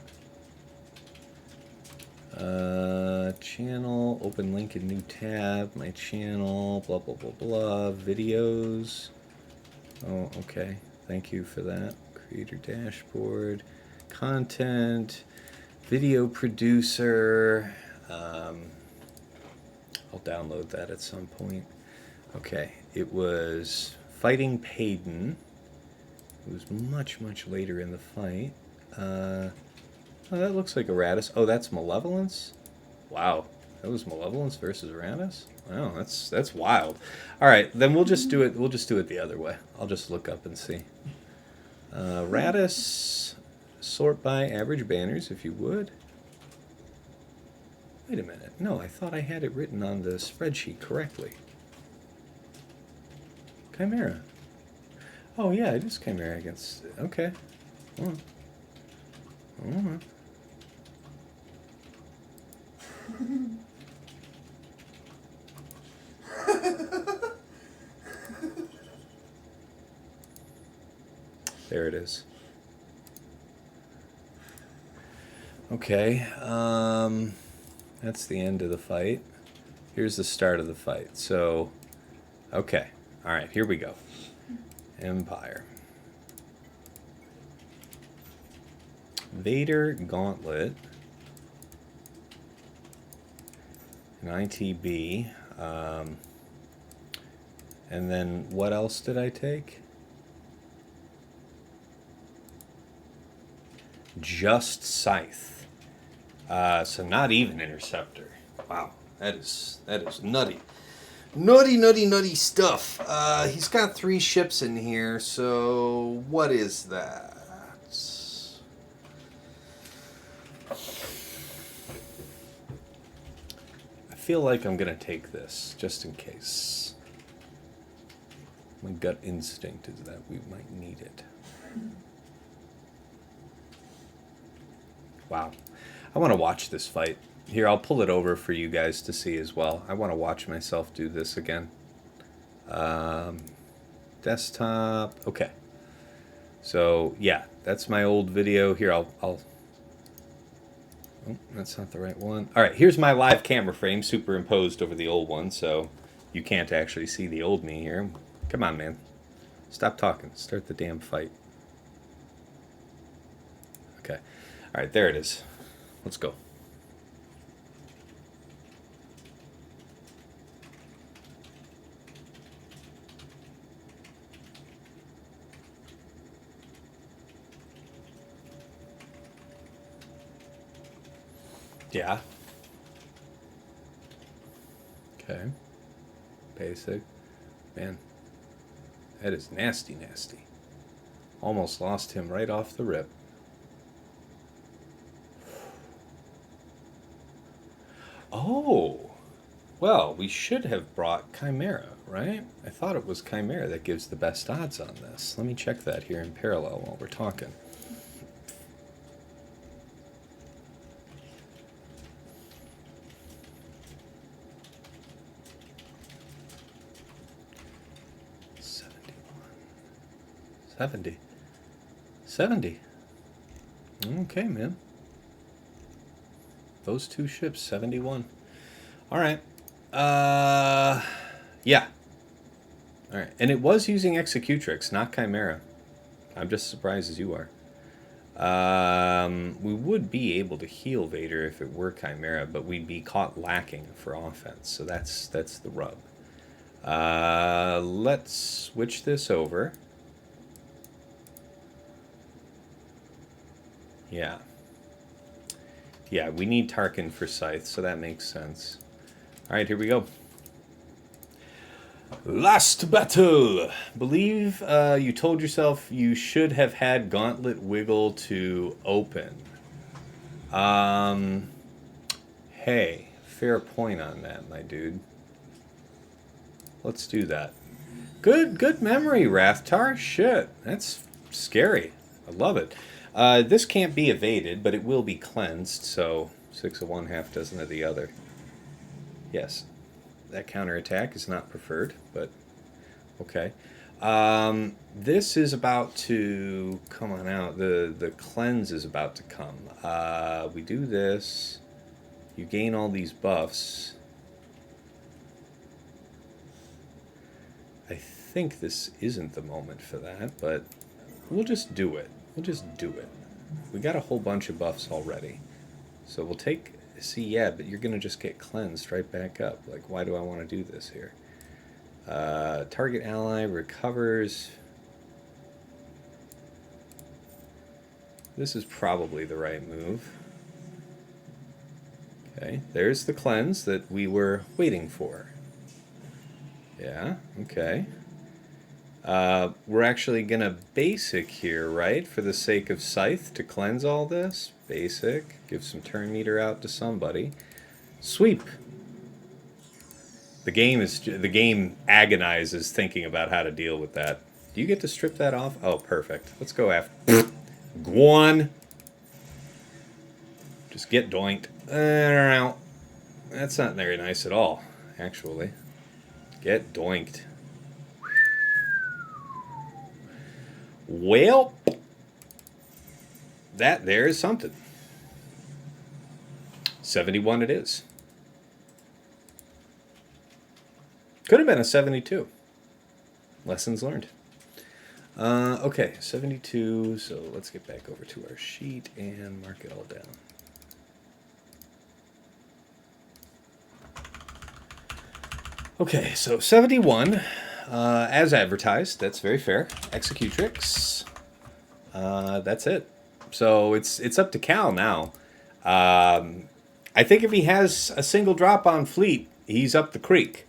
Channel, open link in new tab, my channel, blah, blah, blah, blah, videos. Oh, okay. Thank you for that. Creator dashboard, content, video producer. I'll download that at some point. Okay, it was fighting Payton. It was much, much later in the fight. Oh, that looks like a Raddus. Oh, that's Malevolence? Wow, that was Malevolence versus Raddus? Wow, that's wild. All right, then we'll just do it. We'll just do it the other way. I'll just look up and see. Raddus, sort by average banners, if you would. Wait a minute. No, I thought I had it written on the spreadsheet correctly. Chimera. Oh, yeah, it is Chimera against... Okay. Oh. Oh. There it is. Okay, that's the end of the fight. Here's the start of the fight. So, okay. All right, here we go. Empire. Vader Gauntlet. An ITB. And then what else did I take? Just Scythe. So not even Interceptor. Wow, that is nutty. Nutty stuff. He's got 3 ships in here, so what is that? I feel like I'm gonna take this, just in case. My gut instinct is that we might need it. Wow. I want to watch this fight. Here, I'll pull it over for you guys to see as well. I want to watch myself do this again. Desktop. Okay. So, yeah, that's my old video. Here, I'll... Oh, that's not the right one. All right, here's my live camera frame superimposed over the old one, so you can't actually see the old me here. Come on, man. Stop talking. Start the damn fight. Okay. All right, there it is. Let's go. Yeah. Okay. Basic. Man. That is nasty. Almost lost him right off the rip. Oh. Well, we should have brought Chimera, right? I thought it was Chimera that gives the best odds on this. Let me check that here in parallel while we're talking. $70. Okay, man. Those 2 ships, 71. All right. Yeah. All right. And it was using Executrix, not Chimera. I'm just as surprised as you are. We would be able to heal Vader if it were Chimera, but we'd be caught lacking for offense. So that's the rub. Let's switch this over. Yeah. Yeah, we need Tarkin for Scythe, so that makes sense. Alright, here we go. Last battle! Believe you told yourself you should have had Gauntlet Wiggle to open. Hey, fair point on that, my dude. Let's do that. Good memory, Rathtar. Shit, that's scary. I love it. This can't be evaded, but it will be cleansed, so 6 of one, half dozen of the other. Yes, that counterattack is not preferred, but okay. This is about to come on out. The cleanse is about to come. We do this. You gain all these buffs. I think this isn't the moment for that, but we'll just do it. We'll just do it. We got a whole bunch of buffs already. So we'll take See, yeah, but you're going to just get cleansed right back up. Like, why do I want to do this here? Target ally recovers. This is probably the right move. Okay, there's the cleanse that we were waiting for. Yeah, okay. We're actually going to basic here, right? For the sake of Scythe to cleanse all this. Basic. Give some turn meter out to somebody. Sweep. The game agonizes thinking about how to deal with that. Do you get to strip that off? Oh, perfect. Let's go after... Guan. Just get doinked. That's not very nice at all, actually. Get doinked. Well, that there is something. 71 it is. Could have been a 72. Lessons learned. Okay, 72. So let's get back over to our sheet and mark it all down. Okay, so 71, as advertised. That's very fair. Executrix. That's it. So it's up to Cal now. I think if he has a single drop on fleet, he's up the creek.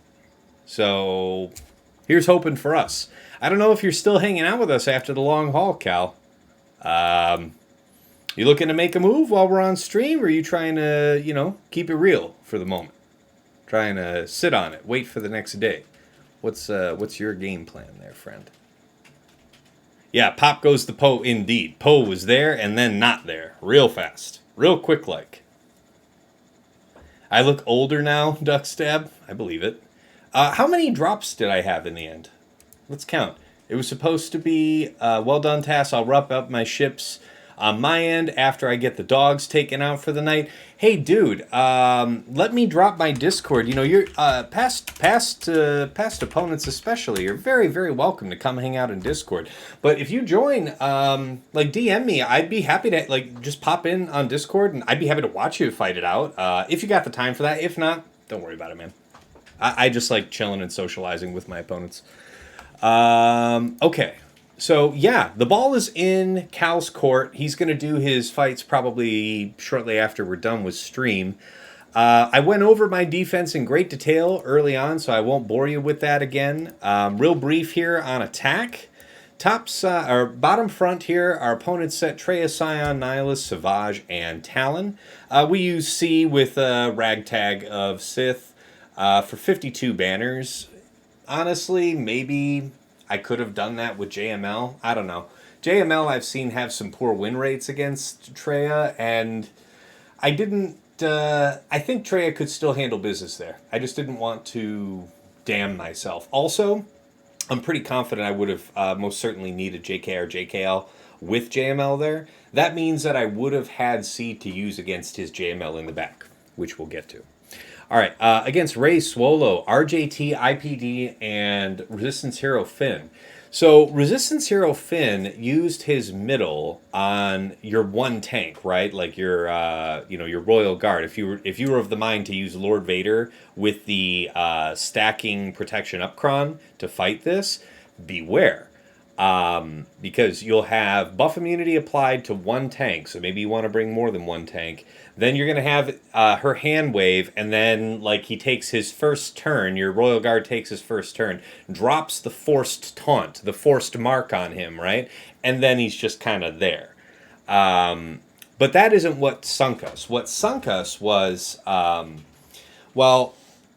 So here's hoping for us. I don't know if you're still hanging out with us after the long haul, Cal. You looking to make a move while we're on stream, or are you trying to, keep it real for the moment? Trying to sit on it, wait for the next day. What's your game plan there, friend? Yeah, pop goes the Poe indeed. Poe was there and then not there. Real fast. Real quick like. I look older now, Duckstab. I believe it. How many drops did I have in the end? Let's count. It was supposed to be, well done, Tass. I'll wrap up my ships on my end after I get the dogs taken out for the night. Hey, dude, let me drop my Discord. You're past opponents especially. You're very, very welcome to come hang out in Discord. But if you join, DM me. I'd be happy to just pop in on Discord, and I'd be happy to watch you fight it out. If you got the time for that. If not, don't worry about it, man. I just like chilling and socializing with my opponents. Okay. So, yeah, the ball is in Cal's court. He's going to do his fights probably shortly after we're done with stream. I went over my defense in great detail early on, so I won't bore you with that again. Real brief here on attack. Bottom front here, our opponents set Traya, Scion, Nihilus, Savage, and Talon. We use C with a ragtag of Sith for 52 banners. Honestly, maybe I could have done that with JML. I don't know. JML I've seen have some poor win rates against Traya, and I didn't... I think Traya could still handle business there. I just didn't want to damn myself. Also, I'm pretty confident I would have most certainly needed JK or JKL with JML there. That means that I would have had C to use against his JML in the back, which we'll get to. All right, against Rey Swolo, RJT, IPD, and Resistance Hero Finn. So Resistance Hero Finn used his middle on your one tank, right? Like your Royal Guard. If you were of the mind to use Lord Vader with the stacking protection upcron to fight this, beware. Because you'll have buff immunity applied to one tank, so maybe you want to bring more than one tank. Then you're going to have her hand wave, and then he takes his first turn, your Royal Guard takes his first turn, drops the forced taunt, the forced mark on him, right? And then he's just kind of there. But that isn't what sunk us. What sunk us was,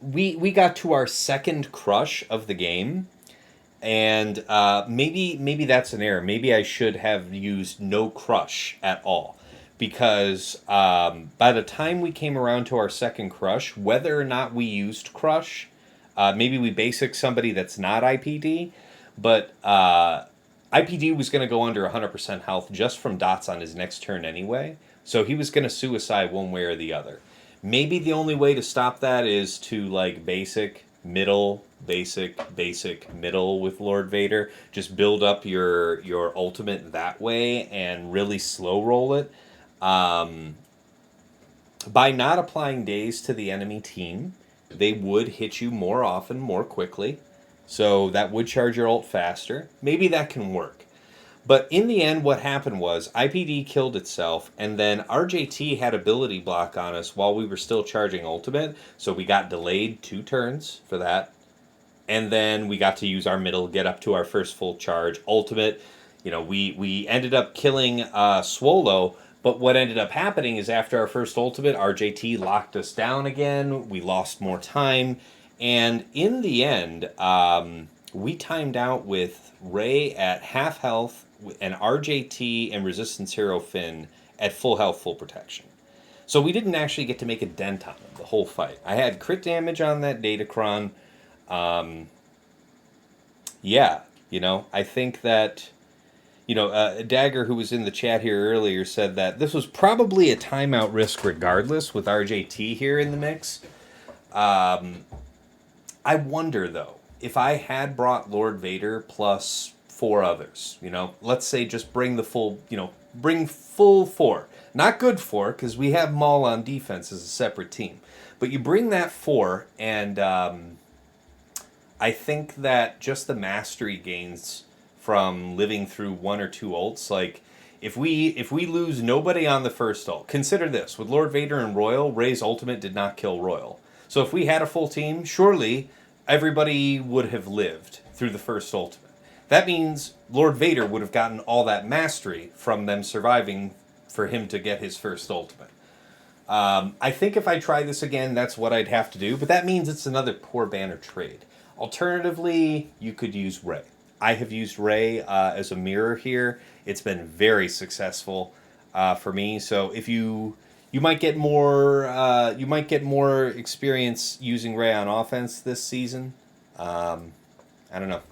we got to our second crush of the game. And maybe that's an error. Maybe I should have used no crush at all. Because by the time we came around to our second crush, whether or not we used crush, maybe we basic somebody that's not IPD, but IPD was going to go under 100% health just from dots on his next turn anyway. So he was going to suicide one way or the other. Maybe the only way to stop that is to basic, middle, basic, middle with Lord Vader. Just build up your ultimate that way and really slow roll it. by not applying daze to the enemy team, they would hit you more often, more quickly. So that would charge your ult faster. Maybe that can work. But in the end, what happened was IPD killed itself, and then RJT had ability block on us while we were still charging ultimate. So we got delayed 2 turns for that. And then we got to use our middle, get up to our first full charge. Ultimate, we ended up killing Swolo, but what ended up happening is after our first ultimate, RJT locked us down again. We lost more time. And in the end, we timed out with Rey at half health and RJT and Resistance Hero Finn at full health, full protection. So we didn't actually get to make a dent on them the whole fight. I had crit damage on that Datacron. I think that, Dagger, who was in the chat here earlier, said that this was probably a timeout risk regardless with RJT here in the mix. I wonder, though, if I had brought Lord Vader plus 4 others, let's say just bring the full, bring full 4. Not good 4, because we have Maul on defense as a separate team. But you bring that 4, and I think that just the mastery gains from living through 1 or 2 ults, like, if we lose nobody on the first ult, consider this, with Lord Vader and Royal, Rey's ultimate did not kill Royal. So if we had a full team, surely everybody would have lived through the first ultimate. That means Lord Vader would have gotten all that mastery from them surviving for him to get his first ultimate. I think if I try this again, that's what I'd have to do, but that means it's another poor banner trade. Alternatively, you could use Rey. I have used Rey as a mirror here. It's been very successful for me. So if you might get more experience using Rey on offense this season. I don't know.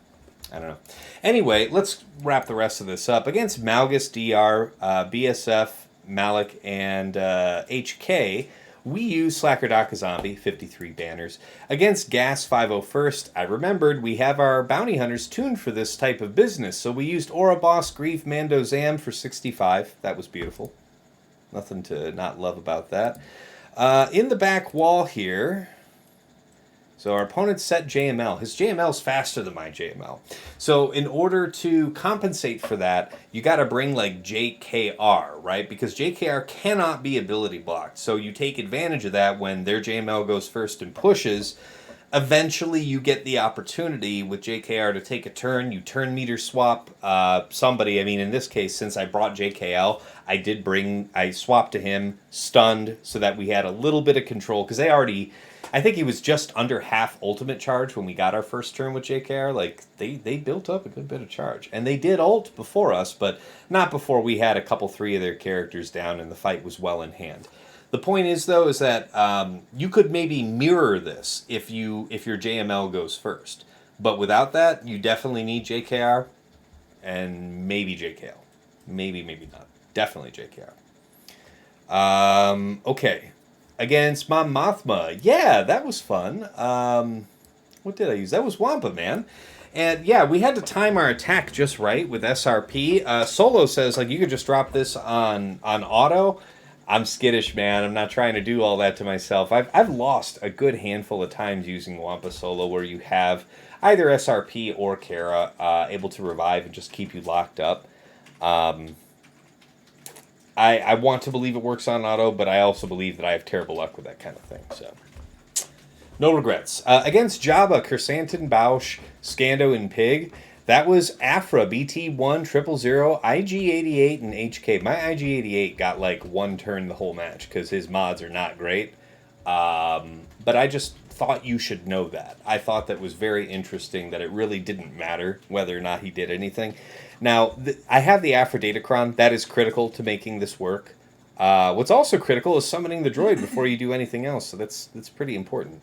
Anyway, let's wrap the rest of this up. Against Malgus, DR, BSF, Malik, and HK, we use Slacker Daka Zombie, 53 banners. Against Gas 501st, I remembered we have our bounty hunters tuned for this type of business, so we used Aurra Boss, Grief, Mando, Zam for 65. That was beautiful. Nothing to not love about that. In the back wall here, so our opponent set JML. His JML is faster than my JML. So in order to compensate for that, you got to bring like JKR, right? Because JKR cannot be ability blocked. So you take advantage of that when their JML goes first and pushes. Eventually you get the opportunity with JKR to take a turn. You turn meter swap somebody. I mean, in this case, since I brought JKL, I swapped to him, stunned, so that we had a little bit of control. Because I think he was just under half ultimate charge when we got our first turn with JKR. Like, they built up a good bit of charge. And they did ult before us, but not before we had a couple, 3 of their characters down and the fight was well in hand. The point is, though, is that you could maybe mirror this if your JML goes first. But without that, you definitely need JKR and maybe JKL. Maybe not. Definitely JKR. Okay. Against Mom Mothma. Yeah, that was fun. What did I use? That was Wampa, man. And yeah, we had to time our attack just right with SRP. Solo says, like, you could just drop this on auto. I'm skittish, man. I'm not trying to do all that to myself. I've lost a good handful of times using Wampa Solo where you have either SRP or Kara able to revive and just keep you locked up. I want to believe it works on auto, but I also believe that I have terrible luck with that kind of thing. So, no regrets. Against Jabba, Chrysanthemum, Bausch, Scando, and Pig, that was Aphra, BT1, 000, IG88, and HK. My IG88 got like 1 turn the whole match because his mods are not great. But I just thought you should know that. I thought that was very interesting that it really didn't matter whether or not he did anything. Now, I have the Aphra Datacron. That is critical to making this work. What's also critical is summoning the droid before you do anything else, so that's pretty important.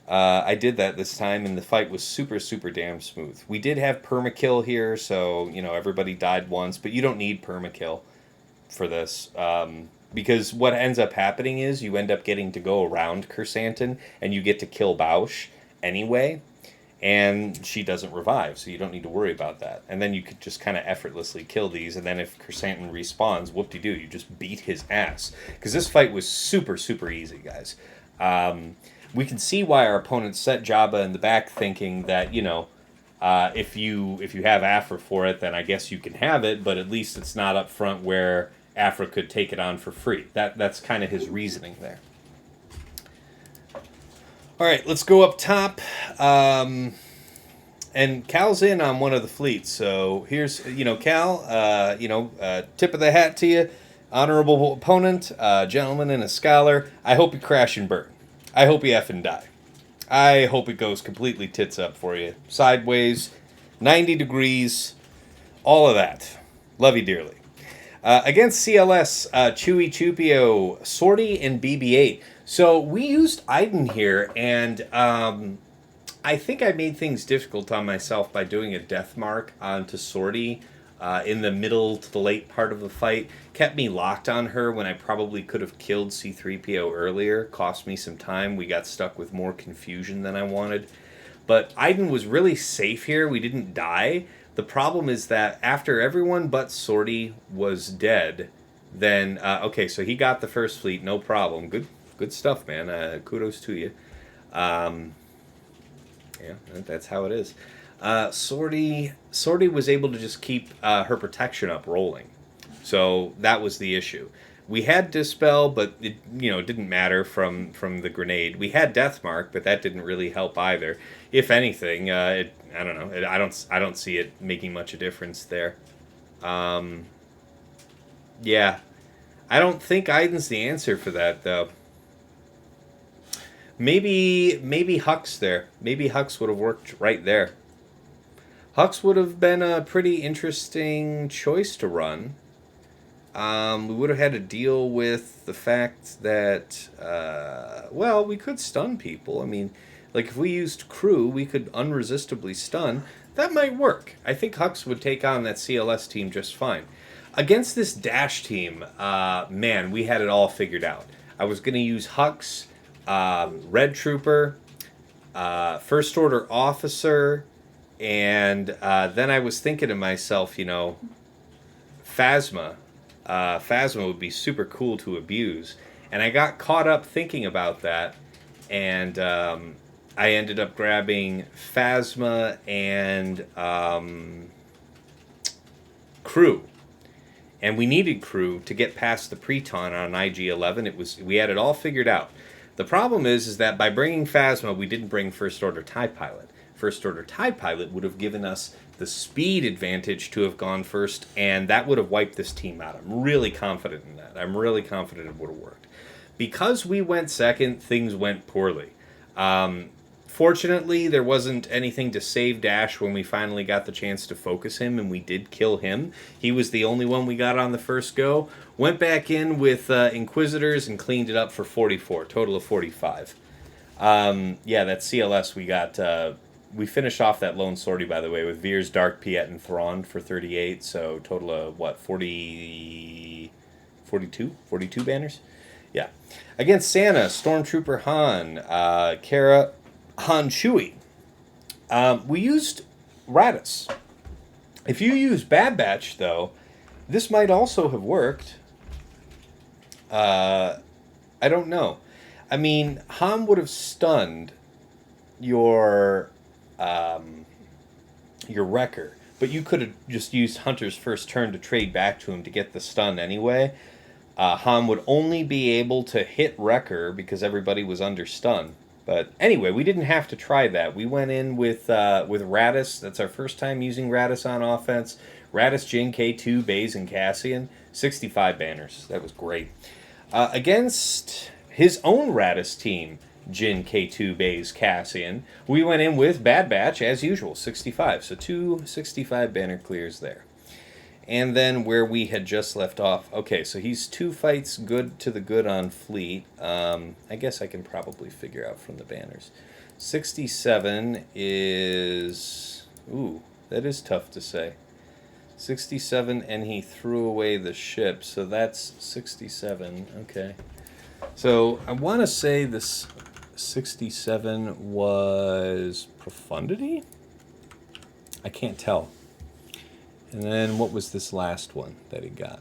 I did that this time, and the fight was super, super damn smooth. We did have permakill here, so, everybody died once, but you don't need permakill for this. Because what ends up happening is you end up getting to go around Chrysanthemum, and you get to kill Bausch anyway. and she doesn't revive, so you don't need to worry about that. And then you could just kind of effortlessly kill these, and then if Chrysanthemum respawns, whoop-de-doo, you just beat his ass. Because this fight was super, super easy, guys. We can see why our opponents set Jabba in the back thinking that, you know, if you have Aphra for it, then I guess you can have it, but at least it's not up front where Aphra could take it on for free. That's kind of his reasoning there. All right, let's go up top. And Cal's in on one of the fleets, so here's, you know, Cal, tip of the hat to you. Honorable opponent, gentleman and a scholar. I hope you crash and burn. I hope you effing die. I hope it goes completely tits up for you. Sideways, 90 degrees, all of that. Love you dearly. Against CLS, Chewy Chupio, Sortie, and BB-8. So we used Iden here, and I think I made things difficult on myself by doing a death mark onto Sortie in the middle to the late part of the fight. Kept me locked on her when I probably could have killed C-3PO earlier. Cost me some time. We got stuck with more confusion than I wanted. But Iden was really safe here. We didn't die. The problem is that after everyone but Sortie was dead, then, okay, so he got the first fleet, no problem. Good stuff, man. Kudos to you. Yeah, that's how it is. Sortie was able to just keep her protection up rolling. So that was the issue. We had Dispel, but it didn't matter from the grenade. We had Deathmark, but that didn't really help either. If anything, I don't know. I don't see it making much a difference there. Yeah, I don't think Iden's the answer for that though. Maybe Hux there. Maybe Hux would have worked right there. Hux would have been a pretty interesting choice to run. We would have had to deal with the fact that, well, we could stun people. I mean, like if we used crew, we could unresistably stun. That might work. I think Hux would take on that CLS team just fine. Against this Dash team, man, we had it all figured out. I was going to use Hux, Red Trooper, First Order Officer, and then I was thinking to myself, Phasma. Phasma would be super cool to abuse. And I got caught up thinking about that, and I ended up grabbing Phasma and crew. And we needed crew to get past the Preton on IG-11. We had it all figured out. The problem is that by bringing Phasma, we didn't bring First Order TIE Pilot. First Order TIE Pilot would have given us the speed advantage to have gone first, and that would have wiped this team out. I'm really confident in that. I'm really confident it would have worked. Because we went second, things went poorly. Fortunately, there wasn't anything to save Dash when we finally got the chance to focus him, and we did kill him. He was the only one we got on the first go. Went back in with Inquisitors and cleaned it up for 44, total of 45. Yeah, that CLS we got... we finished off that lone sortie, by the way, with Veers, Dark, Piet, and Thrawn for 38, so total of, 42 banners? Yeah. Against Santa, Stormtrooper Han, Kara, Han Chewie. We used Raddus. If you use Bad Batch, though, this might also have worked. I don't know. I mean, Han would have stunned your Wrecker, but you could have just used Hunter's first turn to trade back to him to get the stun anyway. Han would only be able to hit Wrecker because everybody was under stun. But anyway, we didn't have to try that. We went in with Raddus. That's our first time using Raddus on offense. Raddus, Jin, K2, Baze, and Cassian. 65 banners. That was great. Against his own Raddus team, Jin, K2, Baze, Cassian, we went in with Bad Batch, as usual, 65. So 2 65 banner clears there. And then where we had just left off. Okay, so he's 2 fights good to the good on fleet. I guess I can probably figure out from the banners. 67 is... Ooh, that is tough to say. 67, and he threw away the ship, so that's 67. Okay. So I want to say this 67 was Profundity? I can't tell. And then what was this last one that he got?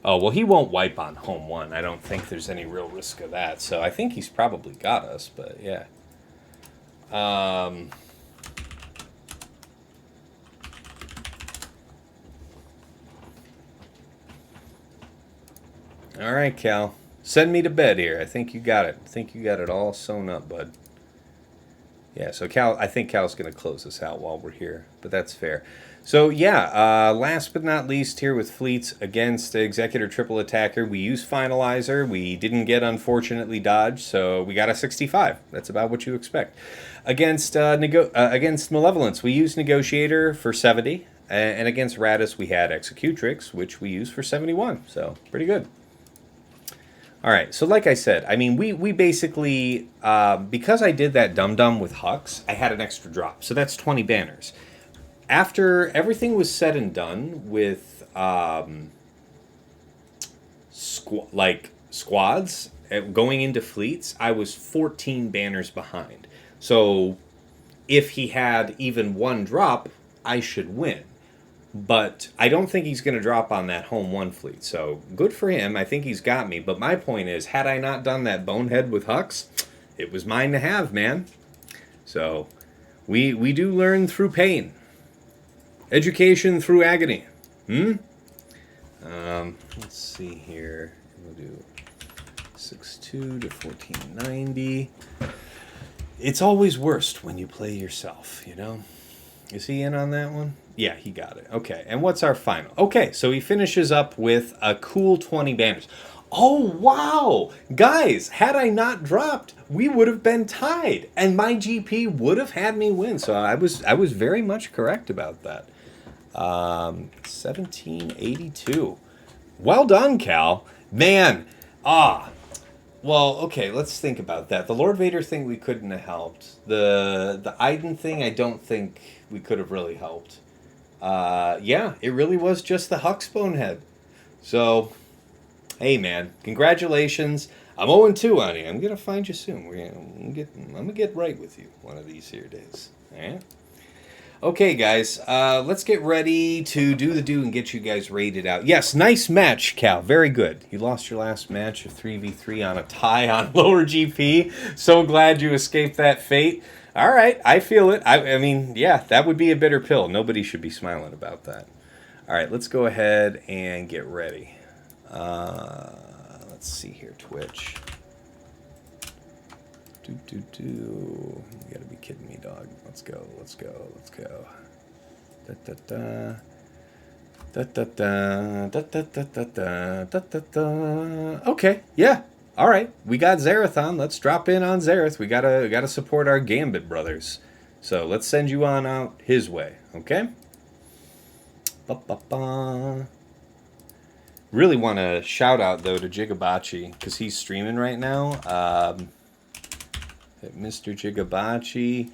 Oh, well, he won't wipe on home one. I don't think there's any real risk of that. So I think he's probably got us, but yeah. All right, Cal. Send me to bed here. I think you got it. I think you got it all sewn up, bud. Yeah, so Cal, I think Cal's going to close us out while we're here, but that's fair. So yeah, last but not least here with fleets against the Executor triple attacker, we use Finalizer. We didn't get, unfortunately, dodge, so we got a 65. That's about what you expect. Against Malevolence, we used Negotiator for 70, and against Raddus, we had Executrix, which we used for 71, so pretty good. All right, so like I said, I mean, we basically, because I did that dum-dum with Hux, I had an extra drop, so that's 20 banners. After everything was said and done with squads going into fleets, I was 14 banners behind. So if he had even one drop, I should win. But I don't think he's going to drop on that home one fleet. So good for him. I think he's got me. But my point is, had I not done that bonehead with Hux, it was mine to have, man. So we do learn through pain. Education through agony. Let's see here. We'll do 6.2 to 1490. It's always worst when you play yourself, you know? Is he in on that one? Yeah, he got it. Okay, and what's our final? Okay, so he finishes up with a cool 20 banners. Oh, wow! Guys, had I not dropped, we would have been tied, and my GP would have had me win. So I was very much correct about that. 1782. Well done, Cal. Man, well, okay, let's think about that. The Lord Vader thing we couldn't have helped. The Iden thing, I don't think we could have really helped. Yeah, it really was just the Hux bonehead. So, hey, man, congratulations. I'm 0-2 on you. I'm going to find you soon. I'm going to get right with you one of these here days. All right? Okay, guys, let's get ready to do the do and get you guys rated out. Yes, nice match, Cal. Very good. You lost your last match of 3v3 on a tie on lower GP. So glad you escaped that fate. All right, I feel it. I mean, yeah, that would be a bitter pill. Nobody should be smiling about that. All right, let's go ahead and get ready. Let's see here, Twitch. You gotta be kidding me, dog. Let's go. Okay, yeah. All right, we got Zareth on. Let's drop in on Zareth. We gotta support our Gambit brothers. So let's send you on out his way, okay? Really want to shout out though to Jigabachi because he's streaming right now. Mr. Jigabachi.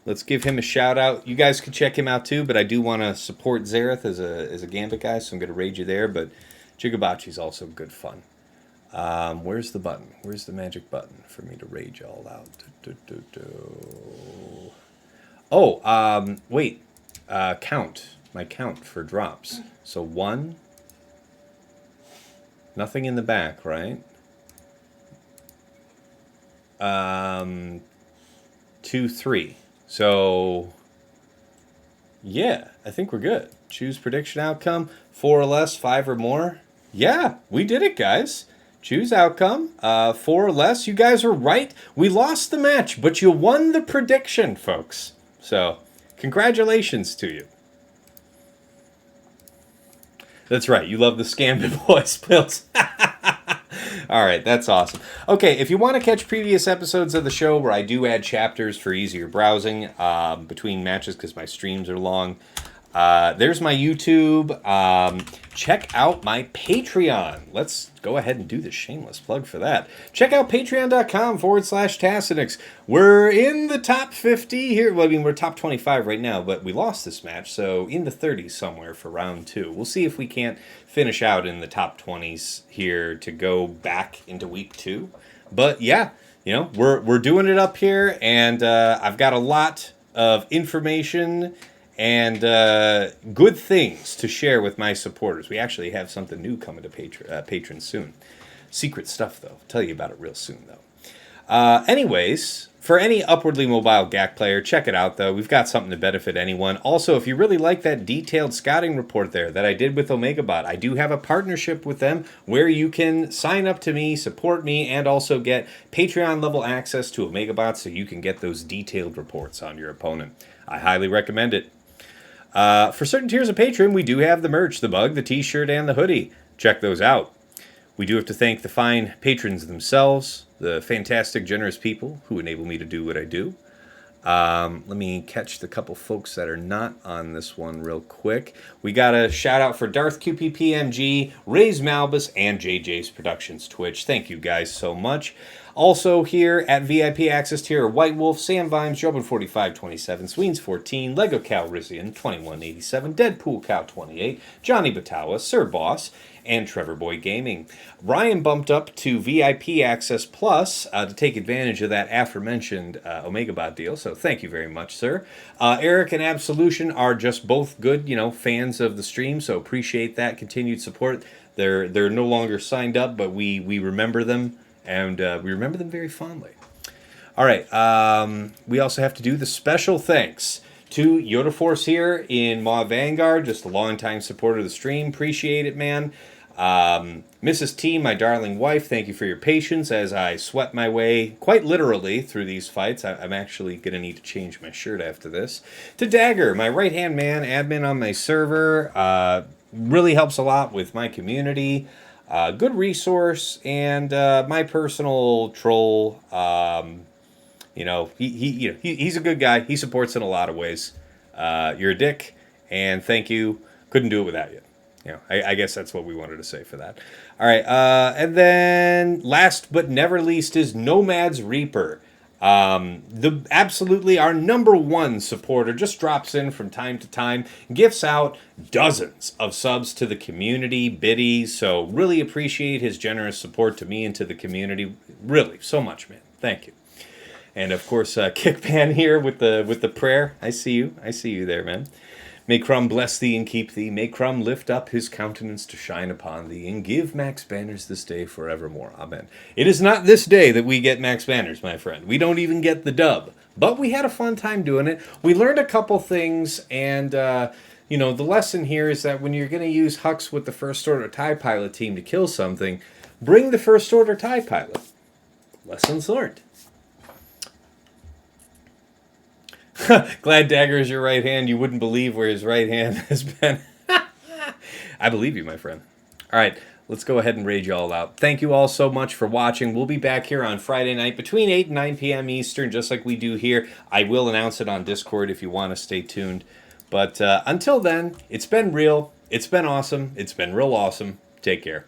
Let's give him a shout out. You guys can check him out too, but I do want to support Zareth as a Gambit guy, so I'm going to raid you there. But Jigabachi's also good fun. Where's the button? Where's the magic button for me to raid you all out? Oh, wait. Count. My count for drops. So 1. Nothing in the back, right? 2, 3. So, yeah, I think we're good. Choose prediction outcome. 4 or less, 5 or more. Yeah, we did it, guys. Choose outcome. 4 or less. You guys are right. We lost the match, but you won the prediction, folks. So, congratulations to you. That's right. You love the Scambit voice, Pills. All right, that's awesome. Okay, if you want to catch previous episodes of the show where I do add chapters for easier browsing between matches because my streams are long, there's my YouTube. Check out my Patreon. Let's go ahead and do the shameless plug for that. Check out patreon.com/Tassinix. We're in the top 50 here. Well, I mean, we're top 25 right now, but we lost this match, so in the 30s somewhere for round 2. We'll see if we can't finish out in the top 20s here to go back into week 2. But yeah, you know, we're doing it up here, and I've got a lot of information and good things to share with my supporters. We actually have something new coming to patrons soon. Secret stuff, though. I'll tell you about it real soon, though. Anyways, for any upwardly mobile GAC player, check it out, though. We've got something to benefit anyone. Also, if you really like that detailed scouting report there that I did with OmegaBot, I do have a partnership with them where you can sign up to me, support me, and also get Patreon-level access to OmegaBot so you can get those detailed reports on your opponent. I highly recommend it. For certain tiers of Patreon, we do have the merch, the mug, the t-shirt, and the hoodie. Check those out. We do have to thank the fine patrons themselves, the fantastic, generous people who enable me to do what I do. Let me catch the couple folks that are not on this one real quick. We got a shout out for Darth QPPMG, Ray's Malgus, and JJ's Productions Twitch. Thank you guys so much. Also here at VIP Access tier, White Wolf, Sam Vimes, Jobin4527, Sweens14, Lego Cal Rizian 2187, Deadpool Cow 28, Johnny Batawa, Sir Boss, and Trevor Boy Gaming. Ryan bumped up to VIP Access Plus to take advantage of that aforementioned OmegaBot deal, so thank you very much, sir. Eric and Absolution are just both good, fans of the stream, so appreciate that continued support. They're no longer signed up, but we remember them, and we remember them very fondly. All right, we also have to do the special thanks to Yoda Force here in Maw Vanguard, just a longtime supporter of the stream. Appreciate it, man. Mrs. T, my darling wife, thank you for your patience as I sweat my way, quite literally, through these fights. I'm actually going to need to change my shirt after this. To Dagger, my right-hand man, admin on my server. Really helps a lot with my community. Good resource, and my personal troll. He's a good guy. He supports in a lot of ways. You're a dick, and thank you. Couldn't do it without you. I guess that's what we wanted to say for that. All right, and then last but never least is Nomad's Reaper. Absolutely our #1 supporter just drops in from time to time, gifts out dozens of subs to the community, biddies. So really appreciate his generous support to me and to the community. Really, so much, man. Thank you. And of course, Kickpan here with the prayer. I see you there, man. May Crumb bless thee and keep thee. May Crumb lift up his countenance to shine upon thee, and give Max Banners this day forevermore. Amen. It is not this day that we get Max Banners, my friend. We don't even get the dub. But we had a fun time doing it. We learned a couple things, and the lesson here is that when you're going to use Hux with the First Order TIE Pilot team to kill something, bring the First Order TIE Pilot. Lessons learned. Glad Dagger is your right hand. You wouldn't believe where his right hand has been. I believe you, my friend. All right, let's go ahead and raid you all out. Thank you all so much for watching. We'll be back here on Friday night between 8 and 9 p.m. Eastern, just like we do here. I will announce it on Discord if you want to stay tuned. But until then, it's been real. It's been awesome. It's been real awesome. Take care.